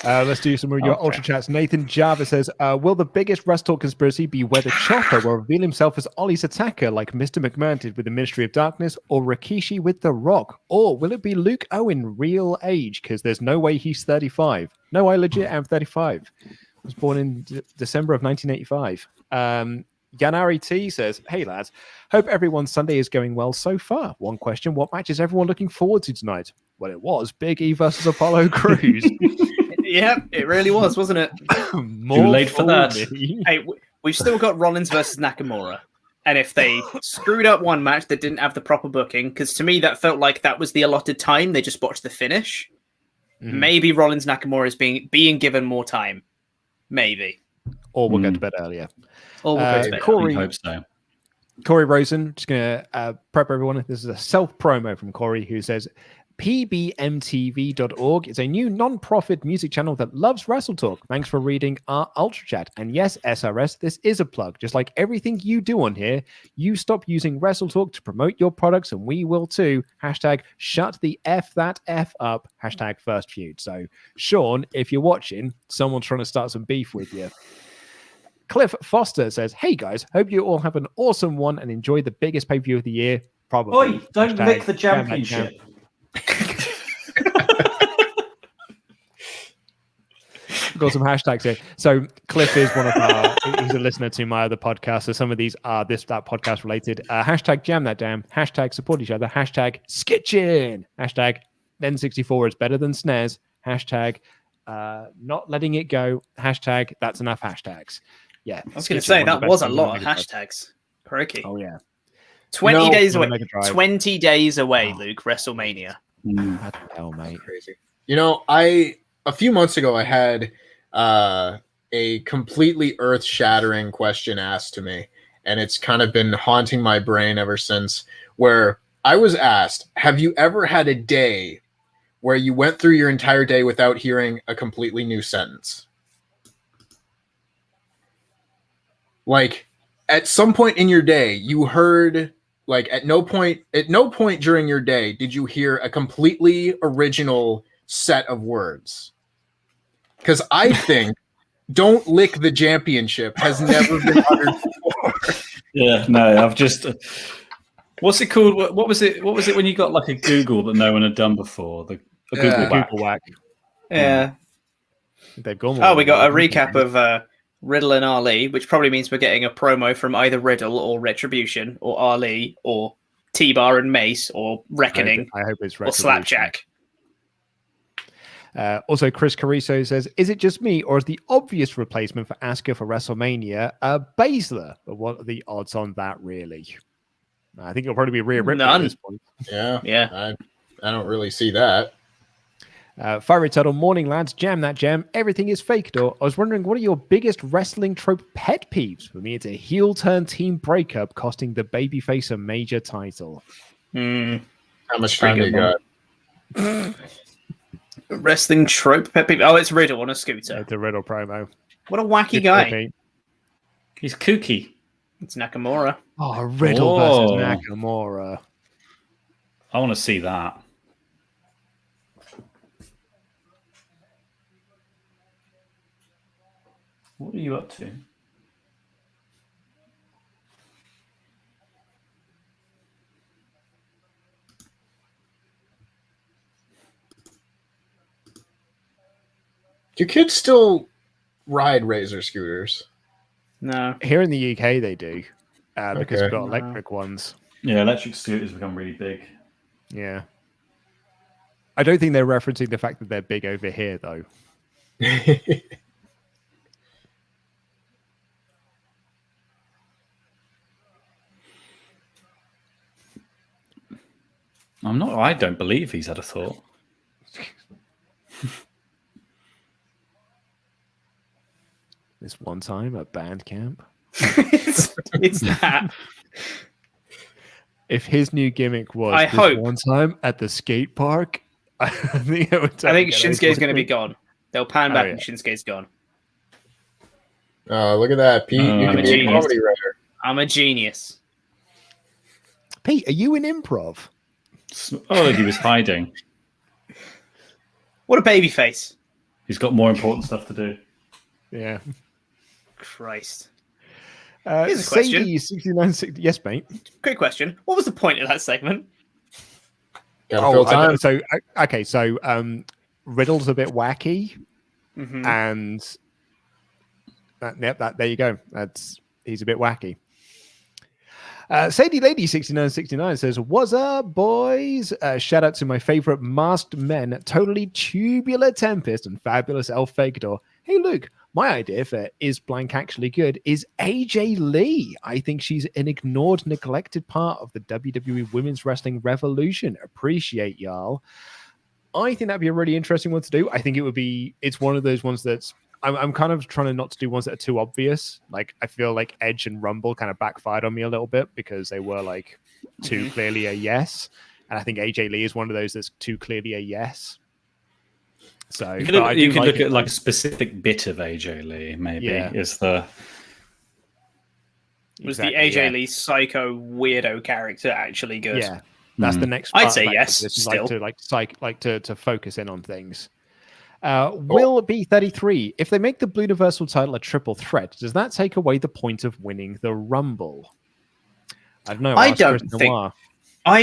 Let's do some of your ultra chats. Nathan Java says, will the biggest WrestleTalk conspiracy be whether Chopper will reveal himself as Ollie's attacker like Mr. McMahon did with the Ministry of Darkness, or Rikishi with The Rock? Or will it be Luke Owen real age? Because there's no way he's 35. No, I legit am 35. I was born in December of 1985. Yanari T says, hey lads, hope everyone's Sunday is going well so far. One question, what match is everyone looking forward to tonight? Well, it was Big E versus Apollo Crews. Yep, it really was, wasn't it? Too late for that. Hey, we've still got Rollins versus Nakamura. And if they screwed up one match that didn't have the proper booking, because to me that felt like that was the allotted time, they just botched the finish. Maybe Rollins Nakamura is being given more time. Maybe. Or we'll go to bed earlier. Or we'll go to bed. Corey, I hope so. Corey Rosen, just going to prep everyone. This is a self-promo from Corey who says, pbmtv.org is a new non-profit music channel that loves WrestleTalk. Thanks for reading our Ultra Chat. And yes, SRS, this is a plug. Just like everything you do on here, you stop using WrestleTalk to promote your products, and we will too. Hashtag shut the F that F up. Hashtag first feud. So, Sean, if you're watching, someone's trying to start some beef with you. Cliff Foster says, hey guys, hope you all have an awesome one and enjoy the biggest pay-per-view of the year. Probably. Oi, don't lick the championship. We've got some hashtags here. So Cliff is one of our, he's a listener to my other podcast. So some of these are that podcast related. Hashtag jam that damn. Hashtag support each other. Hashtag skitchin. Hashtag N64 is better than SNES. Hashtag not letting it go. Hashtag that's enough hashtags. Yeah. I was going to say that was a lot of hashtags. Crikey. Oh yeah. 20 days away. 20 days away, Luke. WrestleMania. Hell, mate. Crazy. A few months ago, I had a completely earth-shattering question asked to me, and it's kind of been haunting my brain ever since, where I was asked, have you ever had a day where you went through your entire day without hearing a completely new sentence? Like, at some point in your day, you heard, like, at no point during your day did you hear a completely original set of words. Because I think "Don't lick the championship" has never been uttered before. Yeah, no, I've just. What's it called? What was it? What was it when you got like a Google that no one had done before? Google whack. Yeah. They've gone. Oh, we got a recap of Riddle and Ali, which probably means we're getting a promo from either Riddle or Retribution or Ali or T-Bar and Mace or Reckoning. I hope it's or Retribution. Slapjack. Also, Chris Cariso says, is it just me or is the obvious replacement for Asuka for WrestleMania Baszler? But what are the odds on that, really? I think it'll probably be Rhea Ripley at this point. Yeah. I don't really see that. Fiery Tuttle, morning lads, jam that jam. Everything is fake, though. I was wondering, what are your biggest wrestling trope pet peeves? For me, it's a heel turn team breakup costing the babyface a major title. How much time do you got? Wrestling trope pet peeve. Oh, it's Riddle on a scooter. The Riddle promo. What a wacky guy. He's kooky. It's Nakamura. Oh, Riddle versus Nakamura. I want to see that. What are you up to? Do kids still ride Razor scooters? No. Here in the UK, they do. Because we've got electric ones. Yeah, electric scooters become really big. Yeah. I don't think they're referencing the fact that they're big over here, though. I don't believe he's had a thought. This one time at band camp. it's that. If his new gimmick was I hope one time at the skate park, I think Shinsuke's going to be gone. They'll pan back and Shinsuke's gone. Look at that, Pete. You can be a comedy writer. I'm a genius. Pete, are you in improv? Oh, he was hiding. What a baby face. He's got more important stuff to do. Yeah. Christ. Here's a question. 6960. Yes, mate. Quick question. What was the point of that segment? Gotta fill time. So Riddle's a bit wacky, and there you go. He's a bit wacky. Sadie Lady 6969 says, "What's up, boys? Shout out to my favorite masked men, Totally Tubular Tempest and Fabulous El Fagador. Hey, Luke, my idea for Is Blank Actually Good is AJ Lee. I think she's an ignored, neglected part of the WWE Women's Wrestling Revolution. Appreciate y'all." I think that'd be a really interesting one to do. I think it's one of those ones that's, I'm kind of trying not to do ones that are too obvious. Like, I feel like Edge and Rumble kind of backfired on me a little bit because they were like too clearly a yes. And I think AJ Lee is one of those that's too clearly a yes. So you could look at like a specific bit of AJ Lee, maybe is the. Was the AJ Lee psycho weirdo character actually good? Yeah, that's the next. I'd say yes. Still, to focus in on things. Will B33, if they make the Blue Universal title a triple threat, does that take away the point of winning the Rumble? I don't know. I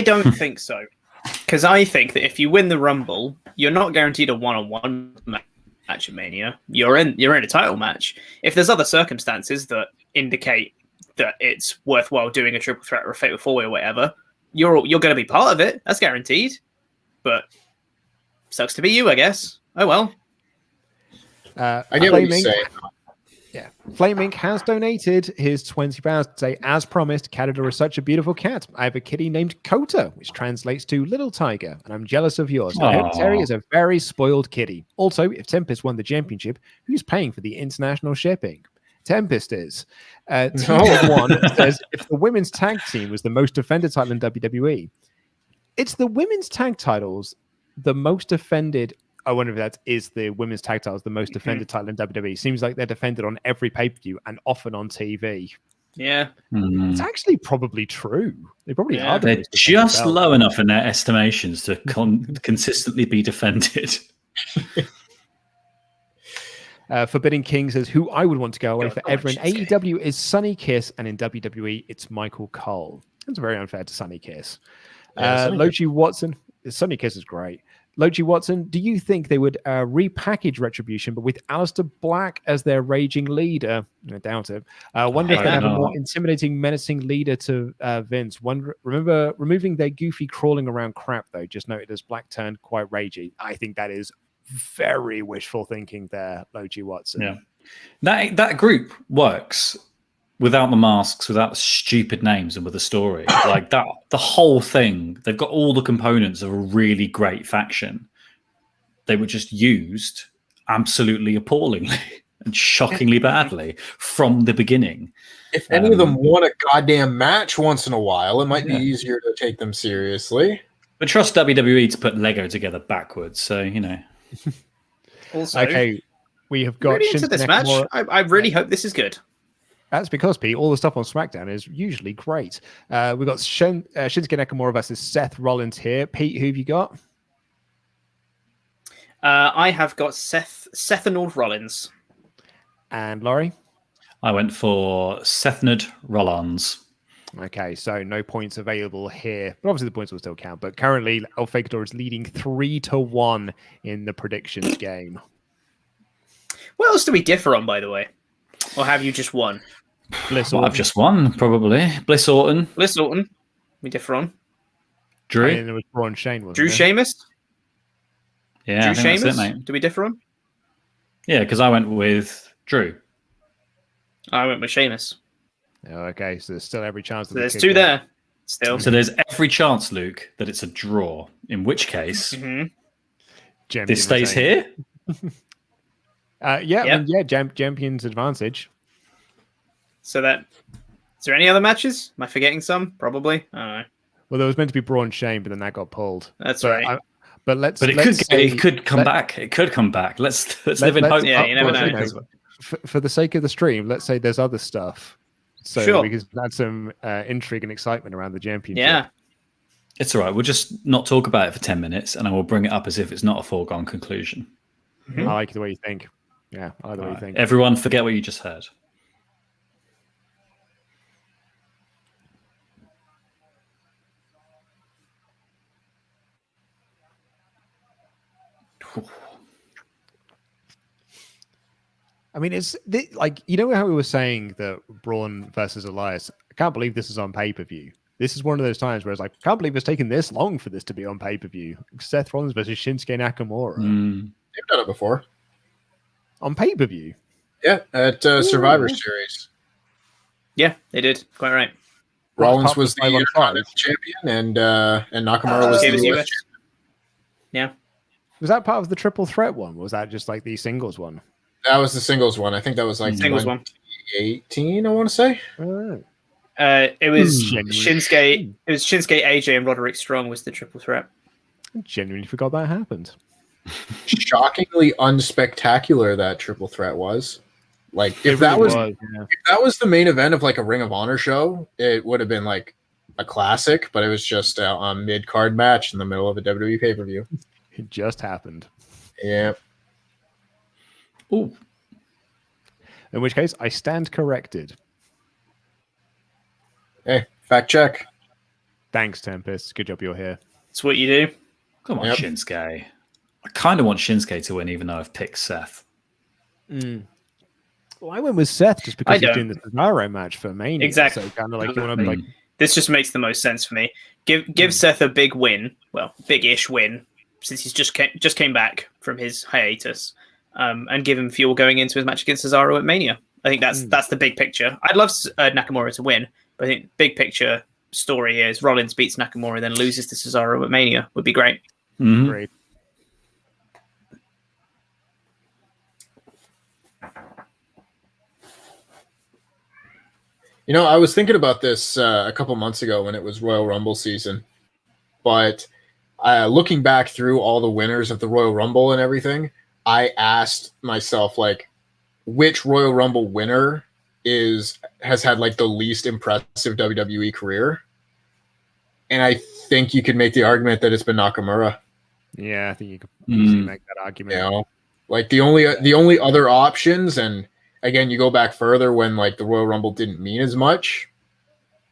don't think so. Because I think that if you win the Rumble, you're not guaranteed a one-on-one match. match at Mania, you're in a title match. If there's other circumstances that indicate that it's worthwhile doing a triple threat or a fatal four-way or whatever, you're going to be part of it. That's guaranteed. But sucks to be you, I guess. Oh well. I get what you're saying. Yeah, Flame Inc. has donated his £20 to say, as promised, Canada is such a beautiful cat. I have a kitty named Kota, which translates to little tiger, and I'm jealous of yours. I hope Terry is a very spoiled kitty. Also, if Tempest won the championship, who's paying for the international shipping? Tempest is. T1 says, if the women's tag team was the most defended title in WWE, it's the women's tag titles the most defended. I wonder if that is the women's tag titles, the most defended title in WWE. Seems like they're defended on every pay-per-view and often on TV. Yeah. It's actually probably true. They probably are. They're just low enough in their estimations to consistently be defended. Forbidden King says, who I would want to go away forever in AEW is Sonny Kiss, and in WWE, it's Michael Cole. That's very unfair to Sonny Kiss. Lochi Watson. Sonny Kiss is great. Lochi Watson, do you think they would repackage Retribution, but with Aleister Black as their raging leader? I doubt it. Wonder if they have a more intimidating, menacing leader to Vince. Remember removing their goofy crawling around crap, though, just noted as Black turned quite ragey. I think that is very wishful thinking there, Lochi Watson. Yeah, that group works without the masks, without the stupid names, and with a story like that. The whole thing, they've got all the components of a really great faction. They were just used absolutely appallingly and shockingly badly from the beginning. If any of them won a goddamn match once in a while, it might be easier to take them seriously. But trust WWE to put Lego together backwards, so you know. Also, okay, we have got really into this match. I really hope this is good. That's because, Pete, all the stuff on SmackDown is usually great. We've got Shinsuke Nakamura versus Seth Rollins here. Pete, who have you got? I have got Seth Rollins. And Laurie? I went for Sethnard Rollins. Okay, so no points available here. But obviously the points will still count. But currently, El Fakador is leading 3-1 in the predictions game. What else do we differ on, by the way? Or have you just won? Bliss Well, I've just won, probably. Bliss Orton. We differ on. Drew. And there was Braun Shane, wasn't Drew there? Sheamus. Yeah, Drew I think Sheamus. that's it, mate. Do we differ on? Yeah, because I went with Drew. I went with Sheamus. Oh, okay, so there's still every chance. That There's two there. Still. So there's every chance, Luke, that it's a draw. In which case, this stays here. Champion's advantage. So that is there any other matches? Am I forgetting some? Probably. I don't know. Well, there was meant to be Braun Shane, but then that got pulled. That's right. But it could come back. It could come back. Let's live in hope. Yeah, you never know. For the sake of the stream, let's say there's other stuff, so we can add some intrigue and excitement around the championship. Yeah, it's all right. We'll just not talk about it for 10 minutes, and I will bring it up as if it's not a foregone conclusion. I like the way you think. Yeah, I like the way you think. Everyone, forget what you just heard. I mean, it's like, you know how we were saying that Braun versus Elias. I can't believe this is on pay-per-view. This is one of those times where it's like, I can't believe it's taken this long for this to be on pay-per-view. Seth Rollins versus Shinsuke Nakamura. They've done it before. On pay-per-view? Yeah, at Survivor Series. Yeah, they did. Quite right. Rollins was the Intercontinental champion, and Nakamura was the US champion. Yeah. Was that part of the triple threat one? Or was that just like the singles one? That was the singles one. I think that was like singles one. 2018, I want to say. It was Shinsuke. It was Shinsuke, AJ, and Roderick Strong was the triple threat. I genuinely forgot that happened. Shockingly unspectacular that triple threat was. Like if that was the main event of like a Ring of Honor show, it would have been like a classic. But it was just a mid-card match in the middle of a WWE pay-per-view. It just happened. Yeah. Ooh. In which case, I stand corrected. Hey, fact check. Thanks, Tempest. Good job you're here. That's what you do. Come on, Shinsuke. I kind of want Shinsuke to win, even though I've picked Seth. Well, I went with Seth just because he's don't. doing the Cesaro match for Mania. Exactly. So kind of like you want to like. This just makes the most sense for me. Give Seth a big win, well, big-ish win, since he's just came back from his hiatus, and give him fuel going into his match against Cesaro at Mania. I think that's the big picture. I'd love Nakamura to win, but I think big picture story here is Rollins beats Nakamura, then loses to Cesaro at Mania would be great. Mm-hmm. Great. You know, I was thinking about this a couple months ago when it was Royal Rumble season, but looking back through all the winners of the Royal Rumble and everything, I asked myself, like, which Royal Rumble winner has had like the least impressive WWE career? And I think you could make the argument that it's been Nakamura. Yeah, I think you could easily make that argument. You know, like the only other options, and again, you go back further when like the Royal Rumble didn't mean as much.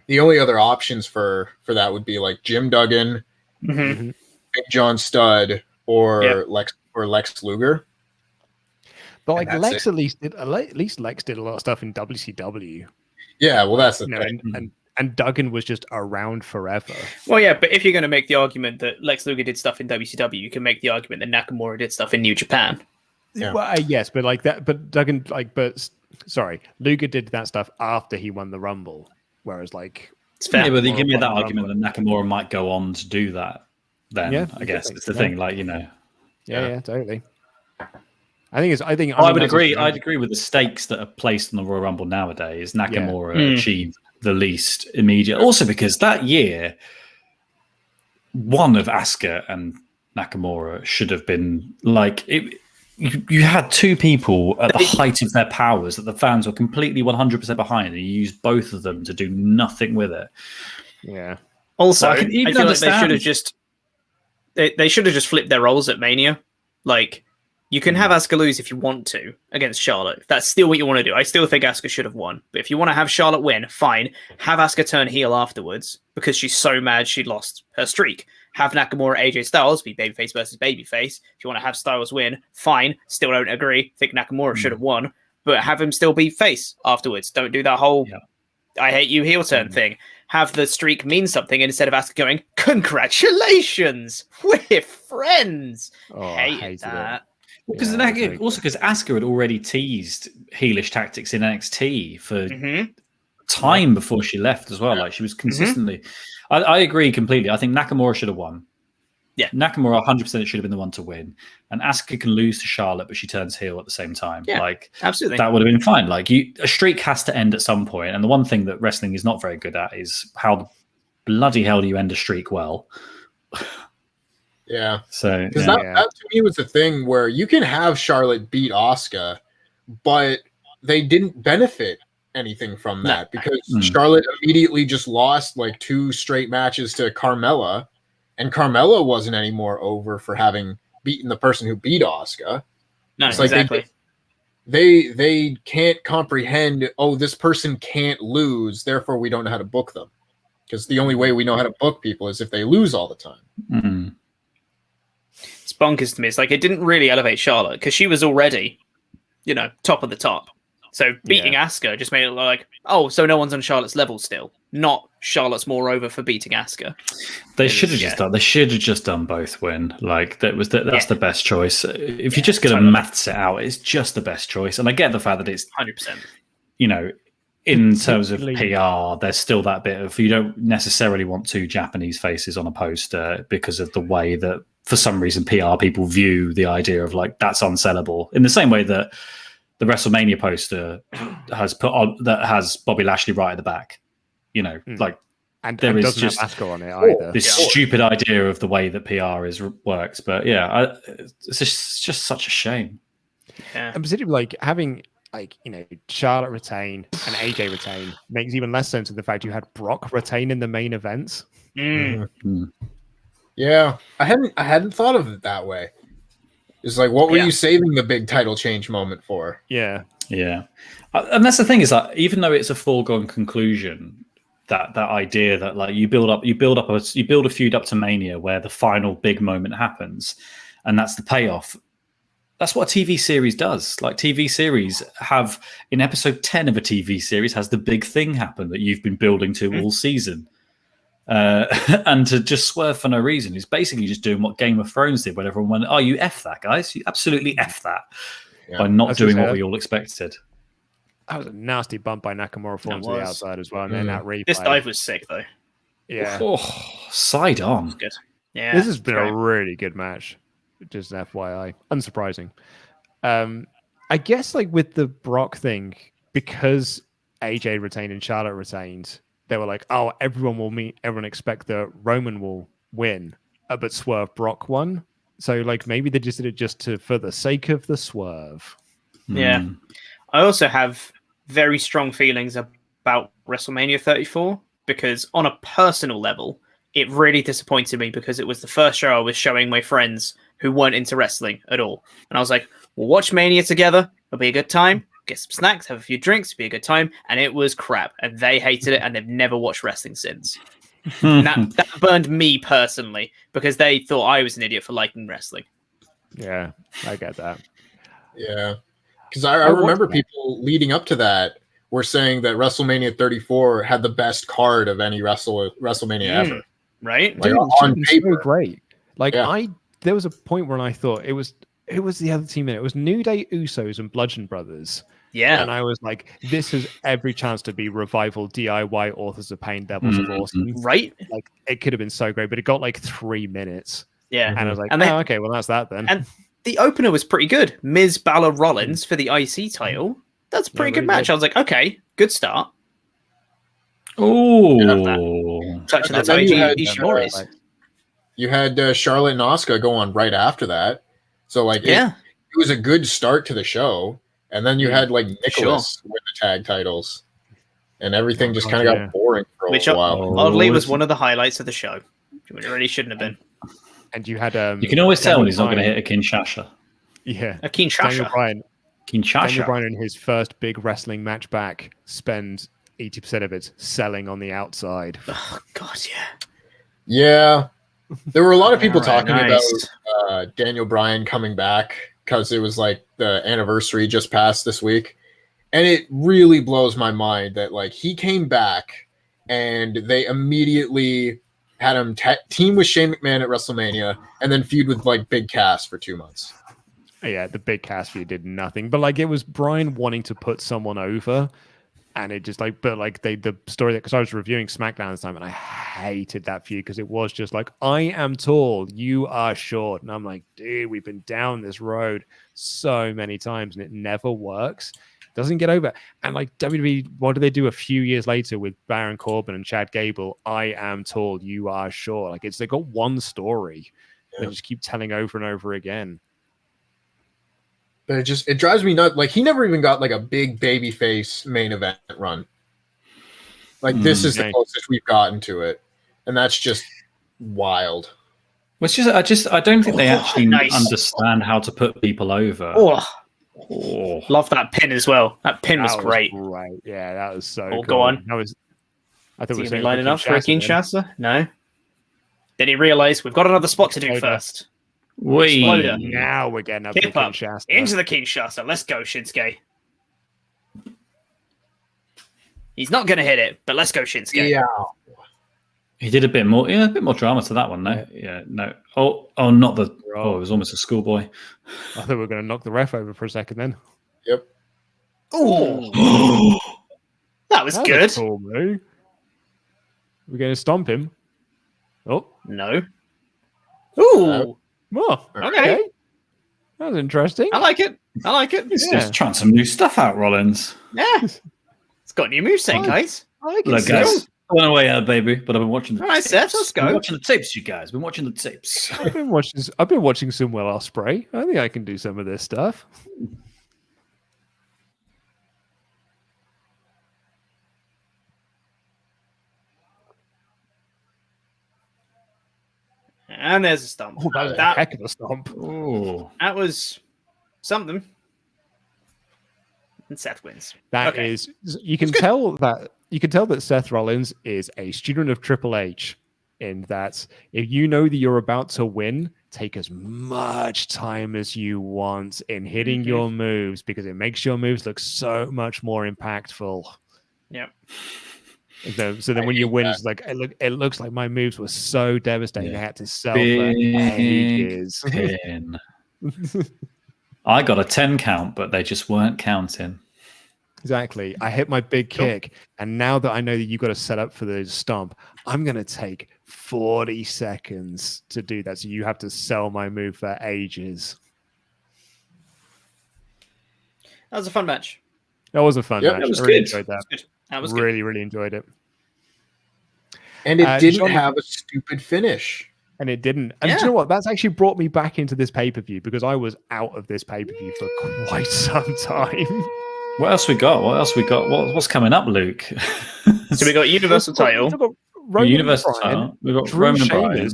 The only other options for that would be like Jim Duggan, Big John Studd, or Lex Luger. But like Lex, at least Lex did a lot of stuff in WCW. Yeah, well, that's the thing. And Duggan was just around forever. Well, yeah, but if you're going to make the argument that Lex Luger did stuff in WCW, you can make the argument that Nakamura did stuff in New Japan. Yeah. Well, yes, but like that. But Duggan, Luger did that stuff after he won the Rumble, whereas like it's fair. Yeah, but you give me that argument that Nakamura might go on to do that. Then yeah, I guess it's the thing, like you know. Yeah, totally. I would agree. I'd agree with the stakes that are placed on the Royal Rumble nowadays. Nakamura achieved the least immediate. Also, because that year, one of Asuka and Nakamura should have been like it. You had two people at the height of their powers that the fans were completely 100% behind, and you used both of them to do nothing with it. Yeah. Also, I feel like they should have just flipped their roles at Mania. Like, you can have Asuka lose if you want to against Charlotte. If that's still what you want to do. I still think Asuka should have won. But if you want to have Charlotte win, fine. Have Asuka turn heel afterwards because she's so mad she lost her streak. Have Nakamura, AJ Styles be babyface versus babyface. If you want to have Styles win, fine. Still don't agree. Think Nakamura should have won. But have him still be face afterwards. Don't do that whole I hate you heel turn thing. Have the streak mean something instead of Asuka going, congratulations, we're friends. Hated that. Because Asuka had already teased heelish tactics in NXT for time before she left as well. Like she was consistently. I agree completely. I think Nakamura should have won. Yeah, Nakamura 100% should have been the one to win, and Asuka can lose to Charlotte, but she turns heel at the same time. Yeah, like absolutely, that would have been fine. Like a streak has to end at some point, and the one thing that wrestling is not very good at is how the bloody hell do you end a streak well? Yeah. So because that to me was the thing where you can have Charlotte beat Asuka, but they didn't benefit anything from that because Charlotte immediately just lost like 2 straight matches to Carmella, and Carmella wasn't any more over for having beaten the person who beat Asuka. No, it's like exactly. They can't comprehend, oh, this person can't lose, therefore we don't know how to book them. Because the only way we know how to book people is if they lose all the time. It's bonkers to me. It's like it didn't really elevate Charlotte because she was already, top of the top. So beating Asuka just made it look like, oh, so no one's on Charlotte's level still. Not Charlotte's more over for beating Asuka. They should have just done. They should have just done both win. Like that's the best choice. If you're just going to maths it out, it's just the best choice. And I get the fact that it's 100%. In terms of PR, there's still that bit of you don't necessarily want 2 Japanese faces on a poster because of the way that for some reason PR people view the idea of like that's unsellable. In the same way that the WrestleMania poster has Bobby Lashley right at the back, and there is just Asuka on it either. This stupid idea of the way that PR works. But it's just such a shame. Yeah. And particularly like having Charlotte retain and AJ retain makes even less sense of the fact you had Brock retain in the main events. Yeah, I hadn't thought of it that way. It's like, what were you saving the big title change moment for? Yeah. And that's the thing is that even though it's a foregone conclusion, that idea that like you build a feud up to Mania where the final big moment happens, and that's the payoff. That's what a TV series does. Like TV series have, in episode 10 of a TV series, has the big thing happen that you've been building to all season. And to just swerve for no reason is basically just doing what Game of Thrones did when everyone went, oh, you F that, guys. You absolutely F that by not doing what we all expected. That was a nasty bump by Nakamura falling to the outside as well. And then that replay. This dive was sick, though. Yeah. Oh, side on. Good. Yeah. This has been a really good match. Just an FYI. Unsurprising. I guess like with the Brock thing, because AJ retained and Charlotte retained, they were like, oh, everyone expect that Roman will win, but Swerve Brock won. So like maybe they just did it just for the sake of the swerve. Yeah. I also have very strong feelings about WrestleMania 34 because on a personal level, it really disappointed me because it was the first show I was showing my friends who weren't into wrestling at all. And I was like, we'll watch Mania together. It'll be a good time. Get some snacks, have a few drinks, it'll be a good time. And it was crap. And they hated it and they've never watched wrestling since. And that burned me personally because they thought I was an idiot for liking wrestling. Yeah, I get that. Yeah. Because I remember people leading up to that were saying that WrestleMania 34 had the best card of any WrestleMania ever. Right? Like, Dude, on paper. so great. Like there was a point when I thought it was the other team in it. It was New Day, Usos, and Bludgeon Brothers. Yeah. And I was like, this has every chance to be Revival, DIY, Authors of Pain, Devils of Austin. Right? Like it could have been so great, but it got like 3 minutes. Yeah. And I was like, okay, well that's that then. And the opener was pretty good. Miz Balor Rollins for the IC title. That's a pretty good match. I was like, okay, good start. Oh, Touching the Ishimori's. You had Charlotte and Asuka go on right after that. So like it was a good start to the show. And then you had like Nicholas win the tag titles. And everything just kind of got boring for a while. Oddly was one of the highlights of the show. It really shouldn't have been. And you had you can always tell when he's not going to hit a Kinshasa. Yeah. A Kinshasa. Daniel Bryan in his first big wrestling match back spends 80% of it selling on the outside. Oh, God, yeah. Yeah. There were a lot of people talking about Daniel Bryan coming back because it was like the anniversary just passed this week. And it really blows my mind that like he came back and they immediately had him team with Shane McMahon at WrestleMania and then feud with like Big Cass for 2 months. Yeah, the Big Cass feud did nothing. But like it was Bryan wanting to put someone over. And it just like, but like the story that, because I was reviewing SmackDown this time and I hated that feud because it was just like, I am tall, you are short. And I'm like, dude, we've been down this road so many times and it never works. Doesn't get over. And like WWE, what do they do a few years later with Baron Corbin and Chad Gable? I am tall, you are short. Like they got one story. They just keep telling over and over again. But it drives me nuts. Like he never even got like a big babyface main event run. Like this is the closest we've gotten to it, and that's just wild. Well, it's just I don't think they actually understand how to put people over. Love that pin as well. That pin was great. Right, yeah, that was so. Cool. Go on. That was. I thought was he lining up for a Kinshasa? No. Then he realized we've got another spot to do first. Now we're getting up to the Kinshasa. Into the Kinshasa. Let's go, Shinsuke. He's not going to hit it, but let's go, Shinsuke. Yeah. He did a bit more drama to that one, no? Yeah, no. Oh, not the. Oh, it was almost a schoolboy. I thought we were going to knock the ref over for a second then. Yep. Oh, that was good. Cool move. We're going to stomp him. Oh no. Ooh. Oh, okay. That was interesting. I like it. He's just trying some new stuff out, Rollins. Yeah. It's got a new moveset, guys. I like it. Look, guys. I went away, baby, but I've been watching the tapes. Seth, let's go. Been watching the tapes, you guys. Been watching the tapes. I've been watching some Will Ospreay. I think I can do some of this stuff. And there's a stomp. Oh, that was a heck of a stomp. Oh, that was something. And Seth wins. That is, you can tell that Seth Rollins is a student of Triple H in that if you know that you're about to win take as much time as you want in hitting your moves because it makes your moves look so much more impactful. Yep. So then when you win, it's like it looks like my moves were so devastating. I had to sell for ages. Pin. I got a 10 count, but they just weren't counting. Exactly. I hit my big kick, and now that I know that you've got to set up for the stomp, I'm going to take 40 seconds to do that. So you have to sell my move for ages. That was a fun match. That was a fun match. That was I really good. enjoyed that. That was really, really enjoyed it. And it didn't John, have a stupid finish. And it didn't. And do you know what? That's actually brought me back into this pay-per-view because I was out of this pay-per-view for quite some time. What else we got? What's coming up, Luke? So we got Universal title. Universal title. We've got Roman Bryan.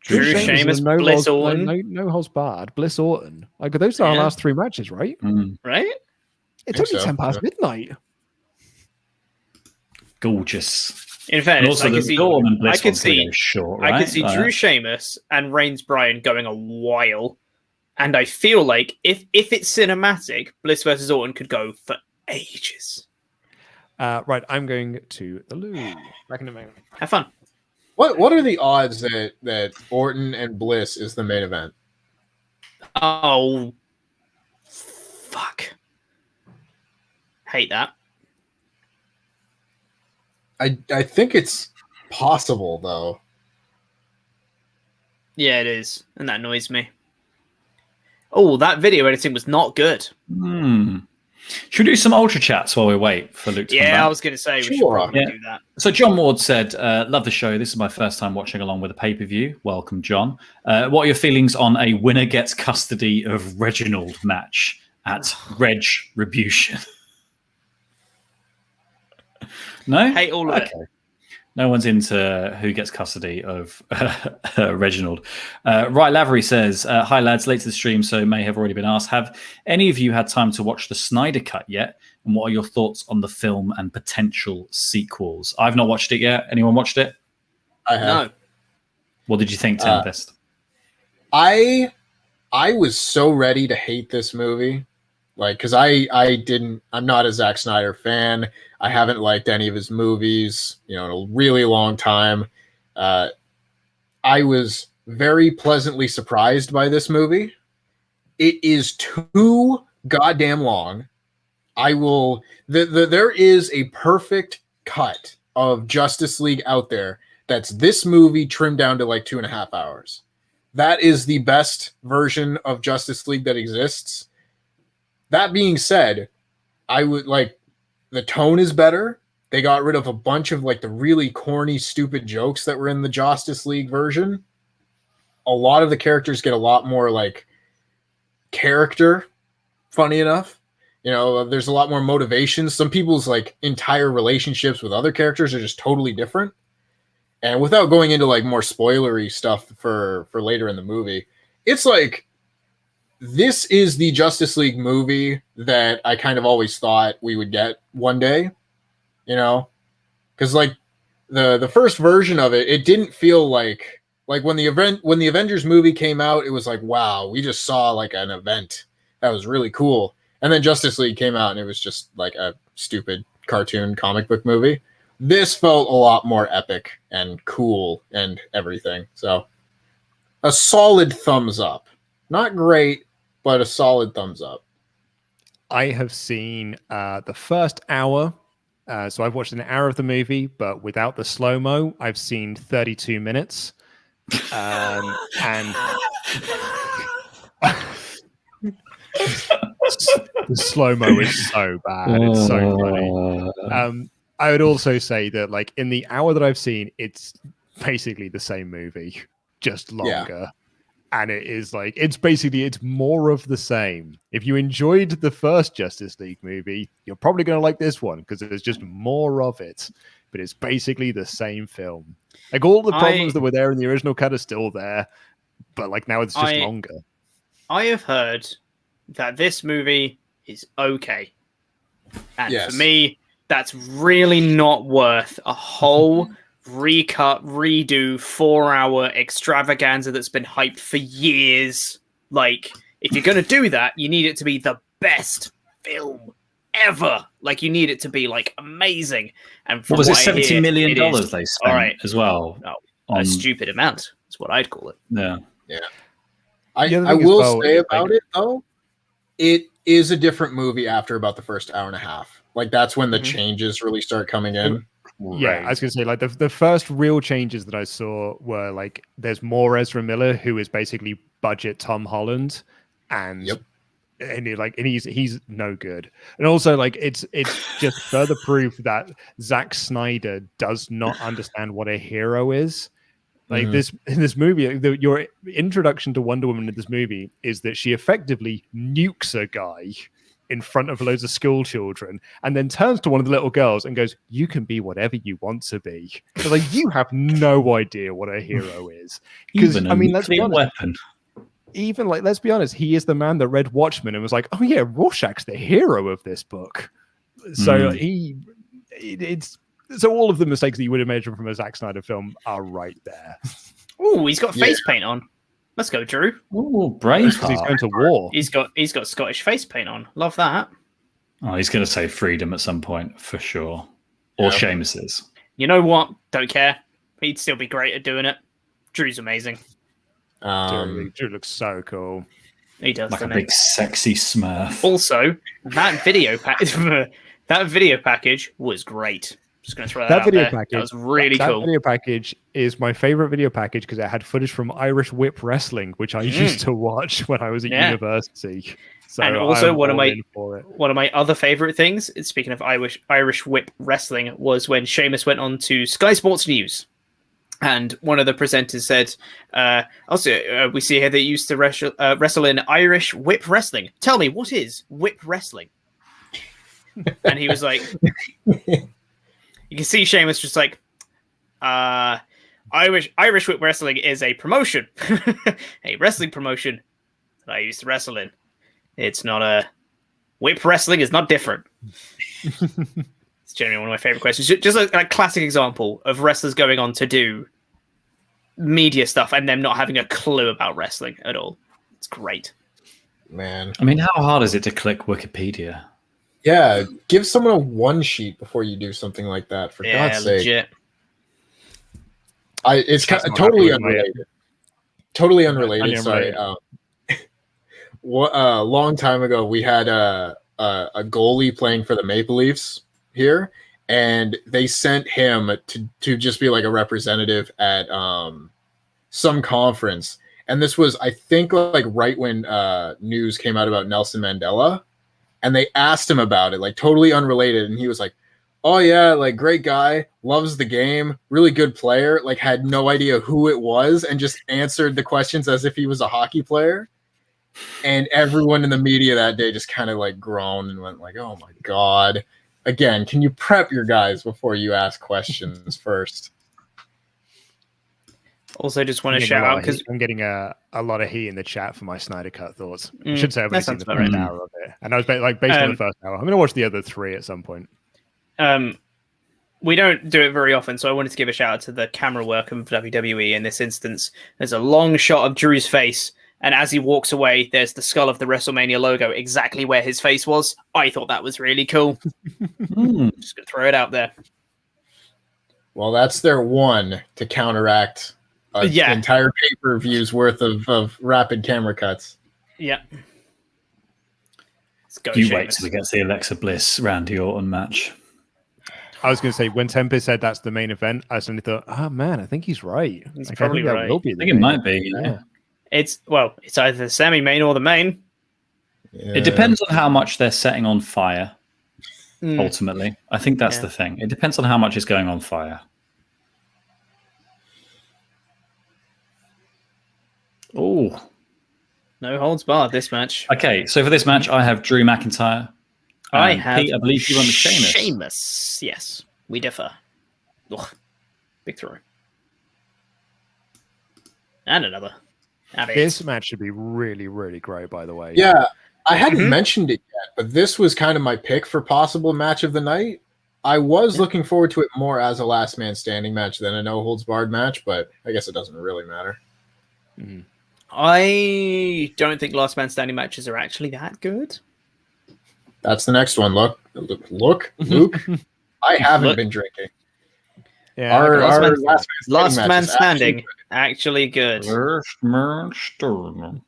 Drew Sheamus, Bliss Orton. No holds barred. Bliss Orton. Like, those are our last 3 matches, right? Right? It's only 10 past midnight. Gorgeous. In fairness, I could see Drew Sheamus and Reigns Bryan going a while. And I feel like if it's cinematic, Bliss versus Orton could go for ages. Right, I'm going to the loo. Back in a moment. Have fun. What are the odds that Orton and Bliss is the main event? Oh, fuck. Hate that. I think it's possible, though. Yeah, it is. And that annoys me. Oh, that video editing was not good. Should we do some ultra chats while we wait for Luke to come back? I was going to say we should probably do that. So John Ward said, love the show. This is my first time watching along with a pay-per-view. Welcome, John. What are your feelings on a winner gets custody of Reginald match at Retribution? No? Hate all of it. No one's into who gets custody of Reginald. Right, Lavery says, hi lads, late to the stream, so may have already been asked. Have any of you had time to watch the Snyder Cut yet? And what are your thoughts on the film and potential sequels? I've not watched it yet. Anyone watched it? I have. No. What did you think, Tempest? I was so ready to hate this movie. Like, because I'm not a Zack Snyder fan. I haven't liked any of his movies, in a really long time. I was very pleasantly surprised by this movie. It is too goddamn long. There is a perfect cut of Justice League out there that's this movie trimmed down to like 2.5 hours. That is the best version of Justice League that exists. That being said, I would like the tone is better. They got rid of a bunch of like the really corny, stupid jokes that were in the Justice League version. A lot of the characters get a lot more like character, funny enough. There's a lot more motivation. Some people's like entire relationships with other characters are just totally different. And without going into like more spoilery stuff for later in the movie, it's like this is the Justice League movie that I kind of always thought we would get one day, because like the first version of it didn't feel like when the Avengers movie came out, it was like, wow, we just saw like an event that was really cool. And then Justice League came out and it was just like a stupid cartoon comic book movie. This felt a lot more epic and cool and everything. So a solid thumbs up. Not great, but a solid thumbs up. I have seen the first hour. So I've watched an hour of the movie, but without the slow-mo, I've seen 32 minutes. And the slow-mo is so bad. It's so funny. I would also say that like in the hour that I've seen, it's basically the same movie, just longer. Yeah. And it is like, it's more of the same. If you enjoyed the first Justice League movie, you're probably going to like this one because there's just more of it. But it's basically the same film. Like all the problems that were there in the original cut are still there. But like now it's just longer. I have heard that this movie is okay. And for me, that's really not worth a whole recut, redo, 4-hour extravaganza that's been hyped for years. Like, if you're going to do that, you need it to be the best film ever. Like, you need it to be, like, amazing. And what was it, $70 million they spent all right, as well? A stupid amount is what I'd call it. Yeah. I will say about it, though, it is a different movie after about the first hour and a half. Like, that's when the changes really start coming in. Yeah, I was going to say, like, the first real changes that I saw were, like, there's more Ezra Miller, who is basically budget Tom Holland, and he's no good. And also, like, it's just further proof that Zack Snyder does not understand what a hero is. Like, in this movie, your introduction to Wonder Woman in this movie is that she effectively nukes a guy in front of loads of school children, and then turns to one of the little girls and goes, "You can be whatever you want to be." So, like, you have no idea what a hero is. Because, I mean, let's be honest. Weapon. Even, like, let's be honest, he is the man that read Watchmen and was like, "Oh yeah, Rorschach's the hero of this book." So so all of the mistakes that you would imagine from a Zack Snyder film are right there. Oh, he's got face paint on. Let's go, Drew. Oh, brave! Because he's going to war. He's got Scottish face paint on. Love that. Oh, he's going to say freedom at some point for sure, or Sheamus's. You know what? Don't care. He'd still be great at doing it. Drew's amazing. Drew looks so cool. He does, like a big sexy Smurf. Also, that video package was great. Just going to throw that out video there. package. That was really cool. That video package is my favorite video package because it had footage from Irish Whip Wrestling, which I used to watch when I was at university. So, and also one of my other favorite things, speaking of Irish Whip Wrestling, was when Sheamus went on to Sky Sports News. And one of the presenters said, also, we see here that you used to wrestle in Irish Whip Wrestling. Tell me, what is Whip Wrestling? And he was like, you can see Sheamus just like, Irish Whip Wrestling is a promotion, a wrestling promotion that I used to wrestle in. It's not a Whip Wrestling is not different. It's generally one of my favorite questions. Just a classic example of wrestlers going on to do media stuff and them not having a clue about wrestling at all. It's great. Man. I mean, how hard is it to click Wikipedia? Yeah, give someone a one sheet before you do something like that, for God's sake. Legit. It's totally unrelated. Totally unrelated, sorry. A long time ago, we had a goalie playing for the Maple Leafs here, and they sent him to just be like a representative at some conference. And this was, I think, like right when news came out about Nelson Mandela. And they asked him about it, like totally unrelated. And he was like, "Oh yeah, like great guy, loves the game, really good player," like had no idea who it was and just answered the questions as if he was a hockey player. And everyone in the media that day just kind of like groaned and went like, "Oh my God." Again, can you prep your guys before you ask questions first? Also, just want to shout out because I'm getting a lot of heat in the chat for my Snyder Cut thoughts. I should say I've only seen the first hour of it, and I was based on the first hour. I'm going to watch the other 3 at some point. We don't do it very often, so I wanted to give a shout out to the camera work of WWE in this instance. There's a long shot of Drew's face, and as he walks away, there's the skull of the WrestleMania logo exactly where his face was. I thought that was really cool. Just going to throw it out there. Well, that's their one to counteract entire pay-per-view's worth of rapid camera cuts. Yeah. Let's go, you Sheamus. wait till we get to the Alexa Bliss Randy Orton match. I was going to say, when Tempe said that's the main event, I suddenly thought, oh man, I think he's right. He's like, probably right. I think it might be. Yeah. It's either the semi-main or the main. Yeah. It depends on how much they're setting on fire. Ultimately, I think that's the thing. It depends on how much is going on fire. Oh, no holds barred this match. Okay, so for this match, I have Drew McIntyre. I have Pete, I believe you won the Sheamus. Sheamus, yes, we differ. Ugh. Big throw. And another. This match should be really, really great, by the way. Yeah, I hadn't mentioned it yet, but this was kind of my pick for possible match of the night. I was looking forward to it more as a last man standing match than a no holds barred match, but I guess it doesn't really matter. I don't think last man standing matches are actually that good. That's the next one. Look, Luke. I haven't been drinking. Yeah, Our Last match man is standing, actually good. Last man standing.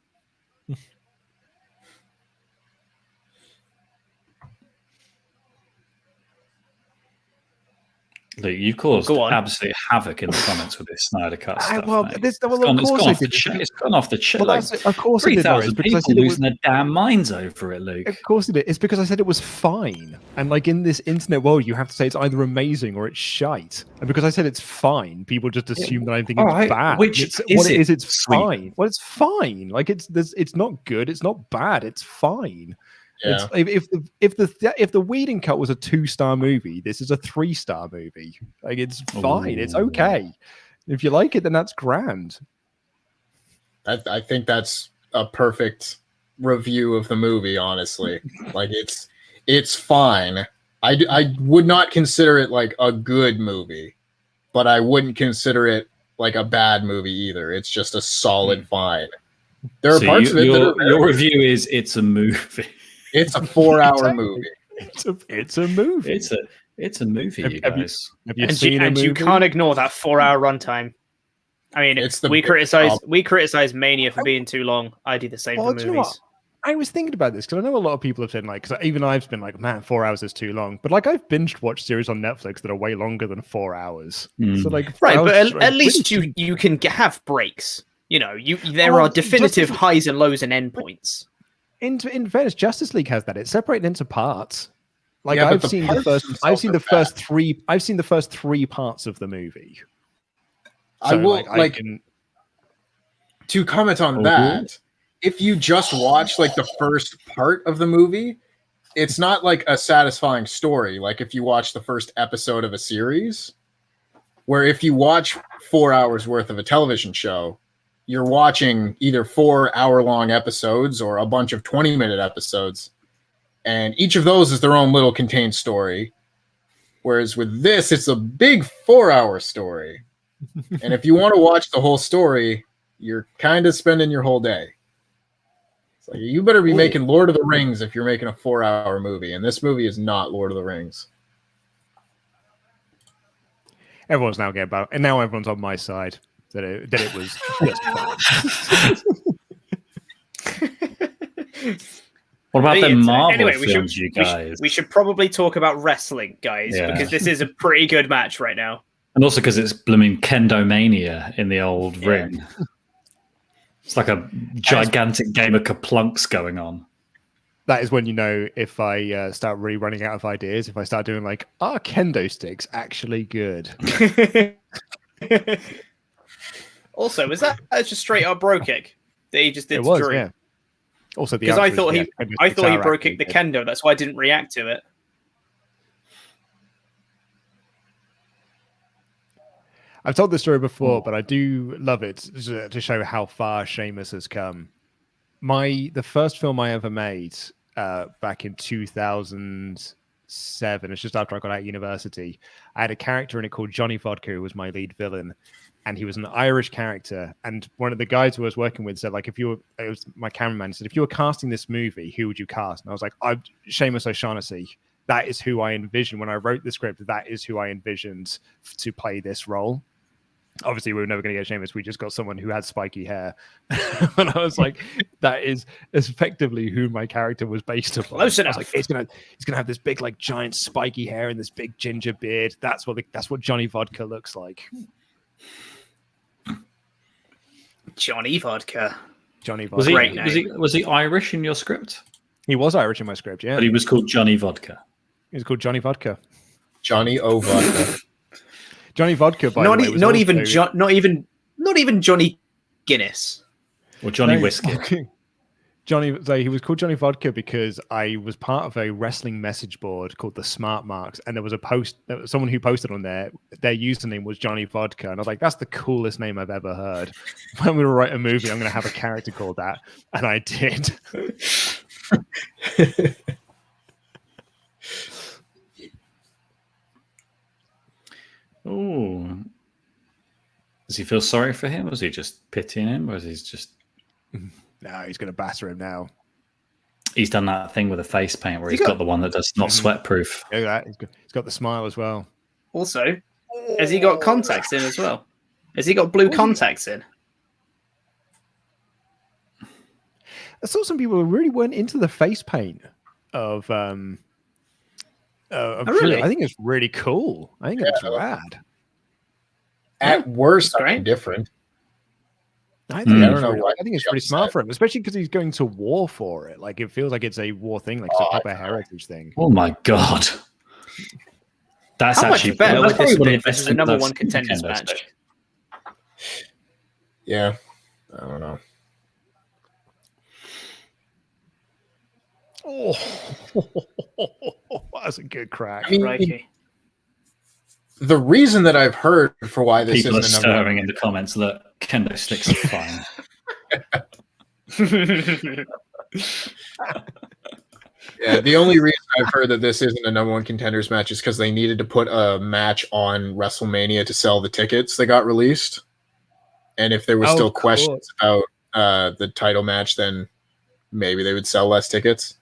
Look, you've caused absolute havoc in the comments with this Snyder Cut stuff. It's gone off the chair. Well, like, of course, 3,000 people losing their damn minds over it, Luke. Of course it is. It's because I said it was fine. And like in this internet world, you have to say it's either amazing or it's shite. And because I said it's fine, people just assume that I'm thinking it's bad. It's fine. Well, it's fine. Like it's not good. It's not bad. It's fine. Yeah. If the Whedon Cut was a 2-star movie, this is a 3-star movie. Like it's fine. Ooh. It's okay. If you like it, then that's grand. I think that's a perfect review of the movie. Honestly, like it's fine. I would not consider it like a good movie, but I wouldn't consider it like a bad movie either. It's just a solid fine. There are parts of it that are your review is it's a movie. It's a 4-hour movie. It's a movie. It's a movie, you guys. Have you seen a movie? You can't ignore that 4-hour runtime. I mean, we criticize Mania for being too long. I do the same for movies. You know what? I was thinking about this because I know a lot of people have said like, because even I've been like, man, 4 hours is too long. But like, I've binged watched series on Netflix that are way longer than 4 hours. So like, right, but at least you can have breaks. You know, there are definitive highs and lows and endpoints. In fairness, Justice League has that. It's separated into parts. Like I've seen the first three parts of the movie. So, I will to comment on that. If you just watch like the first part of the movie, it's not like a satisfying story. Like if you watch the first episode of a series, where if you watch 4 hours worth of a television show, you're watching either 4-hour-long episodes or a bunch of 20-minute episodes. And each of those is their own little contained story. Whereas with this, it's a big 4-hour story. And if you want to watch the whole story, you're kind of spending your whole day. It's like, you better be making Lord of the Rings if you're making a 4-hour movie. And this movie is not Lord of the Rings. Everyone's now getting about, and now everyone's on my side. That it was just What about the Marvel films, you guys? We should probably talk about wrestling, guys, because this is a pretty good match right now. And also because it's blooming Kendomania in the old ring. It's like a gigantic game of Kaplunks going on. That is when you know if I start really running out of ideas, if I start doing like, are kendo sticks actually good? Also, was that just straight up bro kick that he just did to Drew? Yeah. Also, because I thought he bro kicked the kendo. That's why I didn't react to it. I've told this story before, but I do love it to show how far Sheamus has come. The first film I ever made back in 2007, it's just after I got out of university, I had a character in it called Johnny Vodka, who was my lead villain. And he was an Irish character. And one of the guys who I was working with said, like, it was my cameraman said, if you were casting this movie, who would you cast? And I was like, Sheamus O'Shaughnessy. That is who I envisioned when I wrote the script. That is who I envisioned to play this role. Obviously, we were never going to get Sheamus. We just got someone who had spiky hair. And I was like, that is effectively who my character was based upon. Close enough. I was like, he's gonna have this big, like, giant spiky hair and this big ginger beard. That's what Johnny Vodka looks like. Johnny Vodka. Was he Irish in your script? He was Irish in my script, yeah. But he was called Johnny Vodka. He was called Johnny Vodka. Johnny O Vodka. Johnny Vodka, by the way, was not even Johnny Guinness or Johnny Whiskey. He was called Johnny Vodka because I was part of a wrestling message board called the Smart Marks, and there was someone who posted on there. Their username was Johnny Vodka, and I was like, "That's the coolest name I've ever heard." When we write a movie, I'm going to have a character called that, and I did. Ooh. Does he feel sorry for him? Was he just pitying him? Or is he just... No, he's going to batter him now. He's done that thing with the face paint where he's got the one that does not sweat proof. Look at that. He's got the smile as well. Also, has he got contacts in as well? Has he got blue contacts in? I saw some people who really weren't into the face paint of really? I think it's really cool. I think it's rad. At worst, I'm different. I think it's pretty upset. smart for him, especially because he's going to war for it. Like, it feels like it's a war thing, like it's a proper heritage thing. Oh my god. That's How actually much better would this one of be if the this is best a number things one I've seen contenders Nintendo match? say. Yeah. I don't know. Oh, that's a good crack. I mean, Crikey. the reason that I've heard for why this People are isn't a number stirring in the comments. Look, kendo sticks are fine. Yeah, the only reason I've heard that this isn't a number one contenders match is because they needed to put a match on WrestleMania to sell the tickets that got released. And if there was still questions about the title match, then maybe they would sell less tickets.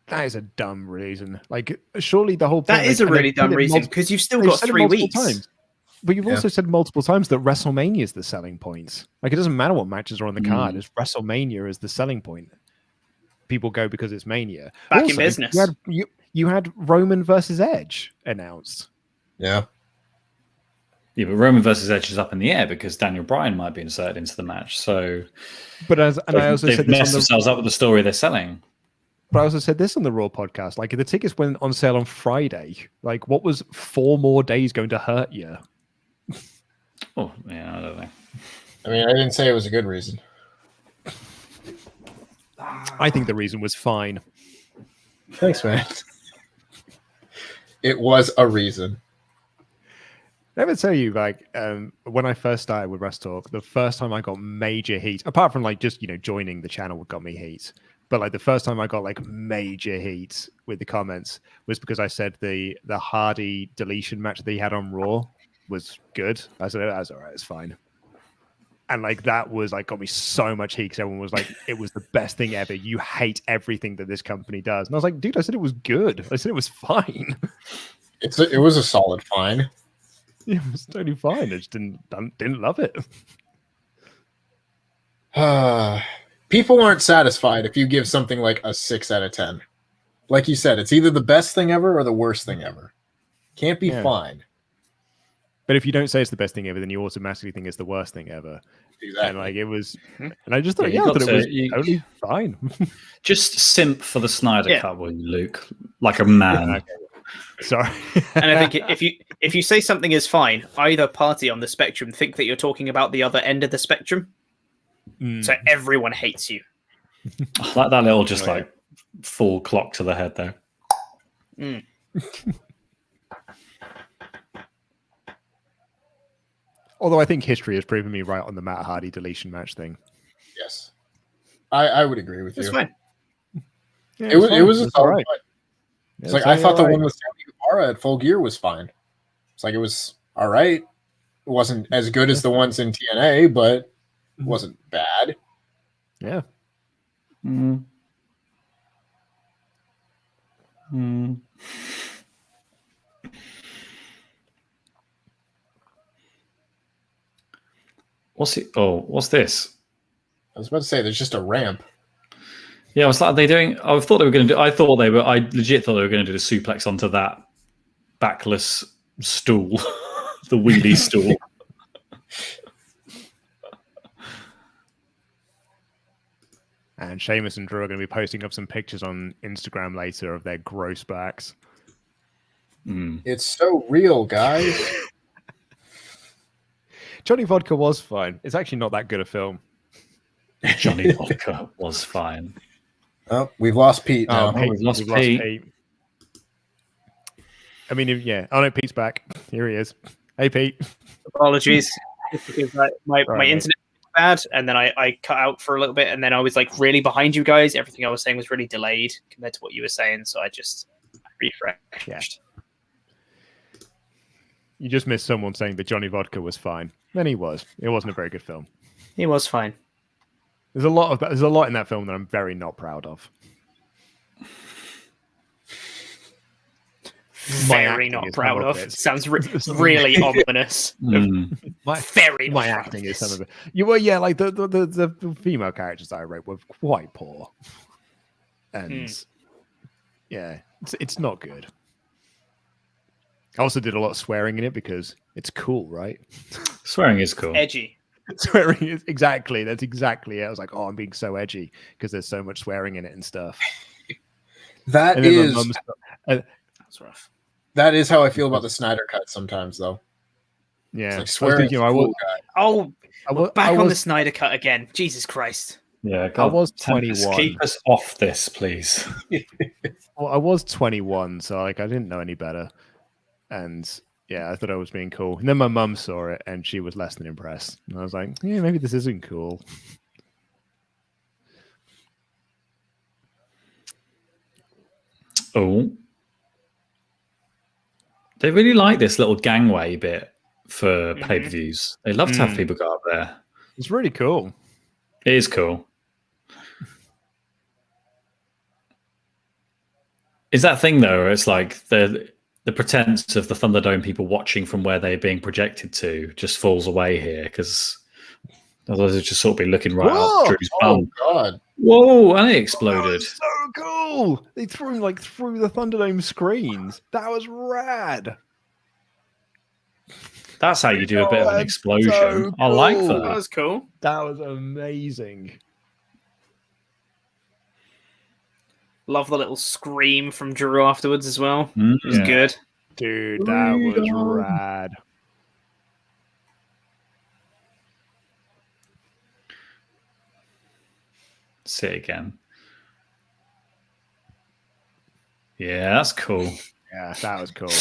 That is a dumb reason. Like, surely the whole point, That is a really dumb reason because you've still got 3 weeks. Times. But you've also said multiple times that WrestleMania is the selling point. Like, it doesn't matter what matches are on the card. It's WrestleMania is the selling point. People go because it's Mania. Back in business. You had Roman versus Edge announced. Yeah. Yeah, but Roman versus Edge is up in the air because Daniel Bryan might be inserted into the match. So, I also they've said messed this themselves up with the story they're selling. But I also said this on the Raw podcast. Like, if the tickets went on sale on Friday, like, what was 4 more days going to hurt you? Oh, yeah, I don't know. I mean, I didn't say it was a good reason. I think the reason was fine. Thanks, man. It was a reason. I ever tell you, like, when I first started with WrestleTalk, the first time I got major heat, apart from like just joining the channel got me heat, but like the first time I got like major heat with the comments was because I said the Hardy deletion match that he had on Raw was good. I said that's all right, it's fine. And like that was like got me so much heat because everyone was like, it was the best thing ever. You hate everything that this company does. And I was like, dude, I said it was good. I said it was fine. It was a solid fine. Yeah, it was totally fine. I just didn't love it. People aren't satisfied if you give something like a 6 out of 10. Like you said, it's either the best thing ever or the worst thing ever. Can't be fine. But if you don't say it's the best thing ever, then you automatically think it's the worst thing ever. Exactly. And like it was, and I just thought, Yeah, I thought it was totally fine. Just simp for the Snyder Cut, will you, Luke? Like a man. Sorry. And I think if you say something is fine, either party on the spectrum think that you're talking about the other end of the spectrum. So everyone hates you. Like that little just like full clock to the head there. Although I think history has proven me right on the Matt Hardy deletion match thing. Yes. I would agree with you. It's fine. Yeah, It was a solid right. fight. It's like I thought the one with Sammy Guevara at Full Gear was fine. It's like it was all right. It wasn't as good as the ones in TNA, but it wasn't bad. Yeah. What's this? I was about to say there's just a ramp. Yeah, I was like, I thought they were going to do. I legit thought they were going to do the suplex onto that backless stool, the wheelie stool. And Sheamus and Drew are going to be posting up some pictures on Instagram later of their gross backs. It's so real, guys. Johnny Vodka was fine. It's actually not that good a film. Johnny Vodka was fine. Oh, we've lost Pete now. We've lost Pete. I mean, yeah. Oh no, Pete's back. Here he is. Hey, Pete. Apologies. Because my internet was bad, and then I cut out for a little bit, and then I was like really behind you guys. Everything I was saying was really delayed compared to what you were saying, so I just refreshed. You just missed someone saying that Johnny Vodka was fine. Then he was. It wasn't a very good film. He was fine. There's a lot in that film that I'm very not proud of. Very not proud of. Sounds really ominous. My acting is some of it. Like the female characters I wrote were quite poor, and yeah, it's not good. I also did a lot of swearing in it because it's cool, right? Swearing is cool. Edgy. Swearing is exactly. That's exactly it. I was like, oh, I'm being so edgy because there's so much swearing in it and stuff. That's rough. That is how I feel about the Snyder Cut sometimes, though. Yeah, like swearing. We're back on the Snyder Cut again. Jesus Christ. Yeah, I was 21. Keep us off this, please. Well, I was 21, so like I didn't know any better, and yeah, I thought I was being cool. And then my mum saw it, and she was less than impressed. And I was like, yeah, maybe this isn't cool. Oh. They really like this little gangway bit for pay-per-views. They love to have people go up there. It's really cool. It is cool. Is that thing, though, where it's like the pretense of the Thunderdome people watching from where they're being projected to just falls away here, because otherwise they'd just sort of be looking right up Drew's bum. God. Whoa, and it exploded. So cool. They threw him like through the Thunderdome screens. That was rad. That's how you do a bit of an explosion. So cool. I like that. That was cool. That was amazing. Love the little scream from Drew afterwards as well. It was good. Dude, that was rad. See it again. Yeah, that's cool. Yeah, that was cool.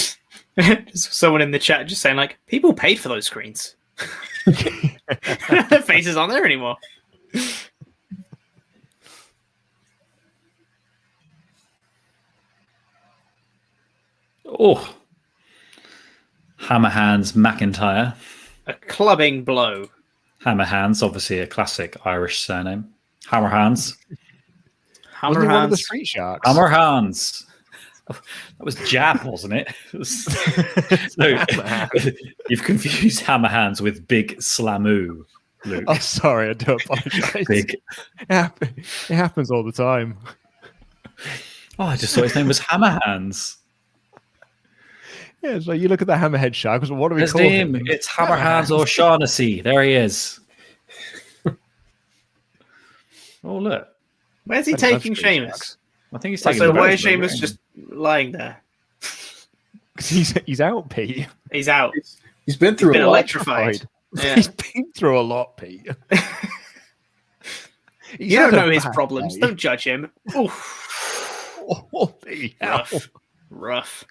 Someone in the chat just saying, like, people paid for those screens. Their faces aren't there anymore. Oh. Hammer Hands McIntyre. A clubbing blow. Hammer Hands, obviously a classic Irish surname. Hammer Hands. Hammer Wasn't he one of the Hands. Street Sharks? Hammer Hands. That was Jab, wasn't it? So, you've confused Hammer Hands with Big Slamoo, Luke. Oh, sorry, I do apologize. Big. It happens all the time. Oh, I just thought his name was Hammer Hands. Yeah, so you look at the Hammerhead Sharks. What do we His call name? him? It's Hammer Hands O'Shaughnessy. There he is. Oh, look. Where's he taking Sheamus? I think he's taking So the why boat. is Sheamus just lying there? He's out, Pete. He's out. He's been through He's been a lot. electrified. Yeah. He's been through a lot, Pete. You don't know his problems. Don't judge him. Oof. Holy hell. Rough.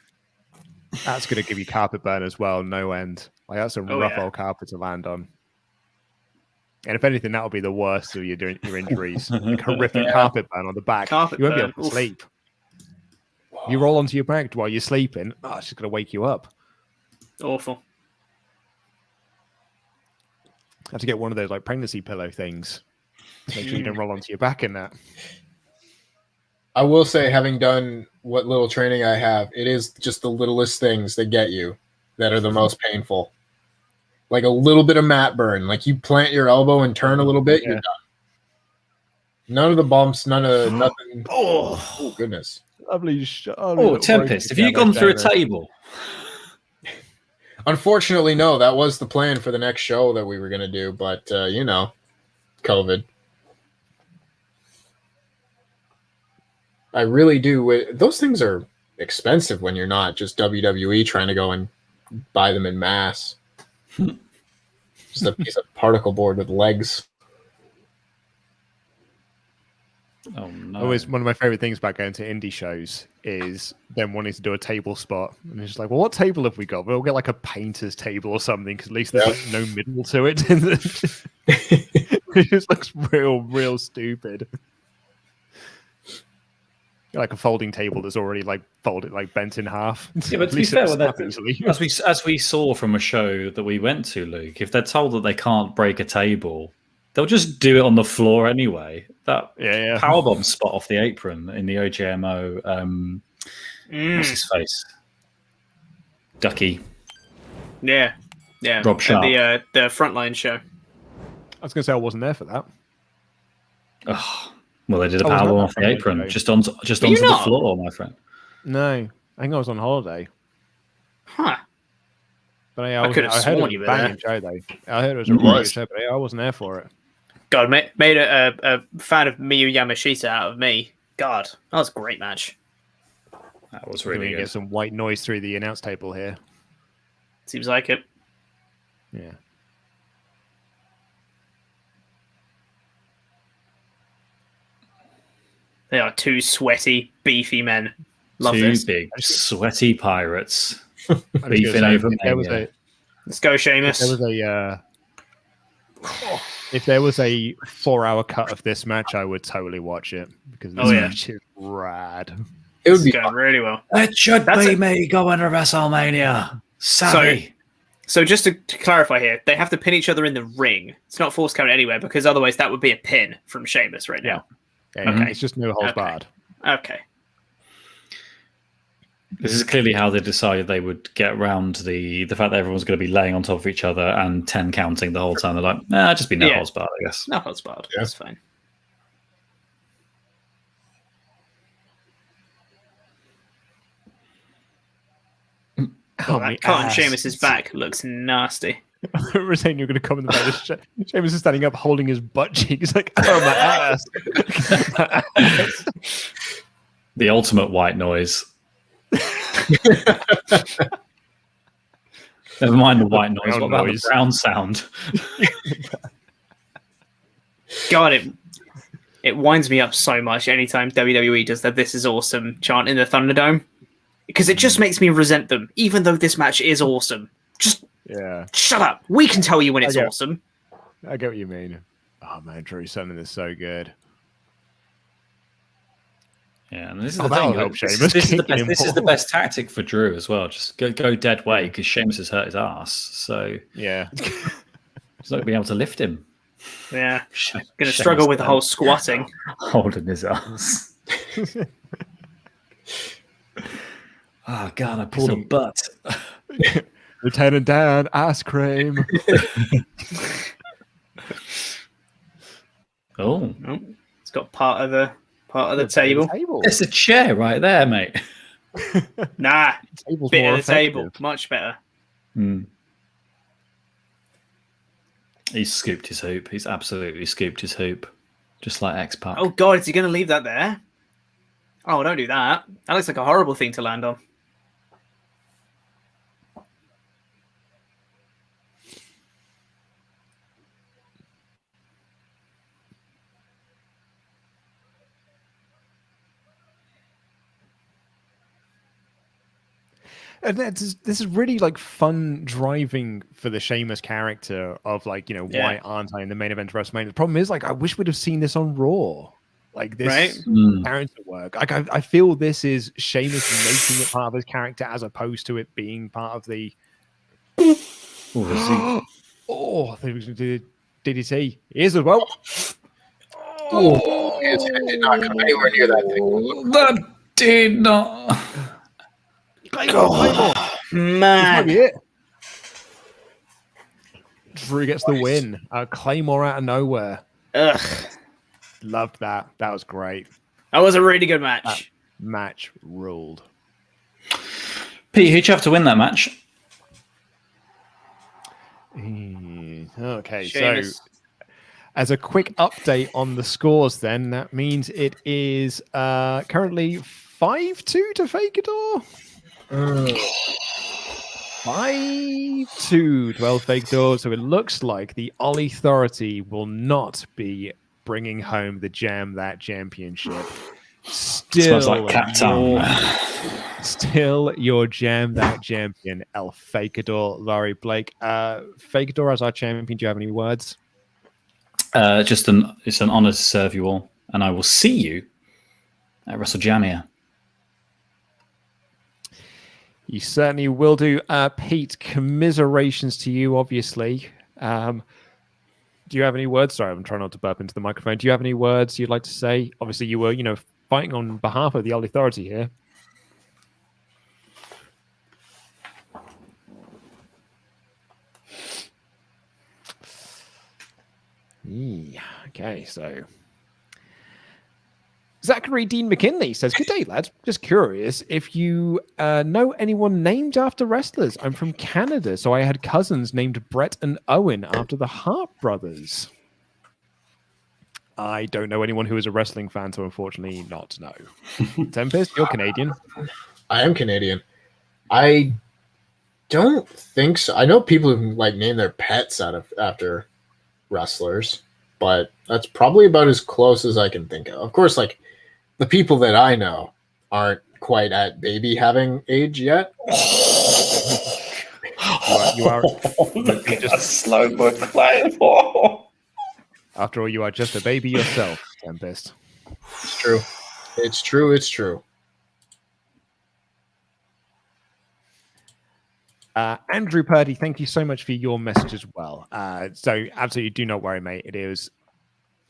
That's going to give you carpet burn as well, no end. Like that's a rough old carpet to land on. And if anything, that'll be the worst of your injuries. Like horrific carpet burn on the back. Carpet you won't be burn. able to sleep. You roll onto your back while you're sleeping. Oh, it's just going to wake you up. Awful. Have to get one of those like pregnancy pillow things. Make sure you don't roll onto your back in that. I will say, having done what little training I have, it is just the littlest things that get you that are the most painful. Like a little bit of mat burn. Like you plant your elbow and turn a little bit, you're done. None of the bumps, nothing. Oh goodness. Lovely. Oh, Tempest, have you gone through a table? Unfortunately, no. That was the plan for the next show that we were going to do, but, COVID. I really do. Those things are expensive when you're not just WWE trying to go and buy them in mass. Just a piece of particle board with legs. Oh no! Always one of my favorite things about going to indie shows is them wanting to do a table spot, and it's just like, well, what table have we got? We'll get like a painter's table or something, because at least there's like no middle to it. It just looks real stupid. Like a folding table that's already like folded, like bent in half. Yeah, but to be fair, as we saw from a show that we went to, Luke, if they're told that they can't break a table, they'll just do it on the floor anyway. That powerbomb spot off the apron in the OJMO. What's his face? Ducky. Yeah. Rob Sharp. The Frontline show. I was going to say I wasn't there for that. Oh, well, they did a powerbomb off the apron, just onto the floor, my friend. No, I think I was on holiday. Huh. But I could have sworn you were there. Show, though. I heard it was a really good show, but I wasn't there for it. God, made a fan of Miyu Yamashita out of me. God, that was a great match. That was really good. Get some white noise through the announce table here. Seems like it. Yeah. They are two sweaty, beefy men. Love two this. Big, sweaty pirates beefing over me. Let's go, Sheamus. If there was a 4-hour cut of this match, I would totally watch it because this match is rad. It would be going really well. It should be me going to WrestleMania. Savvy. So just to clarify here, they have to pin each other in the ring. It's not force count anywhere because otherwise that would be a pin from Sheamus right now. Yeah, okay. It's just no holds barred. Okay. This is clearly how they decided they would get around the fact that everyone's going to be laying on top of each other and 10 counting the whole time. They're like, just be no holds barred, I guess. No holds barred. Yeah. That's fine. That cut on Sheamus's back looks nasty. I was saying you're going to come in the back. Sheamus is standing up holding his butt cheek. He's like, oh, my ass. The ultimate white noise. Never mind the white noise. What about the brown sound? God, it winds me up so much anytime WWE does that "This is awesome" chant in the Thunderdome, because it just makes me resent them, even though this match is awesome. Just shut up. We can tell you when it's awesome. I get what you mean. Oh man, Drew Sutton is so good. Yeah, and this is the thing. This is the best tactic for Drew as well. Just go dead weight because Sheamus has hurt his ass. So yeah, he's not gonna be able to lift him. Yeah, gonna struggle with the whole squatting, holding his ass. Oh god, I pulled a butt. Lieutenant Dan, ass cream. Oh, it's got part of the table. It's a chair right there, mate. Nah, table's bit more of the table, much better. He's scooped his hoop. He's absolutely scooped his hoop, just like X-Pac. Oh god, is he going to leave that there? Oh, don't do that. That looks like a horrible thing to land on. And this is really like fun driving for the Sheamus character of like, why aren't I in the main event of WrestleMania? The problem is like, I wish we'd have seen this on Raw. Like this character work. Like I feel this is Sheamus making it part of his character as opposed to it being part of the. I think he was going to do DDT. He is as well. It did not come anywhere near that thing. That did not. Man. Drew gets the win. Claymore out of nowhere. Ugh. Loved that. That was great. That was a really good match. That match ruled. Pete, who'd you have to win that match? Okay, Sheamus. so as a quick update on the scores, then that means it is currently 5-2 to Fakador. 5-2 to El Fakador. So it looks like the Ollie Authority will not be bringing home the Jam That Championship. Still, smells like Captain. Still your Jam That Champion, El Fakador, Laurie Blake. Fakador as our champion, do you have any words? It's an honor to serve you all, and I will see you at WrestleJamia. You certainly will do. Pete, commiserations to you, obviously. Do you have any words? Sorry, I'm trying not to burp into the microphone. Do you have any words you'd like to say? Obviously, you were, fighting on behalf of the All Authority here. Okay, so Zachary Dean McKinley says, "Good day, lads. Just curious if you know anyone named after wrestlers. I'm from Canada, so I had cousins named Brett and Owen after the Hart brothers." I don't know anyone who is a wrestling fan, so unfortunately not, no. Tempest, you're Canadian. I am Canadian. I don't think so. I know people who name their pets after wrestlers, but that's probably about as close as I can think of. Of course, the people that I know aren't quite at baby having age yet. You are just a slow book playing. After all, you are just a baby yourself, Tempest. It's true. It's true. It's true. Andrew Purdy, thank you so much for your message as well. So absolutely do not worry, mate. There's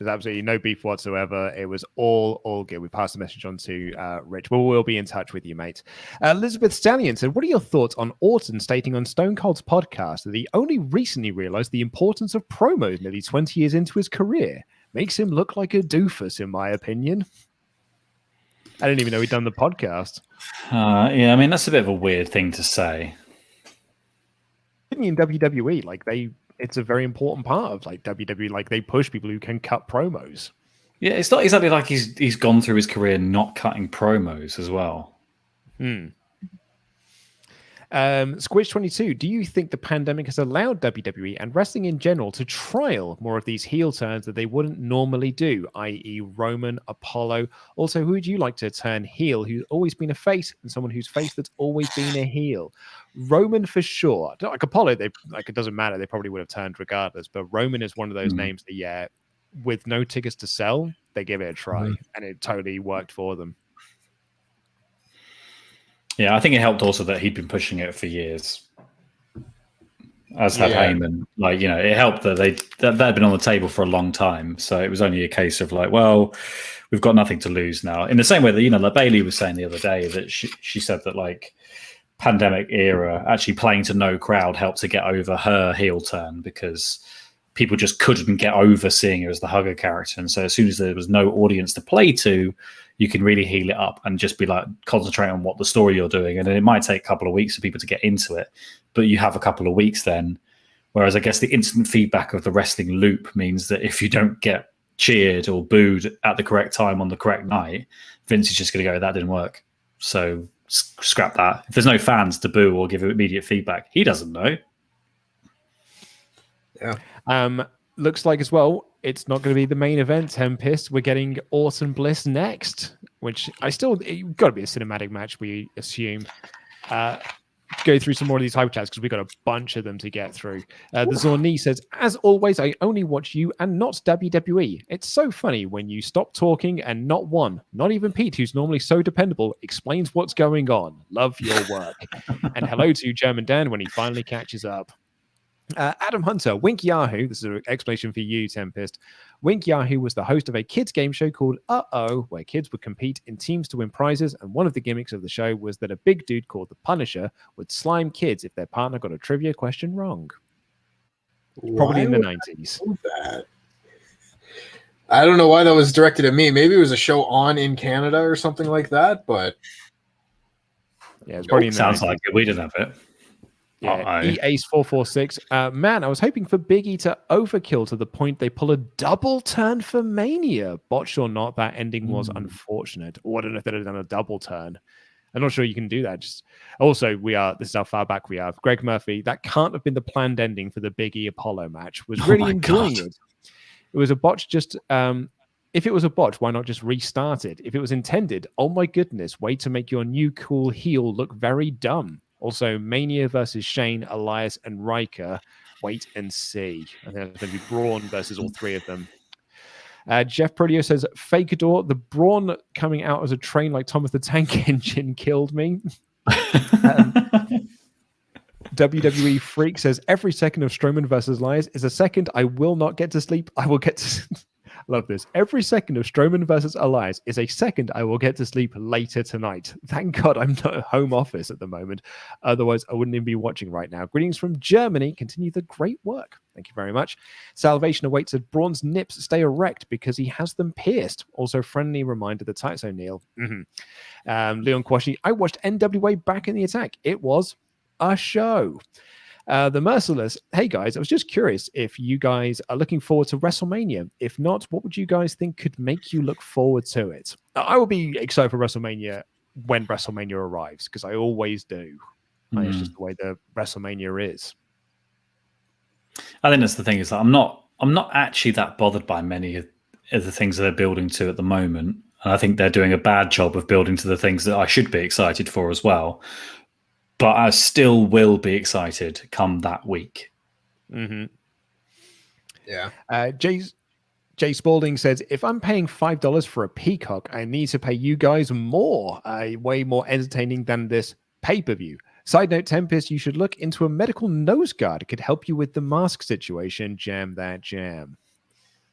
absolutely no beef whatsoever. It was all good. We passed the message on to Rich. We'll be in touch with you, mate. Elizabeth Stallion said, "What are your thoughts on Orton stating on Stone Cold's podcast that he only recently realized the importance of promos nearly 20 years into his career? Makes him look like a doofus, in my opinion." I didn't even know he'd done the podcast. Yeah, I mean, that's a bit of a weird thing to say. In WWE, it's a very important part of WWE. They push people who can cut promos. Yeah, it's not exactly like he's gone through his career not cutting promos as well. Squidge22, do you think the pandemic has allowed WWE and wrestling in general to trial more of these heel turns that they wouldn't normally do, i.e. Roman, Apollo? Also, who would you like to turn heel who's always been a face and someone who's face that's always been a heel? Roman for sure. Apollo, it doesn't matter. They probably would have turned regardless. But Roman is one of those names that, with no tickets to sell, they give it a try. And it totally worked for them. Yeah, I think it helped also that he'd been pushing it for years, as had Heyman. It helped that that had been on the table for a long time. So it was only a case of we've got nothing to lose now. In the same way that Bailey was saying the other day that she said that pandemic era actually playing to no crowd helped to get over her heel turn because people just couldn't get over seeing her as the hugger character. And so as soon as there was no audience to play to, you can really heal it up and just be concentrate on what the story you're doing. And then it might take a couple of weeks for people to get into it, but you have a couple of weeks then. Whereas I guess the instant feedback of the wrestling loop means that if you don't get cheered or booed at the correct time on the correct night, Vince is just going to go, that didn't work. So scrap that. If there's no fans to boo or give immediate feedback, he doesn't know. Yeah. Looks like as well, it's not going to be the main event, Tempest. We're getting Orton Bliss it's got to be a cinematic match, we assume. Go through some more of these hype chats because we've got a bunch of them to get through. The Zorni says, "As always, I only watch you and not WWE. It's so funny when you stop talking and not even Pete, who's normally so dependable, explains what's going on. Love your work." And hello to German Dan when he finally catches up. Adam Hunter, Wink Yahoo. This is an explanation for you, Tempest. Wink Yahoo was the host of a kids game show called Uh-Oh, where kids would compete in teams to win prizes, and one of the gimmicks of the show was that a big dude called the Punisher would slime kids if their partner got a trivia question wrong. Probably in the 90s. I don't know why that was directed at me. Maybe it was a show on in Canada or something like that, but yeah, it's probably in the sounds 90s. like it. We didn't have it. Yeah, EAce446. Man, I was hoping for Big E to overkill to the point they pull a double turn for Mania. Botched or not, that ending was unfortunate. Or I don't know if they'd have done a double turn. I'm not sure you can do that. This is how far back we are. Greg Murphy, that can't have been the planned ending for the Big E Apollo match. Was really enjoying it. It was a botch. If it was a botch, why not just restart it? If it was intended, oh my goodness, way to make your new cool heel look very dumb. Also, Mania versus Shane, Elias, and Riker. Wait and see. I think it's going to be Braun versus all three of them. Jeff Prolio says, Fakador, the Braun coming out as a train like Thomas the Tank Engine killed me. WWE Freak says, every second of Strowman versus Elias is a second I will not get to sleep. I will get to... Love this. Every second of Strowman versus Elias is a second I will get to sleep later tonight. Thank God I'm not at home office at the moment. Otherwise, I wouldn't even be watching right now. Greetings from Germany. Continue the great work. Thank you very much. Salvation awaits as Braun's nips stay erect because he has them pierced. Also, friendly reminder, the tights O'Neill. Leon Kwashi, I watched NWA Back in the Attack. It was a show. The Merciless, hey guys, I was just curious if you guys are looking forward to WrestleMania. If not, what would you guys think could make you look forward to it? I will be excited for WrestleMania when WrestleMania arrives, because I always do. It's just the way the WrestleMania is. I think that's the thing, is that I'm not actually that bothered by many of the things that they're building to at the moment. And I think they're doing a bad job of building to the things that I should be excited for as well. But I still will be excited come that week. Mm-hmm. Yeah. Jay Spalding says, if I'm paying $5 for a Peacock, I need to pay you guys more. Way more entertaining than this pay-per-view. Side note, Tempest, you should look into a medical nose guard. It could help you with the mask situation. Jam that jam.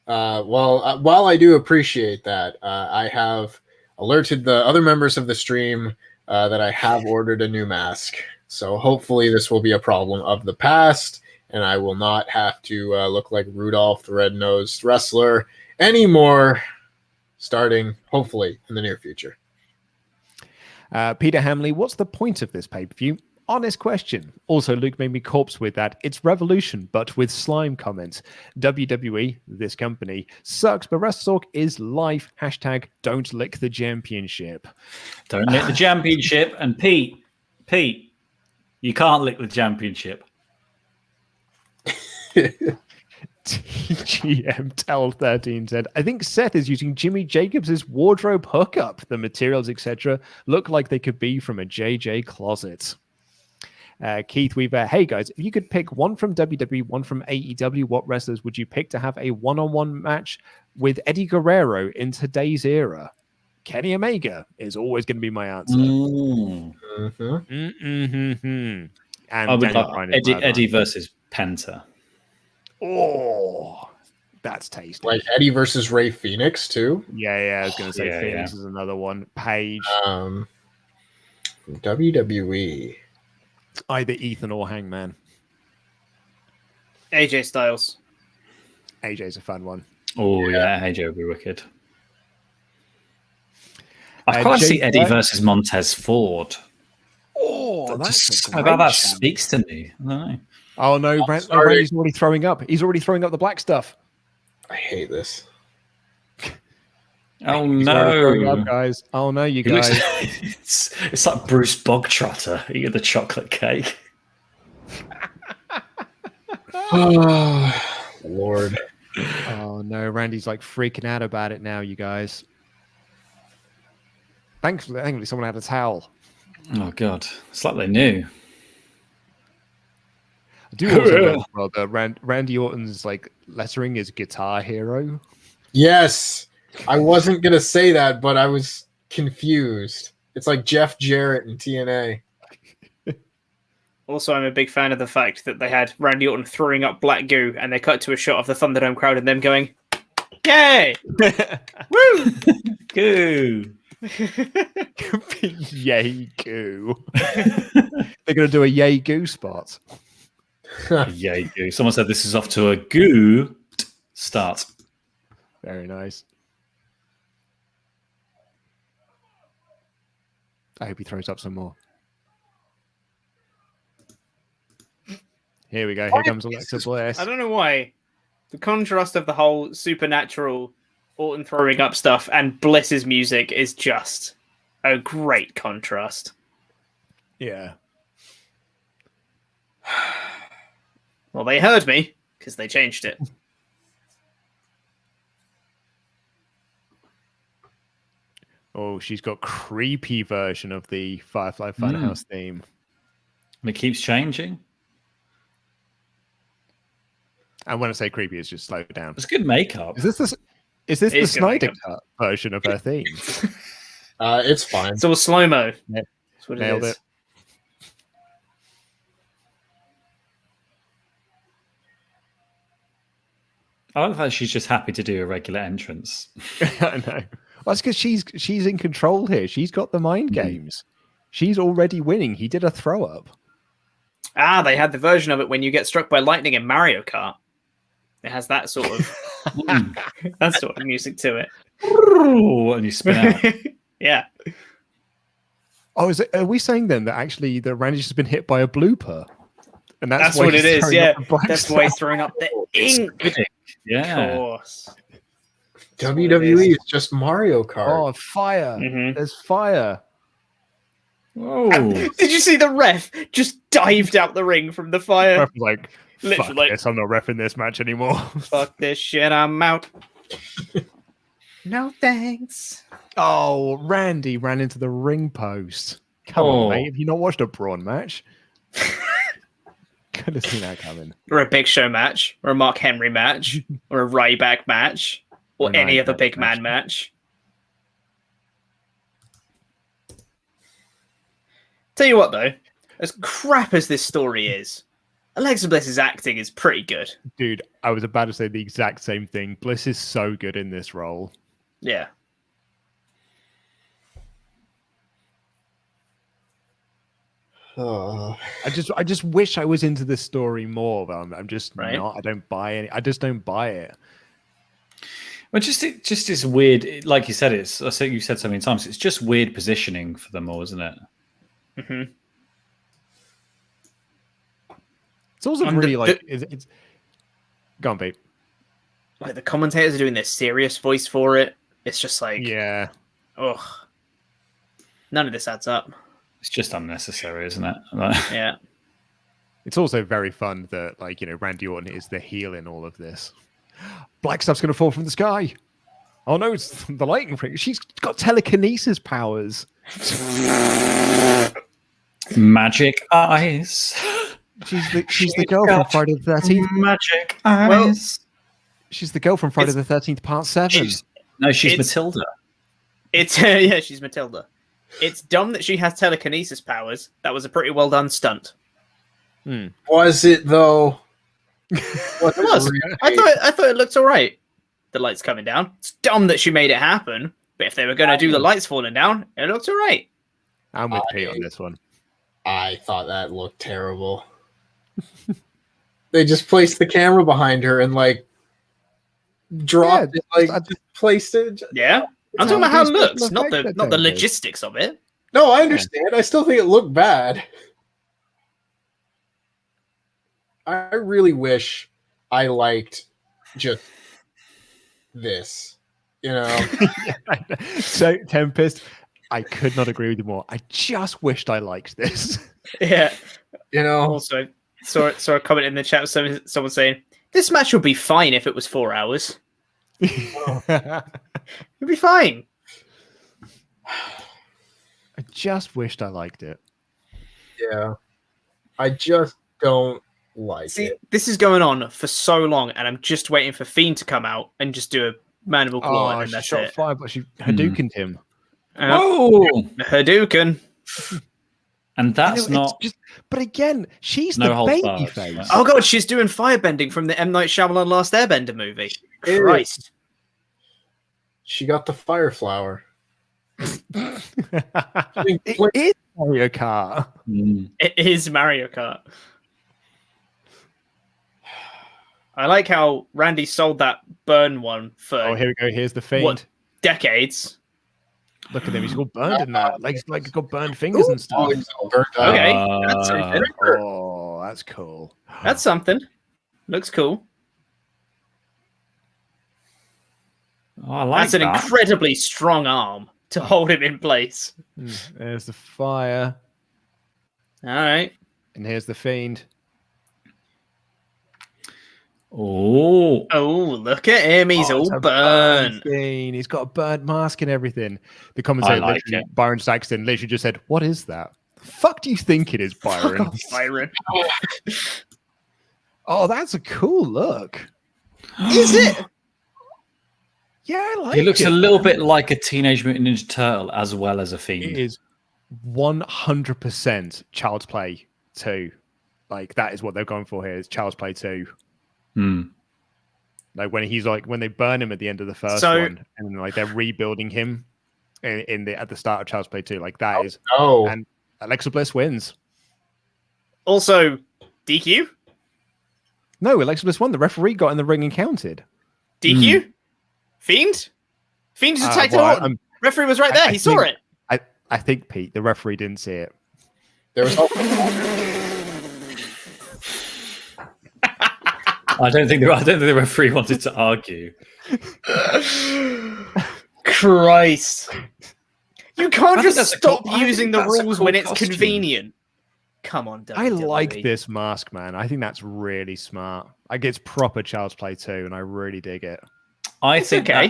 While I do appreciate that, I have alerted the other members of the stream that I have ordered a new mask. So hopefully this will be a problem of the past, and I will not have to look like Rudolph the Red-Nosed Wrestler anymore, starting hopefully in the near future. Peter Hamley, what's the point of this pay-per-view? Honest question. Also, Luke made me corpse with that. It's Revolution, but with slime comments. WWE, this company, sucks, but WrestleTalk is life. Hashtag don't lick the championship. Don't lick the championship. And Pete, you can't lick the championship. TGM Tell 13 said, I think Seth is using Jimmy Jacobs' wardrobe hookup. The materials, etc., look like they could be from a JJ closet. Keith Weaver, hey guys, if you could pick one from WWE, one from AEW, what wrestlers would you pick to have a one-on-one match with Eddie Guerrero in today's era? Kenny Omega is always going to be my answer. And I would like Eddie versus Penta. Oh, that's tasty. Like Eddie versus Ray Phoenix too. Yeah, I was going to say Phoenix is another one. Paige. WWE. Either Ethan or Hangman. AJ Styles. AJ's a fun one. Oh, yeah, AJ would be wicked. I'd quite see Eddie versus Montez Ford. Oh, that's about that speaks to me. I don't know. Oh, no, Randy's already throwing up. He's already throwing up the black stuff. I hate this. Oh, no. Up, guys. Oh, no, you guys. It's like Bruce Bogtrotter eating the chocolate cake. Oh, Lord. Oh, no. Randy's like freaking out about it now, you guys. Thankfully, someone had a towel. Oh, God. It's like they knew. I do also love that Randy Orton's like lettering is Guitar Hero. Yes. I wasn't going to say that, but I was confused. It's like Jeff Jarrett in TNA. Also, I'm a big fan of the fact that they had Randy Orton throwing up black goo and they cut to a shot of the Thunderdome crowd and them going, yay! Woo! Goo! Yay goo. They're going to do a yay goo spot. Yay goo. Someone said this is off to a goo start. Very nice. I hope he throws up some more. Here we go. Here comes Alexa Bliss. I don't know why. The contrast of the whole supernatural Orton throwing up stuff and Bliss's music is just a great contrast. Yeah. Well, they heard me because they changed it. Oh, she's got creepy version of the Firefly Funhouse theme. And it keeps changing. And when I say creepy, it's just slow down. It's good makeup. Is Is this the It's gonna Snyder Cut version of her theme? It's fine. It's all slow-mo. Yep. That's what Nailed it is. it. I like that she's just happy to do a regular entrance. I know. Well, that's because she's in control here. She's got the mind games. She's already winning. He did a throw up. Ah, they had the version of it when you get struck by lightning in Mario Kart. It has that sort of that sort of music to it. And you spin out. Yeah. Oh, are we saying then that actually the Randy's just been hit by a blooper? And that's why what it he's is, throwing yeah. up the black That's why he's stuff? throwing up the ink. Of Yeah. course. WWE is just Mario Kart. Oh, fire. Mhm. There's fire. Oh. Did you see the ref just dived out the ring from the fire? Ref was like, fuck Literally. this, I'm not reffing this match anymore. Fuck this shit, I'm out. No thanks. Oh, Randy ran into the ring post. Come Oh. on, mate. Have you not watched a Braun match? Could have seen that coming. Or a Big Show match, or a Mark Henry match, or a Ryback match, or An any Ryback other big match. man match. Tell you what, though, as crap as this story is, Alexa Bliss's acting is pretty good. Dude, I was about to say the exact same thing. Bliss is so good in this role. Yeah. Oh. I just wish I was into this story more, but I'm just Right. not. I don't buy any. I just don't buy it. Well, it just is weird. Like you said, I think you said so many times. It's just weird positioning for them all, isn't it? hmm It's also And really the- like it's. Go on, Pete. Like, the commentators are doing their serious voice for it. It's just like, Yeah, ugh. None of this adds up. It's just unnecessary, isn't it? Like, Yeah. it's also very fun that Randy Orton is the heel in all of this. Black stuff's gonna fall from the sky. Oh no, it's the lightning ring. She's got telekinesis powers. magic eyes. She's the girl from Friday the 13th. Magic Well, eyes. She's the girl from Friday It's- the 13th, part 7. She's It's- Matilda. It's yeah, she's Matilda. It's dumb that she has telekinesis powers. That was a pretty well done stunt. Was it though? Was It was. I thought it looked all right. The lights coming down. It's dumb that she made it happen. But if they were going to do the lights falling down, it looked all right. I'm with Pete on this one. I thought that looked terrible. They just placed the camera behind her and dropped it, just placed it. Yeah, I'm talking about how it looks, not the logistics of it. No, I understand. I still think it looked bad. I really wish I liked just this. So, Tempest, I could not agree with you more. I just wished I liked this. Yeah. You know, Also, saw a comment in the chat. Someone saying this match would be fine if it was 4 hours. It'd be fine. I just wished I liked it. yeah. I just don't like See, it. this is going on for so long, and I'm just waiting for Fiend to come out and just do a mandible claw, Oh, and she that's shot it. fire, but she Hadoukened him. Whoa! Hadouken. And that's It's not. but again, she's No the holds baby barred, face. yeah. Oh god, she's doing firebending from the M. Night Shyamalan Last Airbender movie. Ew. Christ. She got the fire flower. It is Mario Kart. Mm. It is Mario Kart. I like how Randy sold that burn one for Oh, here we go. Here's the Fiend. What? decades. Look at him. He's got burned in that. Like he's got burned fingers and Oh, stuff. it's all burnt out. Okay, that's something. Oh, that's cool. That's something. Looks cool. Oh, I like That's an that. incredibly strong arm to hold him in place. There's the fire. All right. And here's the Fiend. Oh, Oh, look at him. He's Oh, it's all a burned. Fiend. He's got a burnt mask and everything. The commentator, like literally, Byron Saxton, literally just said, "What is that? The fuck do you think it is, Byron?" Byron. Oh, that's a cool look. Is it? Yeah, I like He looks it. a little bit like a Teenage Mutant Ninja Turtle as well as a It Fiend. is 100% Child's Play 2. Like, that is what they're going for here. Is Child's Play 2. Like when they burn him at the end of the first one, and like they're rebuilding him at the start of Child's Play 2. Like that is. Oh, And Alexa Bliss wins. Also, DQ? No, Alexa Bliss won. The referee got in the ring and counted. DQ? Fiend? Fiend just attacked Orton. Referee was right there. He saw it. I think, Pete, the referee didn't see it. there was. I don't think the referee wanted to argue. Christ. You can't I think just that's a stop cool- I using think the that's a rules cool when it's costume. convenient. Come on, WWE. I like this mask, man. I think that's really smart. Like it's proper Child's Play 2, and I really dig it. I think okay.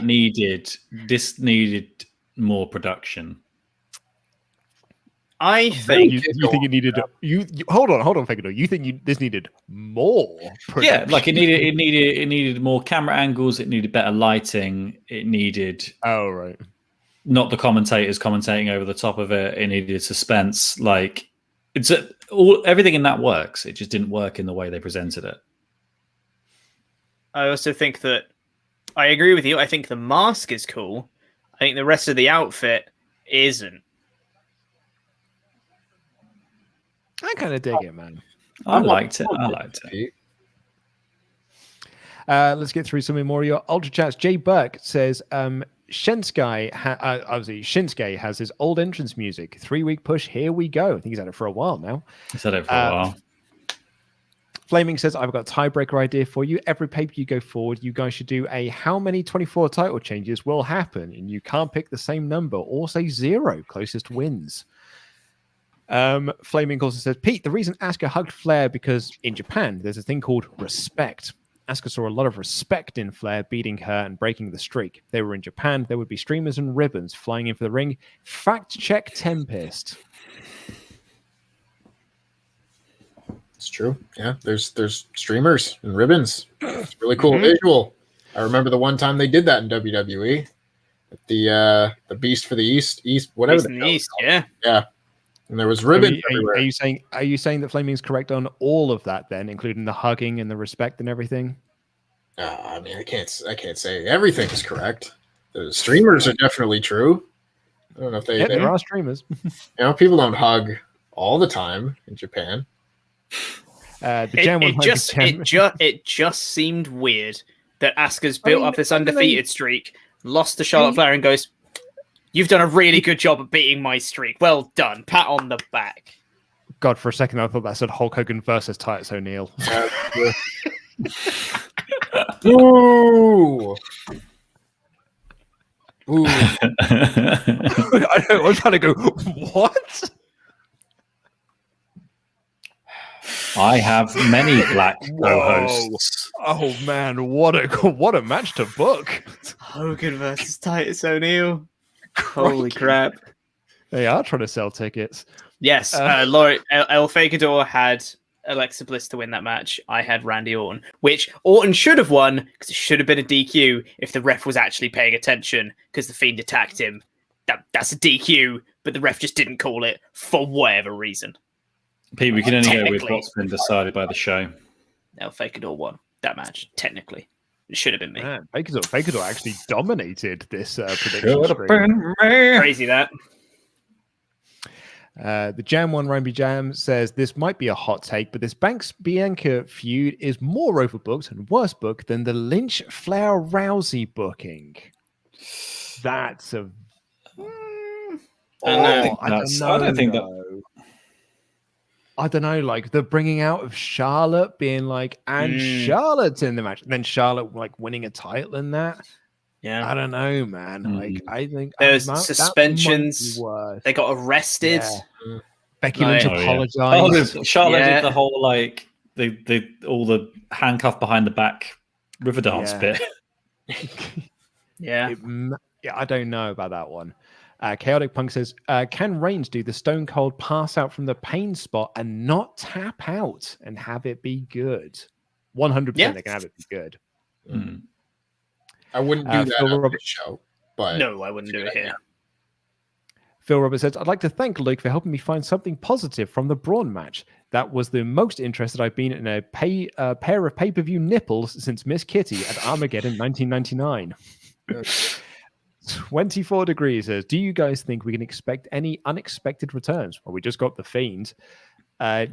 this needed more production. I think You think it needed you hold on, Fekador. You think this needed more production? Yeah, like it needed more camera angles. It needed better lighting. It needed right. not the commentators commentating over the top of it. It needed suspense. Like everything in that works. It just didn't work in the way they presented it. I also think that I agree with you. I think the mask is cool. I think the rest of the outfit isn't. I kind of dig it, man. I liked it. Let's get through some more of your Ultra Chats. Jay Burke says, Shinsuke has his old entrance music. 3-week push. Here we go. I think he's had it for a while now. He's had it for a while. Flaming says, I've got a tiebreaker idea for you. Every paper you go forward, you guys should do a how many 24 title changes will happen, and you can't pick the same number or say 0. Closest wins. Flaming also says, Pete, the reason Asuka hugged Flair because in Japan there's a thing called respect. Asuka saw a lot of respect in Flair beating her and breaking the streak. If they were in Japan, there would be streamers and ribbons flying in for the ring. Fact check Tempest. It's true. Yeah, there's streamers and ribbons. It's a really cool visual. I remember the one time they did that in WWE. The Beast for the East, whatever. Beast in the East, yeah. Yeah. And there was ribbons everywhere. Are you saying that Flaming's correct on all of that then, including the hugging and the respect and everything? I mean, I can't say everything is correct. The streamers are definitely true. I don't know if there are streamers. People don't hug all the time in Japan. It just seemed weird that Asuka's built up this undefeated streak, lost to Charlotte Flair, and goes, "You've done a really good job at beating my streak. Well done. Pat on the back." God, for a second I thought that said Hulk Hogan versus Titus O'Neil. Ooh. Ooh. I was trying to go, what? I have many black co-hosts. Oh man, what a match to book. Hogan versus Titus O'Neil. Holy crap. They are trying to sell tickets. Yes, Laurie, El Fakador had Alexa Bliss to win that match. I had Randy Orton, which Orton should have won because it should have been a DQ if the ref was actually paying attention because the Fiend attacked him. That's a DQ, but the ref just didn't call it for whatever reason. Pete, we can only go with what's been decided by the show. El Fakador won that match, technically. It should have been me. Man, Fakador actually dominated this prediction screen. Crazy that. The Jam One Ramby Jam says this might be a hot take, but this Banks Bianca feud is more overbooked and worse booked than the Lynch Flair Rousey booking. That's a. I don't know, like the bringing out of Charlotte being like, and Charlotte's in the match, and then Charlotte like winning a title in that. Yeah, I don't know, man. Like, I think there's suspensions. They got arrested. Yeah. Becky Lynch apologized. Charlotte did the whole like all the handcuff behind the back Riverdance bit. Yeah, I don't know about that one. Chaotic Punk says, can Reigns do the Stone Cold pass out from the pain spot and not tap out and have it be good? 100% they can have it be good. I wouldn't do that Phil on Roberts- this show, but No, I wouldn't do it here. Phil Roberts says, I'd like to thank Luke for helping me find something positive from the Braun match. That was the most interested I've been in a pair of pay-per-view nipples since Miss Kitty at Armageddon 1999. 24 Degrees says, do you guys think we can expect any unexpected returns? Well, we just got the Fiend.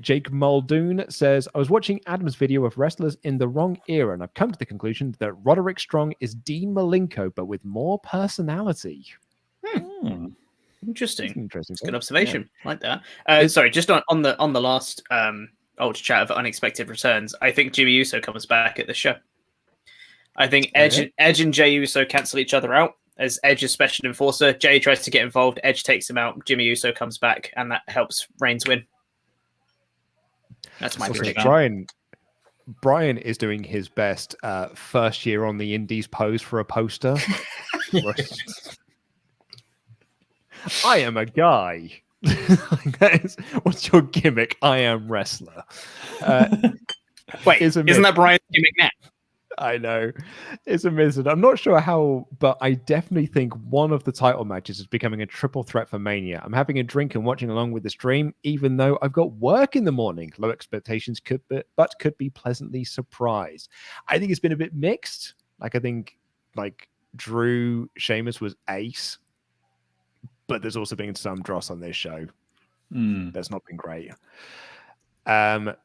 Jake Muldoon says, I was watching Adam's video of wrestlers in the wrong era, and I've come to the conclusion that Roderick Strong is Dean Malenko, but with more personality. Interesting. Interesting. Good observation. Like that. Sorry, just on the last Ultra Chat of unexpected returns, I think Jimmy Uso comes back at the show. I think Edge and Jey Uso cancel each other out as Edge's special enforcer. Jey tries to get involved. Edge takes him out. Jimmy Uso comes back, and that helps Reigns win. That's my prediction. Brian is doing his best first year on the Indies pose for a poster. I am a guy. What's your gimmick? I am wrestler. Wait, isn't that Brian's gimmick now? I know. It's amazing. I'm not sure how, but I definitely think one of the title matches is becoming a triple threat for Mania. I'm having a drink and watching along with the stream, even though I've got work in the morning. Low expectations could be pleasantly surprised. I think it's been a bit mixed. I think Drew Sheamus was ace, but there's also been some dross on this show. That's not been great.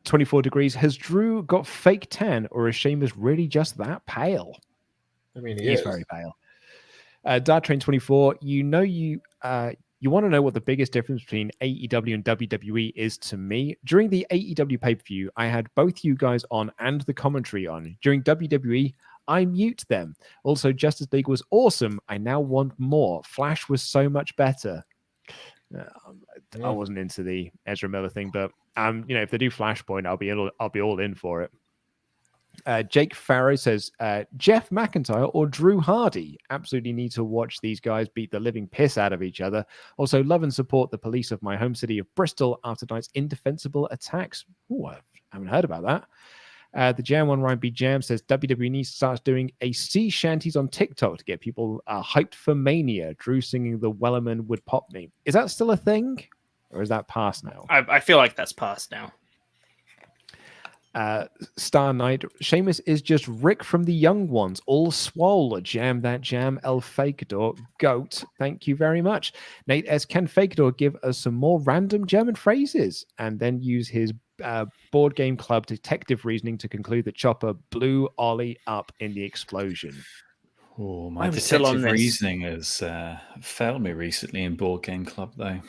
24 Degrees, has Drew got fake tan, or is Sheamus really just that pale? I mean, He's very pale. Dart Train 24, you want to know what the biggest difference between AEW and WWE is to me? During the AEW pay-per-view, I had both you guys on and the commentary on. During WWE, I mute them. Also, Justice League was awesome. I now want more. Flash was so much better. I wasn't into the Ezra Miller thing, but if they do Flashpoint, I'll be all in for it. Jake Farrow says, Jeff McIntyre or Drew Hardy. Absolutely need to watch these guys beat the living piss out of each other. Also, love and support the police of my home city of Bristol after tonight's indefensible attacks. Ooh, I haven't heard about that. The Jam One Ryan B Jam says WWE needs to start doing a sea shanties on TikTok to get people hyped for Mania. Drew singing the Wellerman would pop me. Is that still a thing, or is that past now? I feel like that's past now. Star Knight, Sheamus is just Rick from the Young Ones, all swole. Jam that jam, El Fakador, goat. Thank you very much. Nate S. Can Fakador give us some more random German phrases and then use his board game club detective reasoning to conclude that Chopper blew Ollie up in the explosion? Oh, my detective reasoning has failed me recently in board game club, though.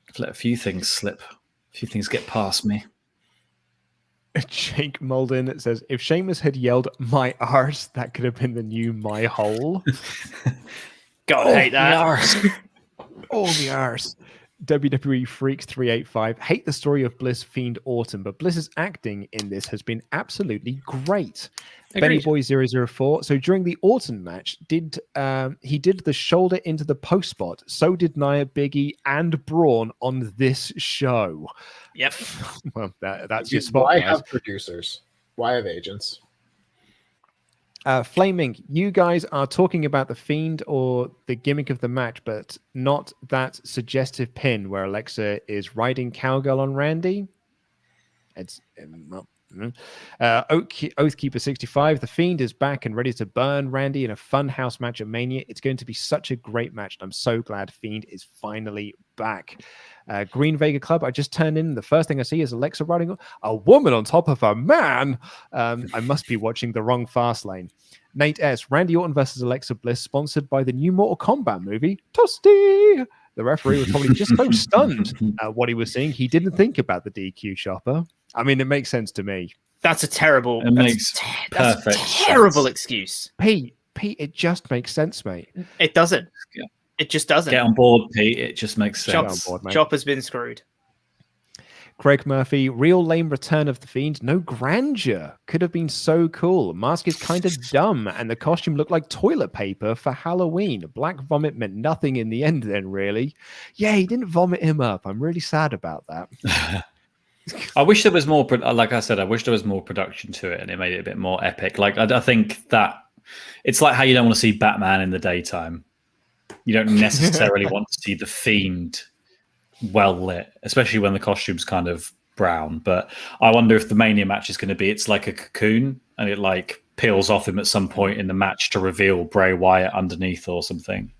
I've let a few things slip. A few things get past me. Jake Mulden says, if Sheamus had yelled my arse, that could have been the new my hole. God, I hate that. The arse. WWE Freaks 385. Hate the story of Bliss, Fiend, Orton, but Bliss's acting in this has been absolutely great. Benny Boy 004. So during the Orton match, he did the shoulder into the post spot. So did Nia, Biggie, and Braun on this show. Yep. Well, that's your spot. Why guys. have producers? Why have agents? Flaming, you guys are talking about the Fiend or the gimmick of the match, but not that suggestive pin where Alexa is riding cowgirl on Randy. It's Oathkeeper 65. The Fiend is back and ready to burn Randy in a fun house match at Mania. It's going to be such a great match. I'm so glad Fiend is finally back. Green Vega Club, I just turned in. The first thing I see is Alexa riding a woman on top of a man. I must be watching the wrong Fastlane. Nate S. Randy Orton versus Alexa Bliss, sponsored by the new Mortal Kombat movie, Toasty. The referee was probably just so stunned at what he was seeing, he didn't think about the DQ Chopper. I mean, it makes sense to me. That's a terrible. That's a terrible excuse. Pete, it just makes sense, mate. It doesn't. Yeah. It just doesn't. Get on board, Pete. It just makes sense. Chopper's been screwed. Craig Murphy, real lame return of the Fiend. No grandeur. Could have been so cool. Mask is kind of dumb, and the costume looked like toilet paper for Halloween. Black vomit meant nothing in the end then, really. Yeah, he didn't vomit him up. I'm really sad about that. I wish there was more, like I said, I wish there was more production to it and it made it a bit more epic. Like, I think that It's like how you don't want to see Batman in the daytime. You don't necessarily want to see the Fiend well lit, especially when the costume's kind of brown. But I wonder if the Mania match is going to be, it's like a cocoon and it like peels off him at some point in the match to reveal Bray Wyatt underneath or something.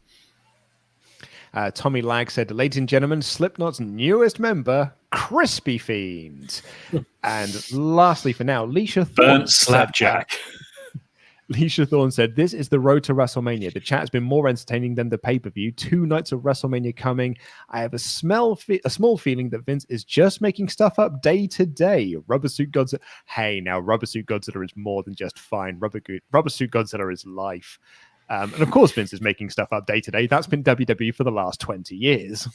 Tommy Lag said, ladies and gentlemen, Slipknot's newest member, Crispy Fiend. And lastly for now, Leisha Thorne. Burnt Slapjack. Leisha Thorne said, this is the road to WrestleMania. The chat has been more entertaining than the pay-per-view. 2 nights of WrestleMania coming. I have a small feeling that Vince is just making stuff up day to day. Rubber Suit Godzilla. Hey, now Rubber Suit Godzilla is more than just fine. Rubber Suit Godzilla is life. And of course, Vince is making stuff up day to day. That's been WWE for the last 20 years.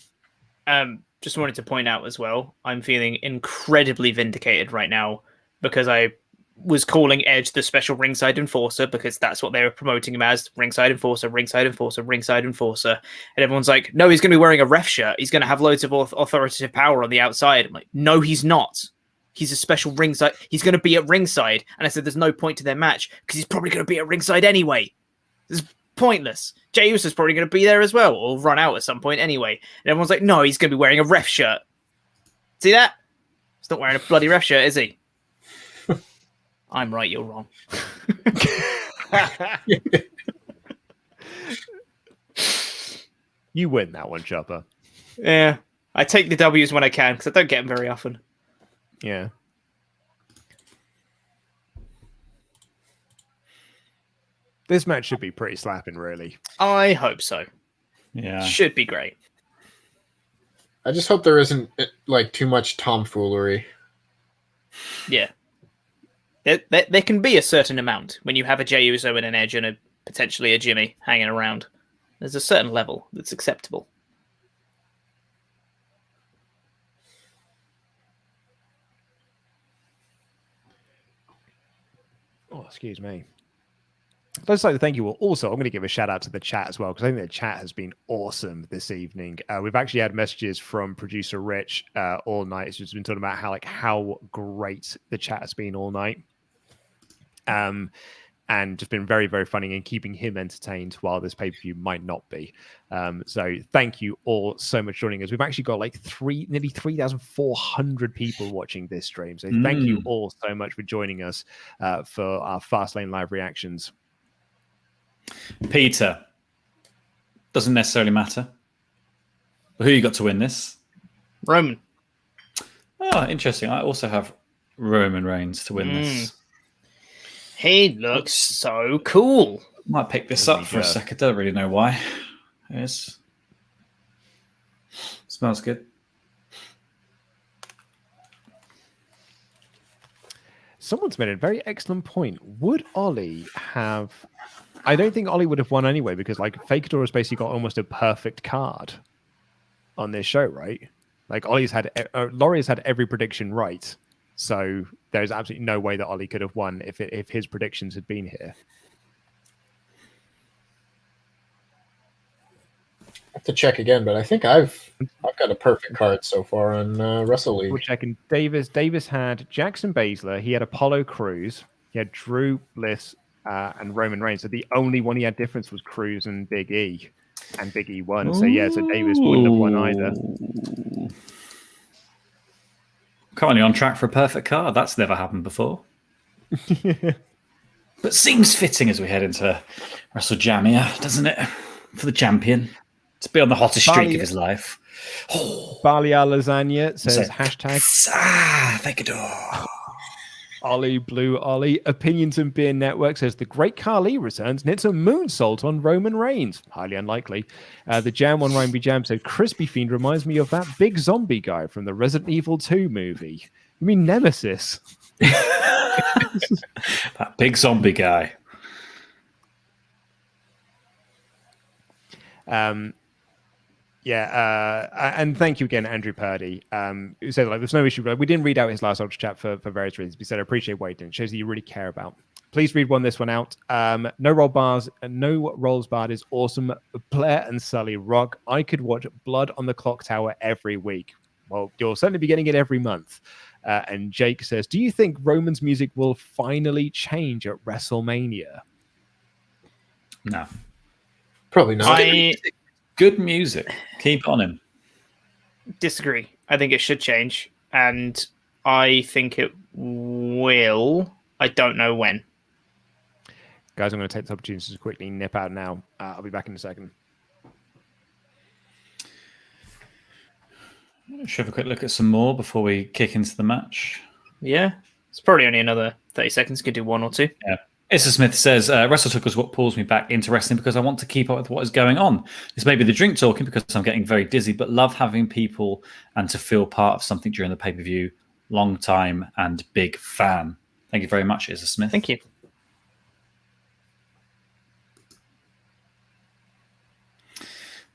Just wanted to point out as well, I'm feeling incredibly vindicated right now because I was calling Edge the special ringside enforcer because that's what they were promoting him as, ringside enforcer, ringside enforcer, ringside enforcer. And everyone's like, no, he's going to be wearing a ref shirt. He's going to have loads of authoritative power on the outside. I'm like, no, he's not. He's a special ringside. He's going to be at ringside. And I said, there's no point to their match because he's probably going to be at ringside anyway. It's pointless. Jey Uso's probably going to be there as well or run out at some point anyway. And everyone's like, no, he's going to be wearing a ref shirt. See that? He's not wearing a bloody ref shirt, is he? I'm right, you're wrong. You win that one, Chopper. Yeah. I take the W's when I can because I don't get them very often. Yeah. This match should be pretty slapping, really. I hope so. Yeah. Should be great. I just hope there isn't like too much tomfoolery. Yeah. There can be a certain amount when you have a Jey Uso and an Edge and potentially a Jimmy hanging around. There's a certain level that's acceptable. Oh, excuse me. I'd just like to thank you all. Also, I'm going to give a shout out to the chat as well, because I think the chat has been awesome this evening. We've actually had messages from producer Rich all night. It's just been talking about how great the chat has been all night. And just been very, very funny and keeping him entertained while this pay-per-view might not be. So thank you all so much for joining us. We've actually got like nearly 3,400 people watching this stream. So thank you all so much for joining us for our Fastlane live reactions. Peter, doesn't necessarily matter. But who you got to win this? Roman. Oh, interesting. I also have Roman Reigns to win this. He looks so cool. Might pick this up for a second. Don't really know why. Yes. Smells good. Someone's made a very excellent point. Would Ollie have... I don't think Ollie would have won anyway, because like Fakador has basically got almost a perfect card on this show, right? Like Laurie has had every prediction right. So there's absolutely no way that Ollie could have won if his predictions had been here. I have to check again, but I think I've got a perfect card so far on Wrestle League. We're checking. Davis had Jackson Baszler. He had Apollo Crews. He had Drew, Bliss, and Roman Reigns. So the only one he had difference was Crews and Big E. And Big E won. So yeah, so Davis wouldn't have won either. Currently on track for a perfect card. That's never happened before. But seems fitting as we head into WrestleJamia, doesn't it? For the champion to be on the hottest streak of his life. Balia Lasagna says hashtag Fakador. Ollie Blue Ollie. Opinions and Beer Network says the Great Khali returns and it's a moonsault on Roman Reigns. Highly unlikely. The Jam on Ryan B. Jam said Crispy Fiend reminds me of that big zombie guy from the Resident Evil 2 movie. You mean Nemesis? That big zombie guy. And thank you again, Andrew Purdy, who said like there's no issue. We didn't read out his last Ultra Chat for various reasons. He said I appreciate waiting. It shows that you really care about. Please read this one out. No rolls barred is awesome. Blair and Sully rock. I could watch Blood on the Clock Tower every week. Well, you'll certainly be getting it every month. And Jake says, do you think Roman's music will finally change at WrestleMania? No. Probably not. Good music. Keep on him. Disagree. I think it should change, and I think it will. I don't know when. Guys, I'm going to take this opportunity to quickly nip out now. I'll be back in a second. Should have a quick look at some more before we kick into the match. Yeah, it's probably only another 30 seconds. Could do one or two. Yeah. Issa Smith says, WrestleTalk is what pulls me back into wrestling because I want to keep up with what is going on. This may be the drink talking because I'm getting very dizzy, but love having people and to feel part of something during the pay-per-view. Long time and big fan. Thank you very much, Issa Smith. Thank you.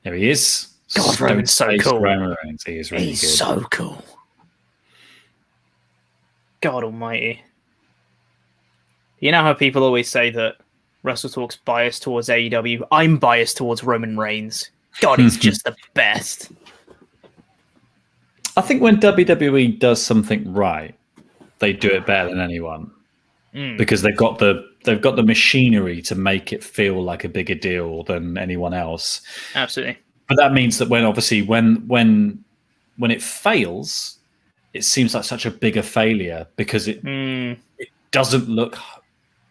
There he is. God, Roman's so cool. Roman Reigns. He is really He's good. so cool. God almighty. You know how people always say that WrestleTalk's biased towards AEW? I'm biased towards Roman Reigns. God, he's just the best. I think when WWE does something right, they do it better than anyone because they've got the machinery to make it feel like a bigger deal than anyone else. Absolutely. But that means that when it fails, it seems like such a bigger failure because it doesn't look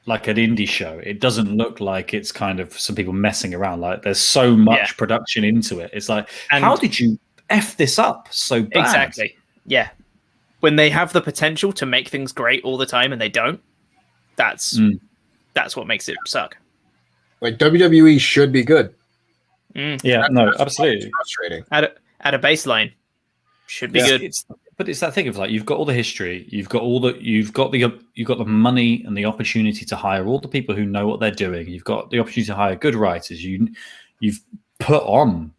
like an indie show. It doesn't look like it's kind of some people messing around. Like there's so much production into it. It's like, how did you F this up so bad? Exactly. Yeah. When they have the potential to make things great all the time and they don't, that's what makes it suck. Like WWE should be good. Yeah, no, absolutely. Frustrating. At a baseline, should be good. But it's that thing of like you've got all the history, you've got the money and the opportunity to hire all the people who know what they're doing. You've got the opportunity to hire good writers. You've put on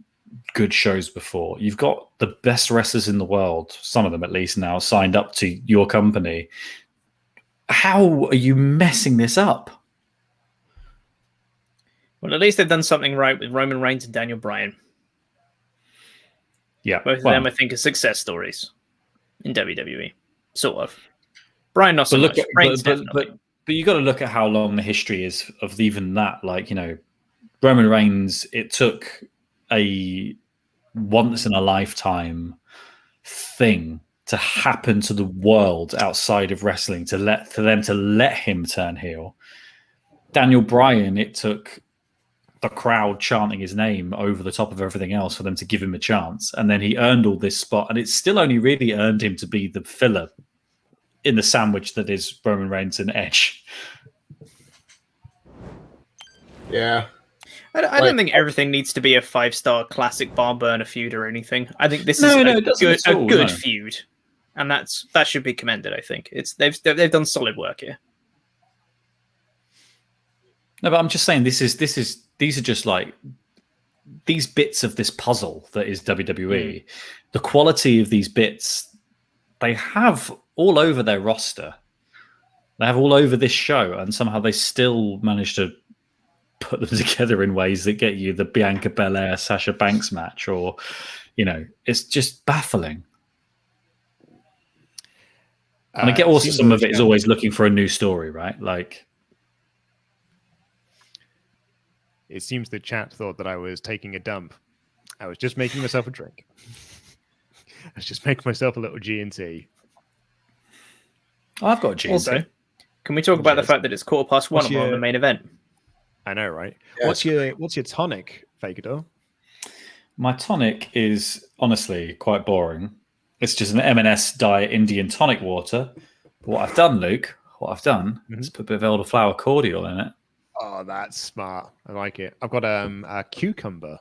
good shows before. You've got the best wrestlers in the world, some of them at least now, signed up to your company. How are you messing this up? Well, at least they've done something right with Roman Reigns and Daniel Bryan. Yeah, both of them I think are success stories in WWE, sort of. Bryan not so much. But you got to look at how long the history is of even that. Like, you know, Roman Reigns, it took a once in a lifetime thing to happen to the world outside of wrestling for them to let him turn heel. Daniel Bryan, it took the crowd chanting his name over the top of everything else for them to give him a chance. And then he earned all this spot, and it's still only really earned him to be the filler in the sandwich that is Roman Reigns and Edge. Yeah. I don't think everything needs to be a 5-star classic bar burner feud or anything. I think this is a good feud, and that should be commended. I think they've done solid work here. No, but I'm just saying these are just like these bits of this puzzle that is WWE. The quality of these bits they have all over their roster. They have all over this show, and somehow they still manage to put them together in ways that get you the Bianca Belair Sasha Banks match, or it's just baffling. And I get also some of it is always looking for a new story, right? Like, it seems the chat thought that I was taking a dump. I was just making myself a drink. I was just making myself a little G&T. Oh, I've got a G&T. Also, can we talk about the fact that it's 1:15 and we're on the main event? I know, right? Yeah, what's your tonic, Fakador? My tonic is honestly quite boring. It's just an M&S Diet Indian tonic water. But what I've done, Luke, is put a bit of elderflower cordial in it. Oh, that's smart. I like it. I've got a cucumber.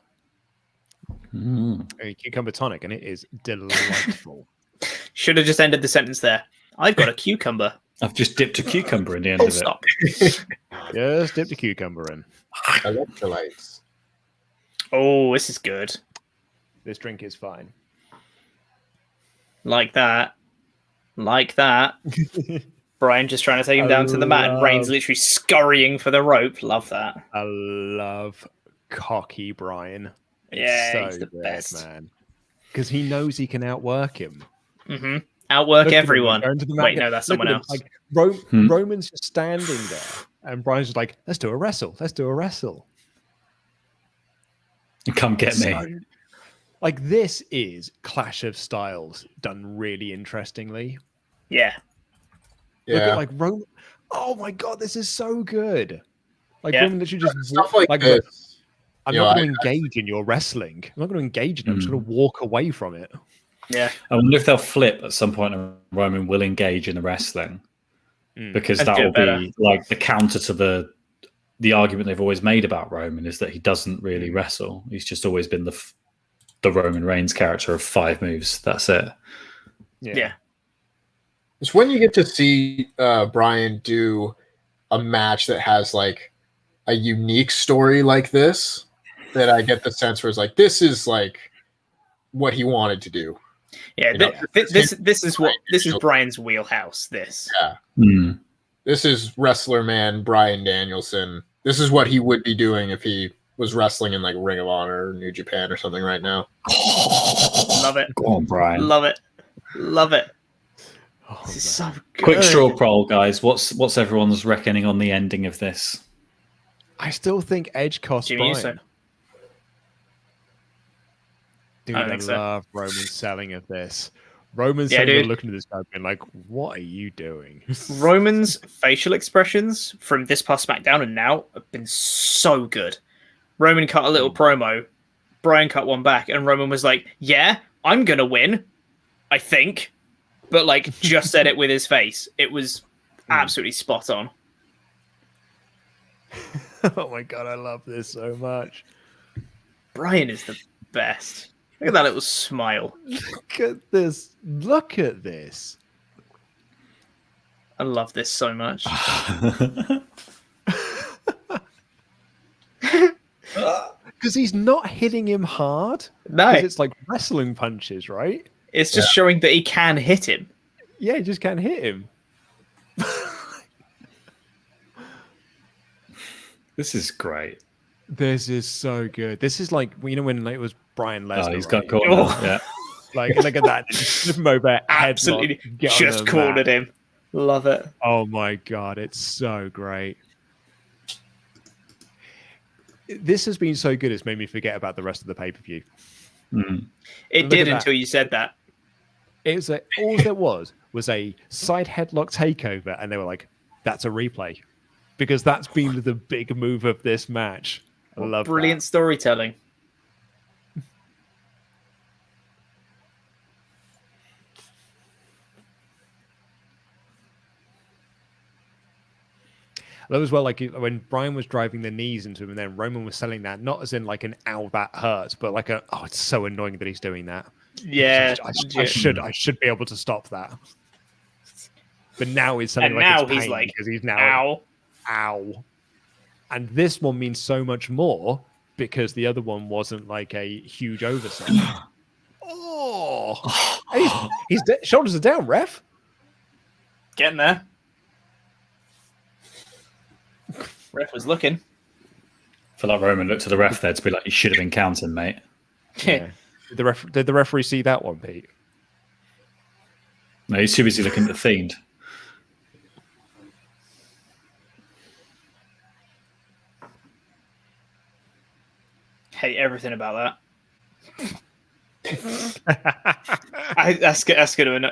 A cucumber tonic, and it is delightful. Should have just ended the sentence there. I've got a cucumber. I've just dipped a cucumber in the end of it. Stop. Just dipped a cucumber in. Electrolytes. Oh, this is good. This drink is fine. Like that. Brian just trying to take him down to the mat, and Reigns literally scurrying for the rope. Love that. I love cocky Brian. Yeah, he's the best, man. Because he knows he can outwork him. Mm-hmm. Outwork everyone. Wait, no, that's someone else. Like Roman's just standing there, and Brian's just like, "Let's do a wrestle. Let's do a wrestle." Come get me. So, like, this is Clash of Styles done really interestingly. Yeah. Look at like Roman. Oh my god, this is so good. Like Roman literally just stuff like look, this. I'm You not know, going to engage in your wrestling. I'm not going to engage in it. I'm just going to walk away from it. Yeah. I wonder if they'll flip at some point and Roman will engage in the wrestling. Because Let's that do will it better. be like the counter to the argument they've always made about Roman is that he doesn't really wrestle. He's just always been the Roman Reigns character of 5 moves. That's it. Yeah. It's when you get to see Brian do a match that has like a unique story like this that I get the sense where it's like, this is like what he wanted to do. Yeah. You know, This is Brian's wheelhouse. This. Yeah. Mm. This is wrestler man Brian Danielson. This is what he would be doing if he was wrestling in like Ring of Honor or New Japan or something right now. Love it. Go on, Brian. Love it. Love it. Oh, This is so good. Quick straw poll, guys. What's everyone's reckoning on the ending of this? I still think Edge cost Jimmy Uso. Brian. Dude, I I don't think so. love Roman's selling of this. Roman's looking at this guy being like, what are you doing? Roman's facial expressions from this past SmackDown and now have been so good. Roman cut a little promo, Brian cut one back, and Roman was like, yeah, I'm going to win, I think. But like, just said it with his face. It was absolutely spot on. Oh my god, I love this so much. Brian is the best. Look at that little smile. Look at this. Look at this. I love this so much. Because he's not hitting him hard. No. It's like wrestling punches, right? It's just showing that he can hit him. Yeah, he just can't hit him. This is great. This is so good. This is like, you know, when it was Brian Lesnar. Oh, he's got right? caught. Oh. Yeah. Like, look at that. Just flip him over. Absolutely. headlock, get on Just the cornered mat. him. Love it. Oh my god, it's so great. This has been so good, it's made me forget about the rest of the pay-per-view. Mm. It Look did at that. until you said that. It was all there was a side headlock takeover, and they were like, that's a replay. Because that's been the big move of this match. I love Brilliant storytelling. that as well, like when Brian was driving the knees into him, and then Roman was selling that, not as in like an ow, that hurts, but like a, oh, it's so annoying that he's doing that. Yeah. I should be able to stop that. But now he's selling And like now it's he's pain like, because he's now ow. ow. And this one means so much more because the other one wasn't like a huge oversight. Oh, he's shoulders are down, ref. Getting there. Ref was looking. I feel like Roman looked to the ref there to be like, you should have been counting, mate. Yeah. Did the referee see that one, Pete? No, he's too busy looking at the Fiend. Hate everything about that. That's gonna annoy,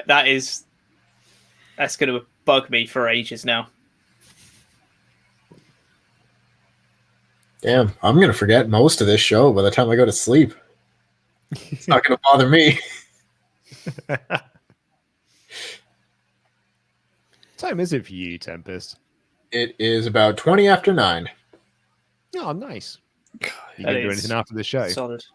that's gonna bug me for ages now. Damn, I'm going to forget most of this show by the time I go to sleep. It's not going to bother me. Time is it for you, Tempest? It is about 20 after 9. Oh, nice. You That gonna do is anything after the show? Solid.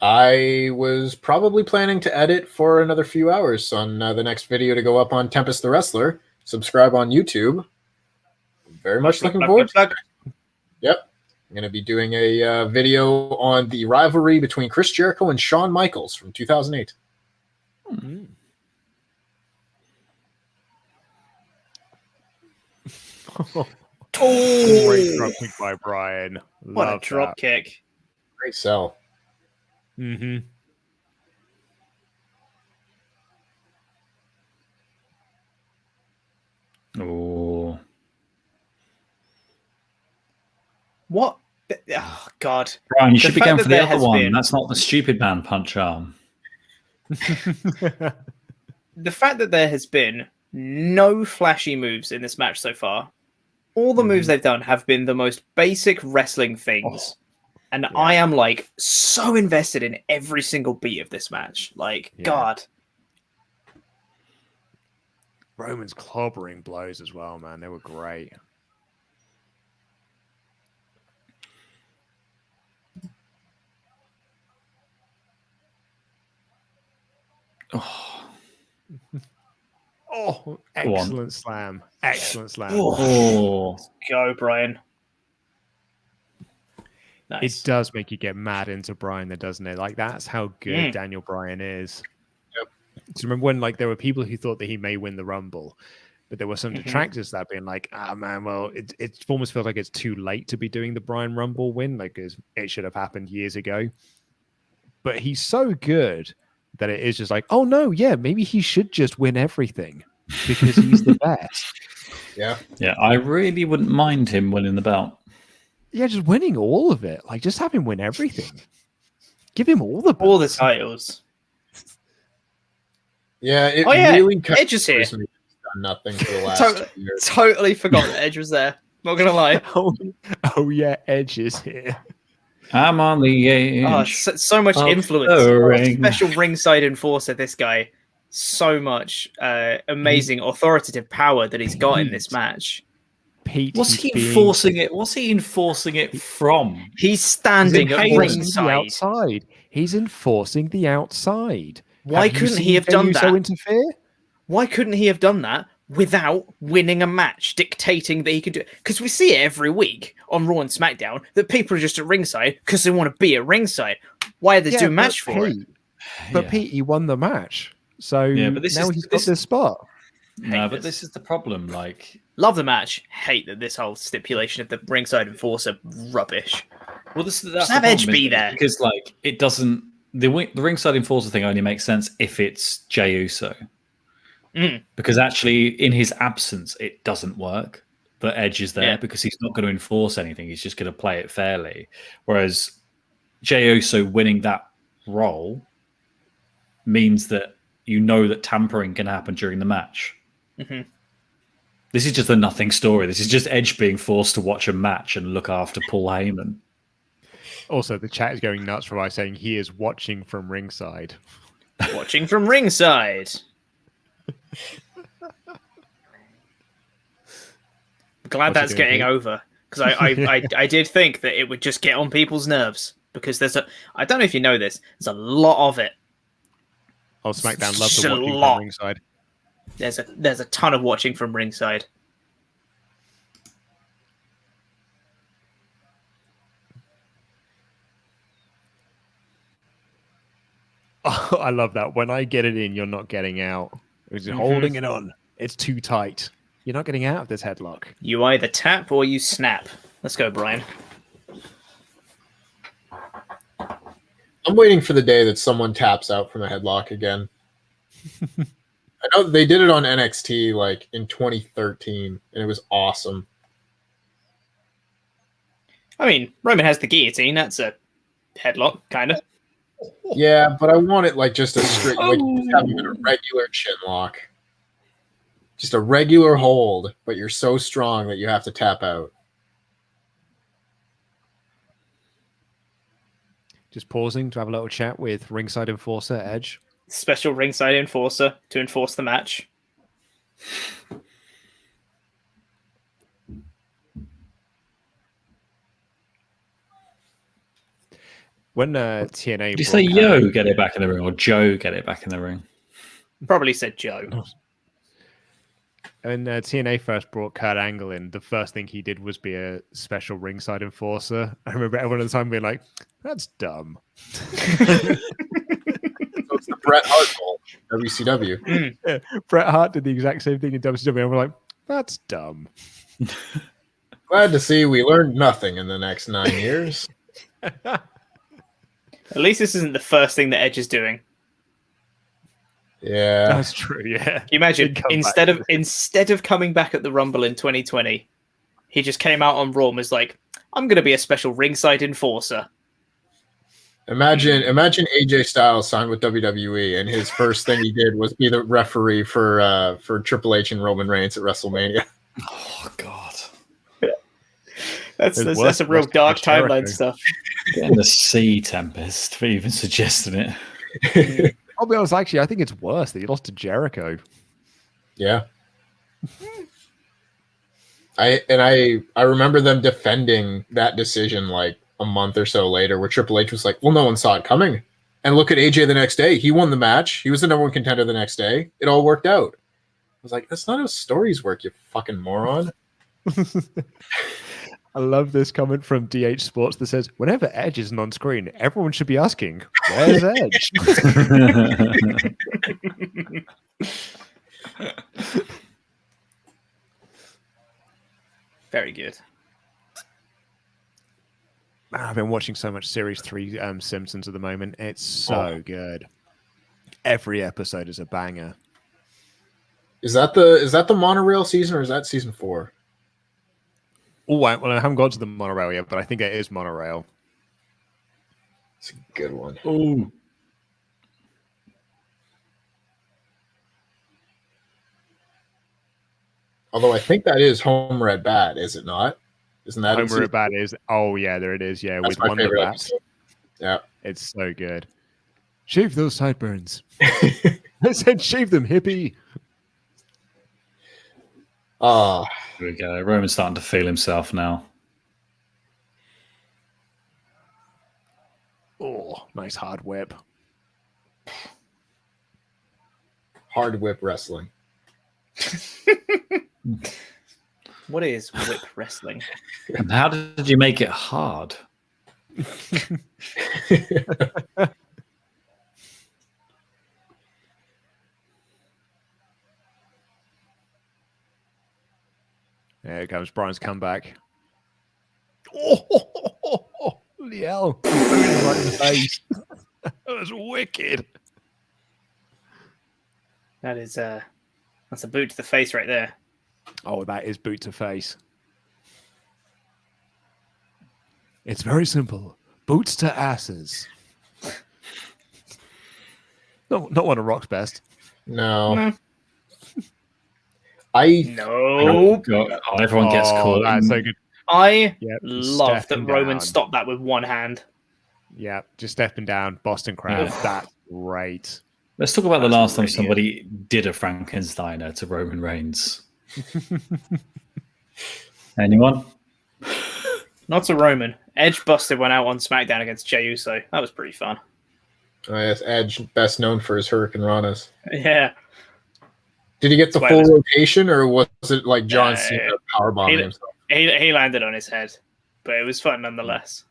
I was probably planning to edit for another few hours on the next video to go up on Tempest the Wrestler. Subscribe on YouTube. Very much looking forward to it. Yep. I'm going to be doing a video on the rivalry between Chris Jericho and Shawn Michaels from 2008. Mm. Great drop kick by Brian. What Love a drop kick. Great sell. Mm-hmm. Oh, What? Oh, God. Brian, you should be fact going that for the there other has one. been- That's not the stupid man punch arm. The fact that there has been no flashy moves in this match so far, all the moves they've done have been the most basic wrestling things. And I am like so invested in every single beat of this match. Like, God. Roman's clobbering blows as well, man. They were great. Oh, excellent slam. Excellent slam. Oh, Go, Brian. Nice. It does make you get mad into Bryan, doesn't it? Like, that's how good Daniel Bryan is. Yep. Do you remember when, like, there were people who thought that he may win the Rumble, but there were some detractors to that being like, man, well, it almost feels like it's too late to be doing the Bryan Rumble win, like, it should have happened years ago. But he's so good that it is just like, oh, no, yeah, maybe he should just win everything because he's the best. Yeah. yeah. I really wouldn't mind him winning the belt. Yeah, just winning all of it. Like, just have him win everything. Give him all the all the belts. titles. Yeah, it Oh, yeah. really Edge is here. confuses me. He's done nothing for the last 2 years. Totally forgot that Edge was there. Not gonna lie. Oh, yeah, Edge is here. I'm on the edge. Oh, so much of influence. the ring. Special ringside enforcer, this guy. So much amazing authoritative power that he's got in this match. Pete, What's he enforcing it? What's he enforcing it from? He's standing at The ringside. outside. He's enforcing the outside. Why couldn't he have done So that? interfere? Why couldn't he have done that without winning a match, dictating that he could do it? Because we see it every week on Raw and SmackDown that people are just at ringside because they want to be at ringside. Why are they doing a match for it? But Pete, he won the match. So but now he's got this spot. No, but this is the problem. Like, Love the match. Hate that this whole stipulation of the ringside enforcer rubbish. well, that's Just have the Edge problem, be isn't it? there. Because like it doesn't. The ringside enforcer thing only makes sense if it's Jey Uso. Because actually, in his absence, it doesn't work. That Edge is there because he's not going to enforce anything. He's just going to play it fairly. Whereas Jey Uso winning that role means that you know that tampering can happen during the match. This is just a nothing story. This is just Edge being forced to watch a match and look after Paul Heyman. Also, the chat is going nuts for us saying he is watching from ringside. Watching from ringside. Glad that's getting over because I did think that it would just get on people's nerves because I don't know if you know this, there's a lot of it. Oh, SmackDown loves Just the a watching lot. from ringside. There's a ton of watching from ringside. Oh, I love that. When I get it in, you're not getting out. It's holding it on. It's too tight. You're not getting out of this headlock. You either tap or you snap. Let's go, Brian. I'm waiting for the day that someone taps out from a headlock again. I know they did it on NXT like in 2013, and it was awesome. I mean, Roman has the guillotine. That's a headlock, kind of. Yeah, but I want it like just a straight, like just having a regular chin lock. Just a regular hold, but you're so strong that you have to tap out. Just pausing to have a little chat with ringside enforcer Edge. Special ringside enforcer to enforce the match. When TNA... Did you say Yo get it back in the ring or Joe get it back in the ring? Probably said Joe. When TNA first brought Kurt Angle in, the first thing he did was be a special ringside enforcer. I remember everyone at the time being like, that's dumb. It's the Bret Hart goal, WCW. Yeah, Bret Hart did the exact same thing in WCW, and we're like, that's dumb. Glad to see we learned nothing in the next 9 years. At least this isn't the first thing that Edge is doing. Yeah. That's true, yeah. Can you imagine, He'd come back. instead of coming back at the Rumble in 2020, he just came out on Raw and was like, I'm going to be a special ringside enforcer. Imagine AJ Styles signed with WWE, and his first thing he did was be the referee for Triple H and Roman Reigns at WrestleMania. Oh God, that's a real dark timeline stuff. getting the sea tempest for even suggesting it. I'll be honest, actually, I think it's worse that he lost to Jericho. Yeah. I remember them defending that decision like a month or so later, where Triple H was like, well, no one saw it coming. And look at AJ the next day. He won the match. He was the number one contender the next day. It all worked out. I was like, that's not how stories work, you fucking moron. I love this comment from DH Sports that says, whenever Edge isn't on screen, everyone should be asking, where's Edge? Very good. Man, I've been watching so much Series 3 Simpsons at the moment. It's so good. Every episode is a banger. Is that the monorail season, or is that season 4? Oh, well, I haven't got to the monorail yet, but I think it is monorail. It's a good one. Ooh. Although I think that is Homer at Bat, is it not? Isn't that Homer at Bat is? Oh yeah, there it is. Yeah, That's with my Wonder favorite Bat. episode. Yeah, It's so good. Shave those sideburns. I said shave them, hippie. Ah, Here we go. Roman's starting to feel himself now. Oh, nice hard whip. hard whip wrestling. What is whip wrestling? And how did you make it hard? There it comes. Brian's comeback. Oh, Liel. Right in the face. That was wicked. That's a boot to the face right there. Oh, that is boot to face. It's very simple. Boots to asses. Not one of Rock's best. No. No. Everyone gets caught. That's so good. I Yep, love that stepping Roman down. stopped that with one hand. Yeah, just stepping down. Boston crab. Yeah. That's great. Let's talk about the That's last time really somebody did a Frankensteiner to Roman Reigns. Anyone? Not to Roman. Edge busted one out on SmackDown against Jey Uso. That was pretty fun. Yes, Edge, best known for his Hurricane Ranas. Yeah. Did he get the That's full why rotation, or was it like John Cena powerbombing himself? He landed on his head, but it was fun nonetheless.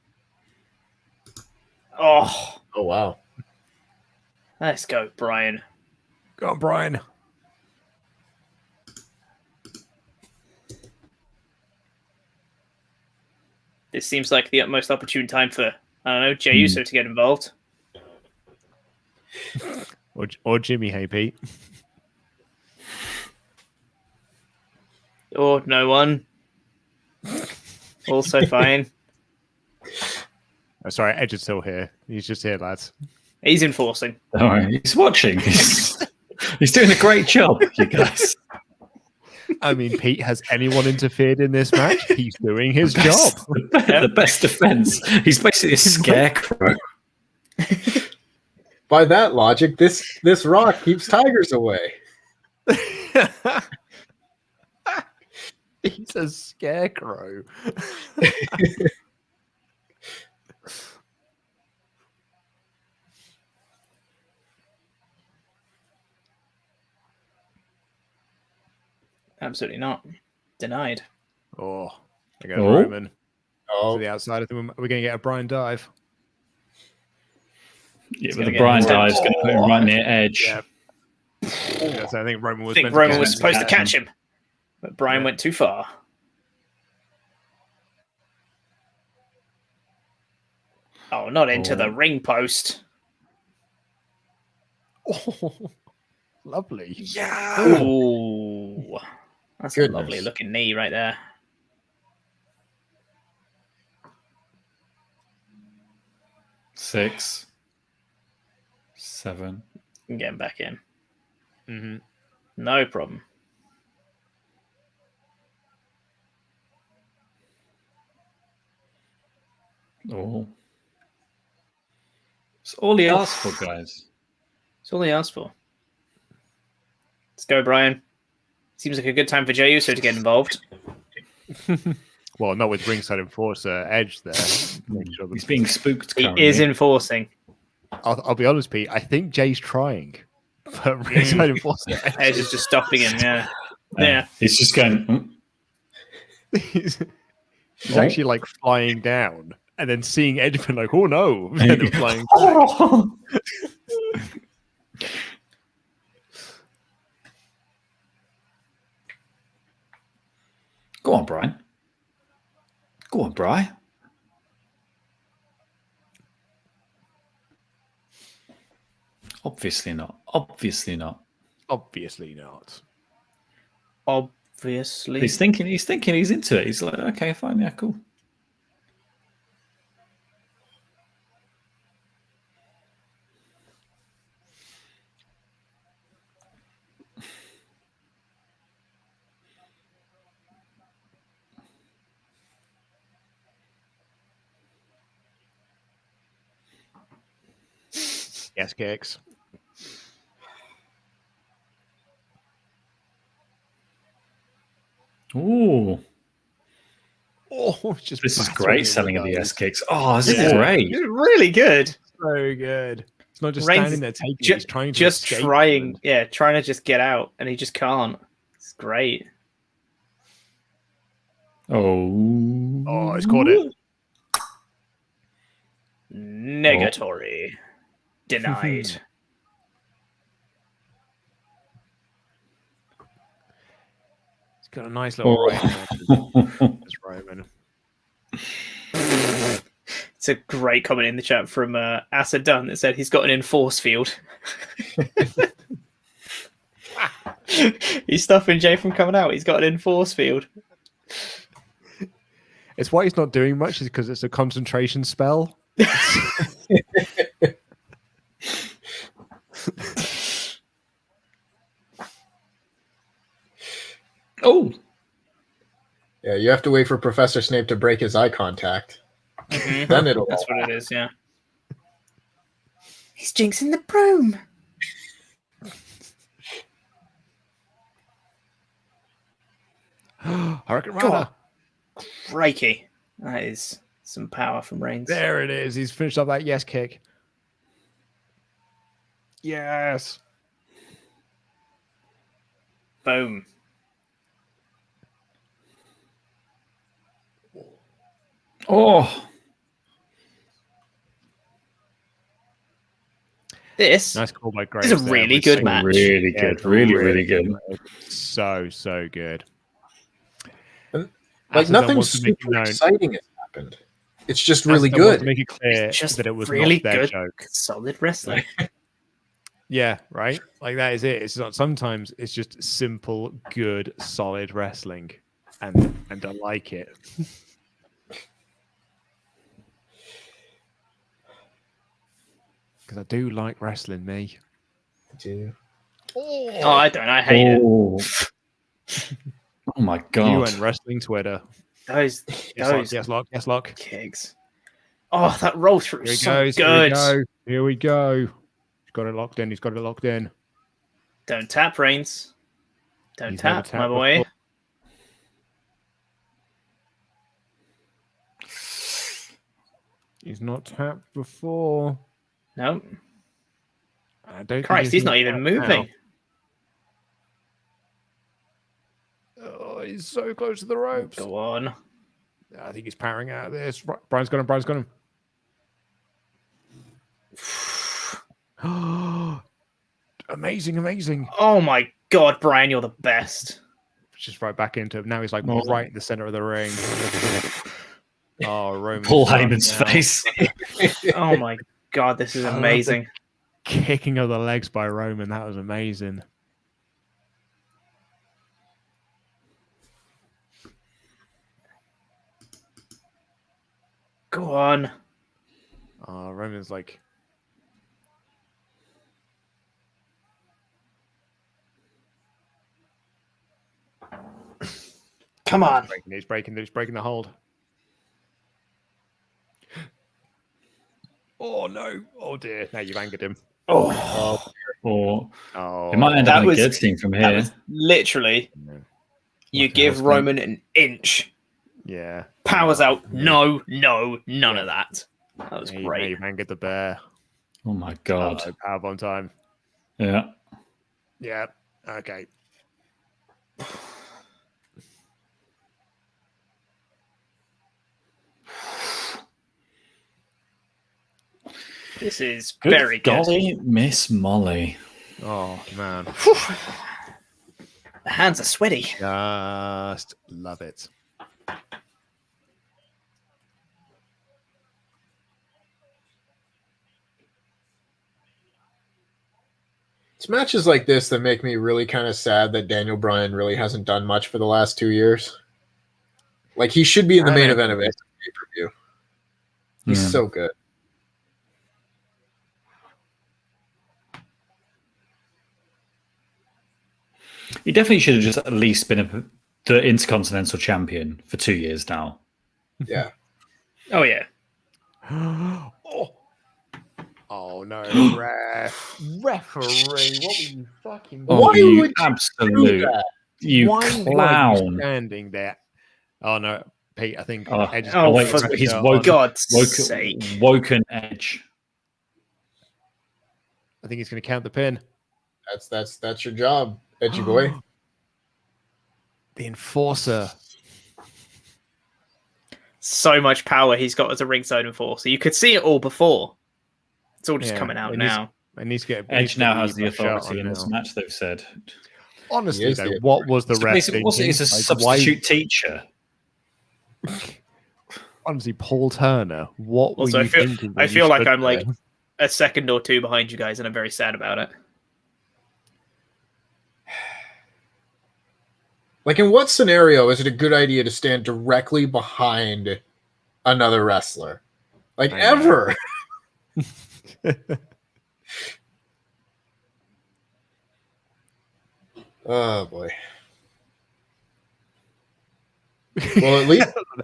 Oh, Oh, wow. let's go, Brian. Go on, Brian. This seems like the utmost opportune time for, I don't know, Jey Uso to get involved. Or Jimmy, hey Pete. Or no one. Also fine. Oh, sorry, Edge is still here. He's just here, lads. He's enforcing. Don't worry, he's watching. He's doing a great job, you guys. I mean, Pete, has anyone interfered in this match? He's doing his job. The best defense. He's basically a scarecrow. By that logic, this Rock keeps tigers away. He's a scarecrow. Absolutely not. Denied. Oh, there goes Oh. Roman. To Oh, the outside of the room. We're going to get a Brian dive. Yeah, but gonna the get Brian more. dive's going to put him right near Edge. Yeah. Yes, I think Roman was I think meant to Roman catch was him. supposed to catch him, but Brian went too far. Oh, not into the ring post. Oh, lovely. Ooh. That's a Goodness. lovely looking knee right there. 6, 7. I'm getting back in. Mm-hmm. No problem. Oh. It's all he asked for, guys. That's all he asked for. Let's go, Brian. Seems like a good time for Jey Uso to get involved. Well, not with ringside enforcer Edge there. Make sure He's being spooked. He Currently. is enforcing. I'll be honest, Pete. I think Jay's trying. But ringside enforcer Edge is just stopping him. Yeah. Yeah. He's just going. He's actually like flying down and then seeing Edge and like, oh no, and then flying back. Go on, Brian. Go on, Brian. Obviously not. Obviously not. Obviously not. Obviously. He's thinking. He's into it. He's like, okay, fine, yeah, cool. Yes, kicks. Ooh, Oh, it's just this is battering great him selling of with the those. S kicks. Oh, this is great. It's really good. So good. It's not just Reigns standing there taking it, ju- he's trying to Just escape trying. them. Yeah, trying to just get out, and he just can't. It's great. Oh, Oh, it's caught it. Negatory. Denied. It's got a nice little right. It's Roman. It's a great comment in the chat from Asa Dunn that said he's got an enforce field. He's stopping Jay from coming out. He's got an enforce field. It's why he's not doing much is because it's a concentration spell. oh, Yeah, you have to wait for Professor Snape to break his eye contact. Then it'll. That's what it is, yeah. He's jinxing the broom. Hurricane Go Rana. on. Crikey. That is some power from Reigns. There it is. He's finished up that yes kick. Yes. Boom. oh, This Nice call by Grace. is a really good match. really good, really good. So good. Like Asa nothing wants to make it super known. exciting has happened. It's just really Asa wants to good. make it clear It's just that it was really not their good, joke. solid wrestling. Yeah, right. Like that is it. It's not. Sometimes it's just simple, good, solid wrestling, and I like it. Because I do like wrestling, me. Dude. Oh, I don't. I hate it. Oh. Oh my You god. and wrestling Twitter. Those Yes, lock. Yes, lock. kicks. Oh, that roll through Here he is so goes. good. Here we go. He's got it locked in. He's got it locked in. Don't tap, Reigns. Don't He's never tap, tapped my boy. before. He's not tapped before. No. I don't think Christ, he's not even tapped moving. now. Oh, he's so close to the ropes. Go on. I think he's powering out of this. Brian's got him. Brian's got him. Amazing. Oh my god, Brian, you're the best. Just right back into him. Now he's like right in the center of the ring. Oh, Roman. Paul Heyman's face. Oh my god, this is amazing. Kicking of the legs by Roman. That was amazing. Go on. Oh, Roman's like... Come on. He's breaking the hold. Oh, no. Oh, dear. Now you've angered him. Oh. It might end up in a guillotine from That here. was literally, you give Roman an inch. Yeah. Powers out. No, none of that. That was great. You've angered the bear. Oh, my God. Powerbomb time. Yeah. Yeah. Okay. This is Good very golly, good. Miss Molly. Oh, man. The hands are sweaty. Just love it. It's matches like this that make me really kind of sad that Daniel Bryan really hasn't done much for the last 2 years. Like, he should be in the main event of this pay-per-view. He's so good. He definitely should have just at least been the Intercontinental Champion for 2 years now. Yeah. Oh, yeah. Oh no, referee! What were you fucking? Oh, Why you would you absolute, do that? you Why were you clown! standing there? Oh no, Pete. I think Oh, Edge is oh, going for to he's go woken- on. God's sake. Woken Edge. I think he's going to count the pin. That's your job, edgy boy. The enforcer. So much power he's got as a ringside enforcer. You could see it all before. It's all just Yeah, coming out it needs- now. It needs to get Edge now has the a shot authority on in this now. match, they've said. Honestly, He is though, the what was the So basically, wrestling? what's it? It's a substitute teacher. Honestly, Paul Turner. What Also, were I you feel- thinking? I when feel you like stood I'm like there? a second or two behind you guys, and I'm very sad about it. Like, in what scenario is it a good idea to stand directly behind another wrestler? Like, I know. ever? Oh boy. Well, at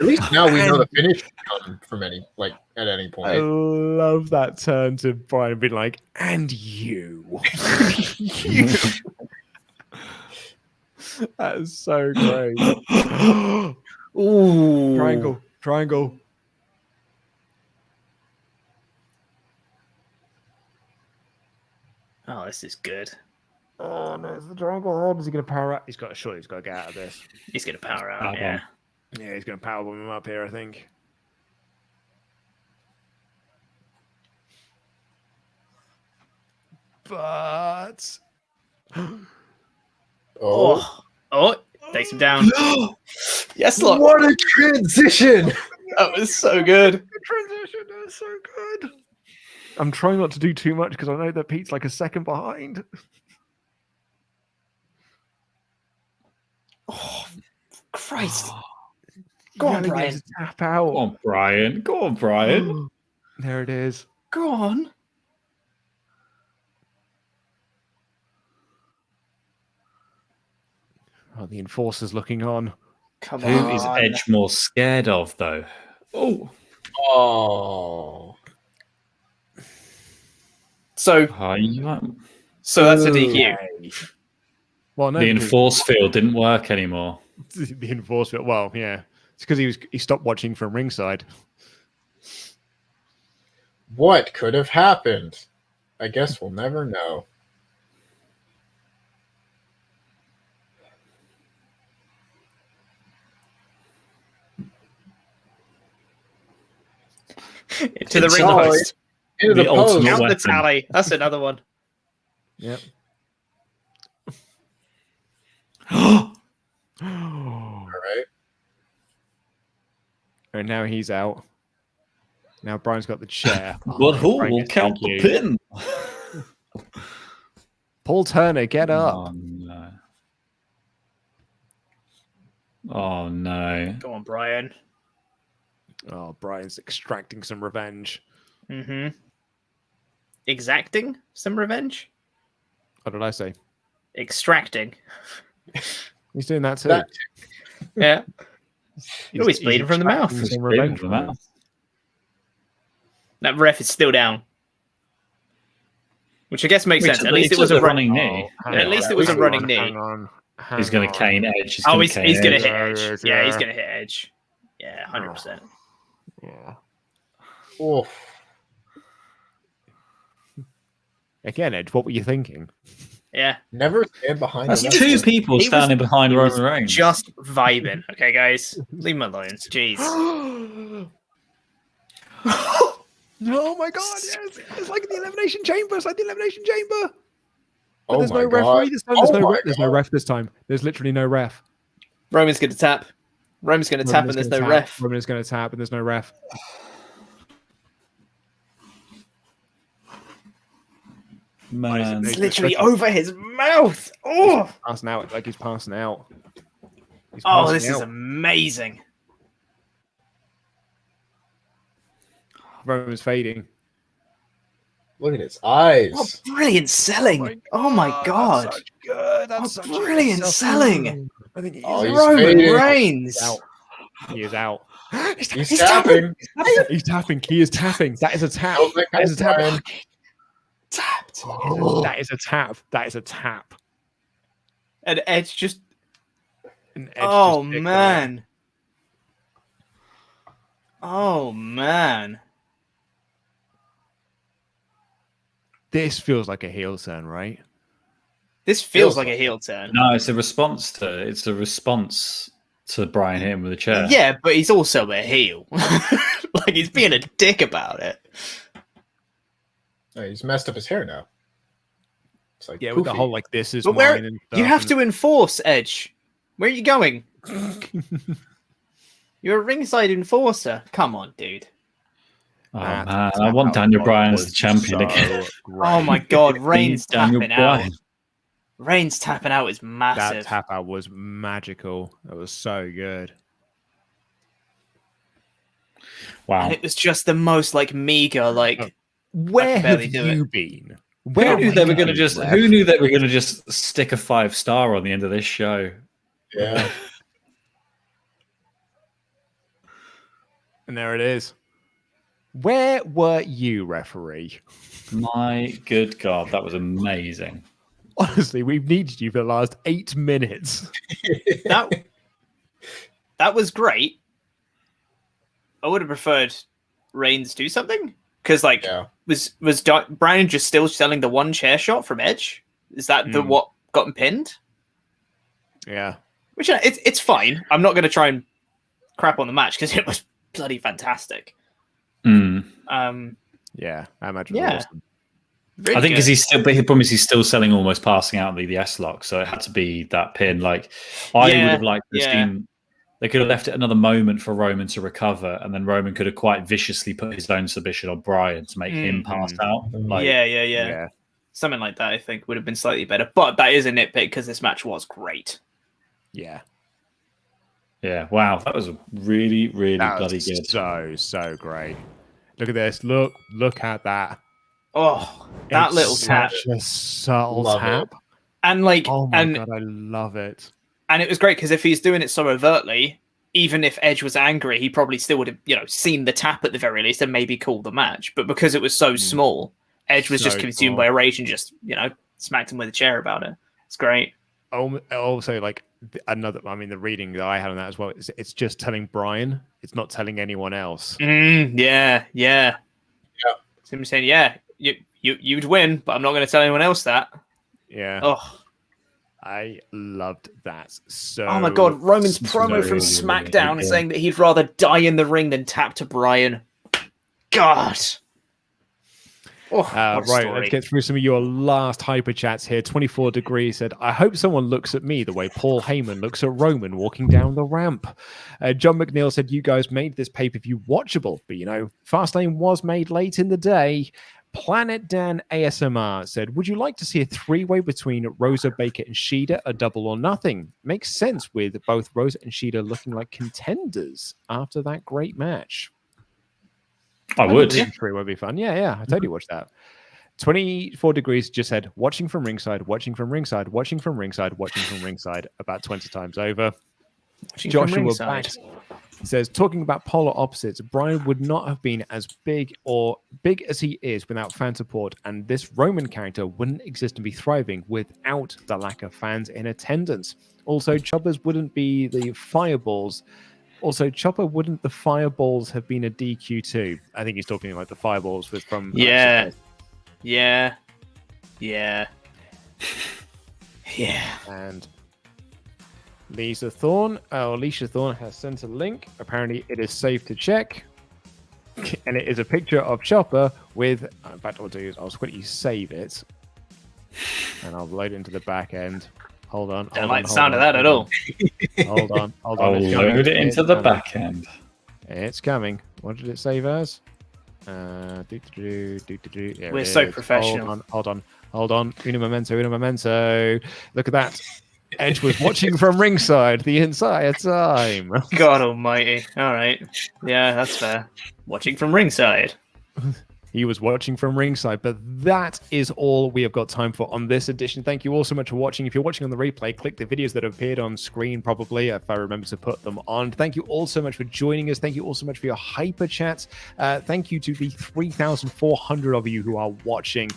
least now we know the finish can come from at any I point. love that turn to Brian being like, and you. You. That is so great. Ooh. Triangle. Oh, this is good. Oh no, it's the triangle hold. Is he going to power out? He's got to get out of this. He's going to power out, Powerbomb. yeah. Yeah, he's going to powerbomb him up here, I think. But Oh, takes him down. Yes, look. What a transition! That was so good. the transition is so good. I'm trying not to do too much because I know that Pete's like a second behind. Oh, Christ. Go on, Yelling at Brian. him to tap out. Go on, Brian. Go on, Brian. There it is. Go on. Oh, the enforcer's looking on. Come Who on. is Edge more scared of, though? Oh. Oh. So that's a DQ. Well, no, The enforce field didn't work anymore. the enforcement. Well, yeah, it's because he stopped watching from ringside. What could have happened? I guess we'll never know. To the ring post. Into the The post. ultimate Count the weapon. tally. That's another one. Yep. All right. And now he's out. Now Brian's got the chair. But who Brian will gets count the DQ'd. pin? Paul Turner, get up. Oh, no. Oh, no. Go on, Brian. Oh, Brian's extracting some revenge. Mm-hmm. Exacting some revenge? What did I say? Extracting. He's doing that too. Yeah. He's bleeding from the mouth. extracting some Bleeding revenge from the from him. mouth. That ref is still down. Which I guess makes sense. At He least it took was the a running knee. At least it was a running knee. Hang on. He's going to cane Edge. He's going to Edge. hit Edge. Yeah, he's going to hit Edge. Yeah, 100%. Yeah. Oh, Again, Edge, what were you thinking? Yeah. never stand behind. That's the two wrestler. people he was- standing behind He was Roman Reigns. just vibing. Okay, guys? Leave him alone. Jeez. Oh my god, yes! It's like the Elimination Chamber. It's like the Elimination Chamber. But Oh there's my no God. referee this time. There's, Oh no, my there's no God. ref this time. There's literally no ref. Roman's going to tap. Roman's going to tap, and there's no ref. Roman is going to tap, and there's no ref. Man. It's literally over his mouth. Oh, Passing out like he's passing out. He's oh, passing this is out. amazing. Roman's fading. Look at his eyes. What brilliant selling. Oh my god. That's such good. That's What such brilliant good selling. I think he's, Oh, he's Roman fading. Reigns. out. He is out. He's tapping. He's tapping. He is tapping. That is a tap. Oh my That is a tap. God. Tapped. That is a tap. That is a tap. And Edge just. And Edge Oh just picked man. Oh man. This feels like a heel turn, right? This feels like a heel turn. No, it's a response to Brian hitting with a chair. Yeah, but he's also a heel. Like he's being a dick about it. Oh, he's messed up his hair now. It's like Yeah, with the poofy. whole like this is But where mine and stuff. you have and- to enforce Edge. Where are you going? You're a ringside enforcer. Come on, dude. Oh That man, I tap want out Daniel Bryan as was the champion so again. great. Oh my god, Reigns Daniel tapping out. Bryan. Reigns tapping out is That massive. tap out was magical. It was so good. Wow. And it was just the most like meager, like Where can have barely do you it. been? Who Where knew have they were you going to been, just? ref? Who knew they were going to just stick a 5-star on the end of this show? Yeah. And there it is. Where were you, referee? My good God, that was amazing. Honestly, we've needed you for the last 8 minutes. that was great. I would have preferred Reigns do something because, like, Yeah. was Brian just still selling the one chair shot from Edge? Is that the what got him pinned? Yeah. Which it's fine. I'm not going to try and crap on the match because it was bloody fantastic. Mm. Yeah. I imagine. Yeah. It was awesome. Really I think because good. but the problem is he's still selling almost passing out the S lock, so it had to be that pin. Like I Yeah, would have liked to yeah. seen. They could have left it another moment for Roman to recover, and then Roman could have quite viciously put his own submission on Brian to make him pass out. Like, yeah. Something like that, I think, would have been slightly better. But that is a nitpick because this match was great. Yeah. yeah. Wow, that was really, really That bloody was good. so great. Look at this. Look at that. Oh, that It's little tap. such a subtle Love tap. And like, Oh my and god, I love it. And it was great because if he's doing it so overtly, even if Edge was angry, he probably still would have, seen the tap at the very least and maybe called the match. But because it was so small, Edge was just So consumed small. by rage and just, smacked him with a chair about it. It's great. Also, like the reading that I had on that as well, it's just telling Brian. It's not telling anyone else. Yeah. So I'm saying, yeah, you'd win, but I'm not going to tell anyone else that. Yeah. Oh, I loved that. So. oh my God. Roman's It's promo very, from very SmackDown good. saying that he'd rather die in the ring than tap to Brian. God. Oh, what a Right, story. let's get through some of your last hyper chats here. 24 Degrees said, I hope someone looks at me the way Paul Heyman looks at Roman walking down the ramp. John McNeil said, you guys made this pay-per-view watchable, but Fastlane was made late in the day. Planet Dan ASMR said, would you like to see a three-way between Rosa, Baker, and Shida, a double or nothing? Makes sense with both Rosa and Shida looking like contenders after that great match. I would. Three would be fun. Yeah, I totally watch that. 24 Degrees just said, watching from ringside, watching from ringside, watching from ringside, watching from ringside, about 20 times over. Joshua Banks says, talking about polar opposites, Brian would not have been as big as he is without fan support, and this Roman character wouldn't exist and be thriving without the lack of fans in attendance. Also, Choppers wouldn't be the Fireballs. Also, Chopper, wouldn't the Fireballs have been a DQ too? I think he's talking like the Fireballs from... Yeah. And Alicia Thorne has sent a link. Apparently, it is safe to check. And it is a picture of Chopper with... in fact, what I'll do is I'll quickly save it. And I'll load it into the back end. Hold on. Don't like the sound of that at all. Hold on. I'll load it into the back end. It's coming. What did it save as? We're so professional. Hold on. Uno momento. Look at that. Edge was watching from ringside the entire time. God almighty. All right. Yeah, that's fair. Watching from ringside. He was watching from ringside, but that is all we have got time for on this edition. Thank you all so much for watching. If you're watching on the replay, click the videos that have appeared on screen, probably, if I remember to put them on. Thank you all so much for joining us. Thank you all so much for your hyper chats. Thank you to the 3,400 of you who are watching.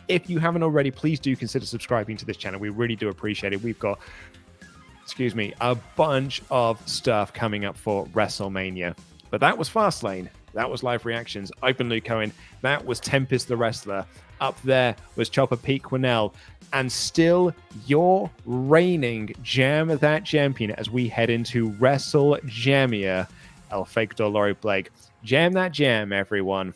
If you haven't already, please do consider subscribing to this channel. We really do appreciate it. We've got, a bunch of stuff coming up for WrestleMania. But that was Fastlane. That was Live Reactions. I've been Luke Cohen. That was Tempest the Wrestler. Up there was Chopper Pete Quinnell. And still, your reigning Jam That Champion as we head into WrestleJamia, El Fakador Laurie Blake. Jam that jam, everyone.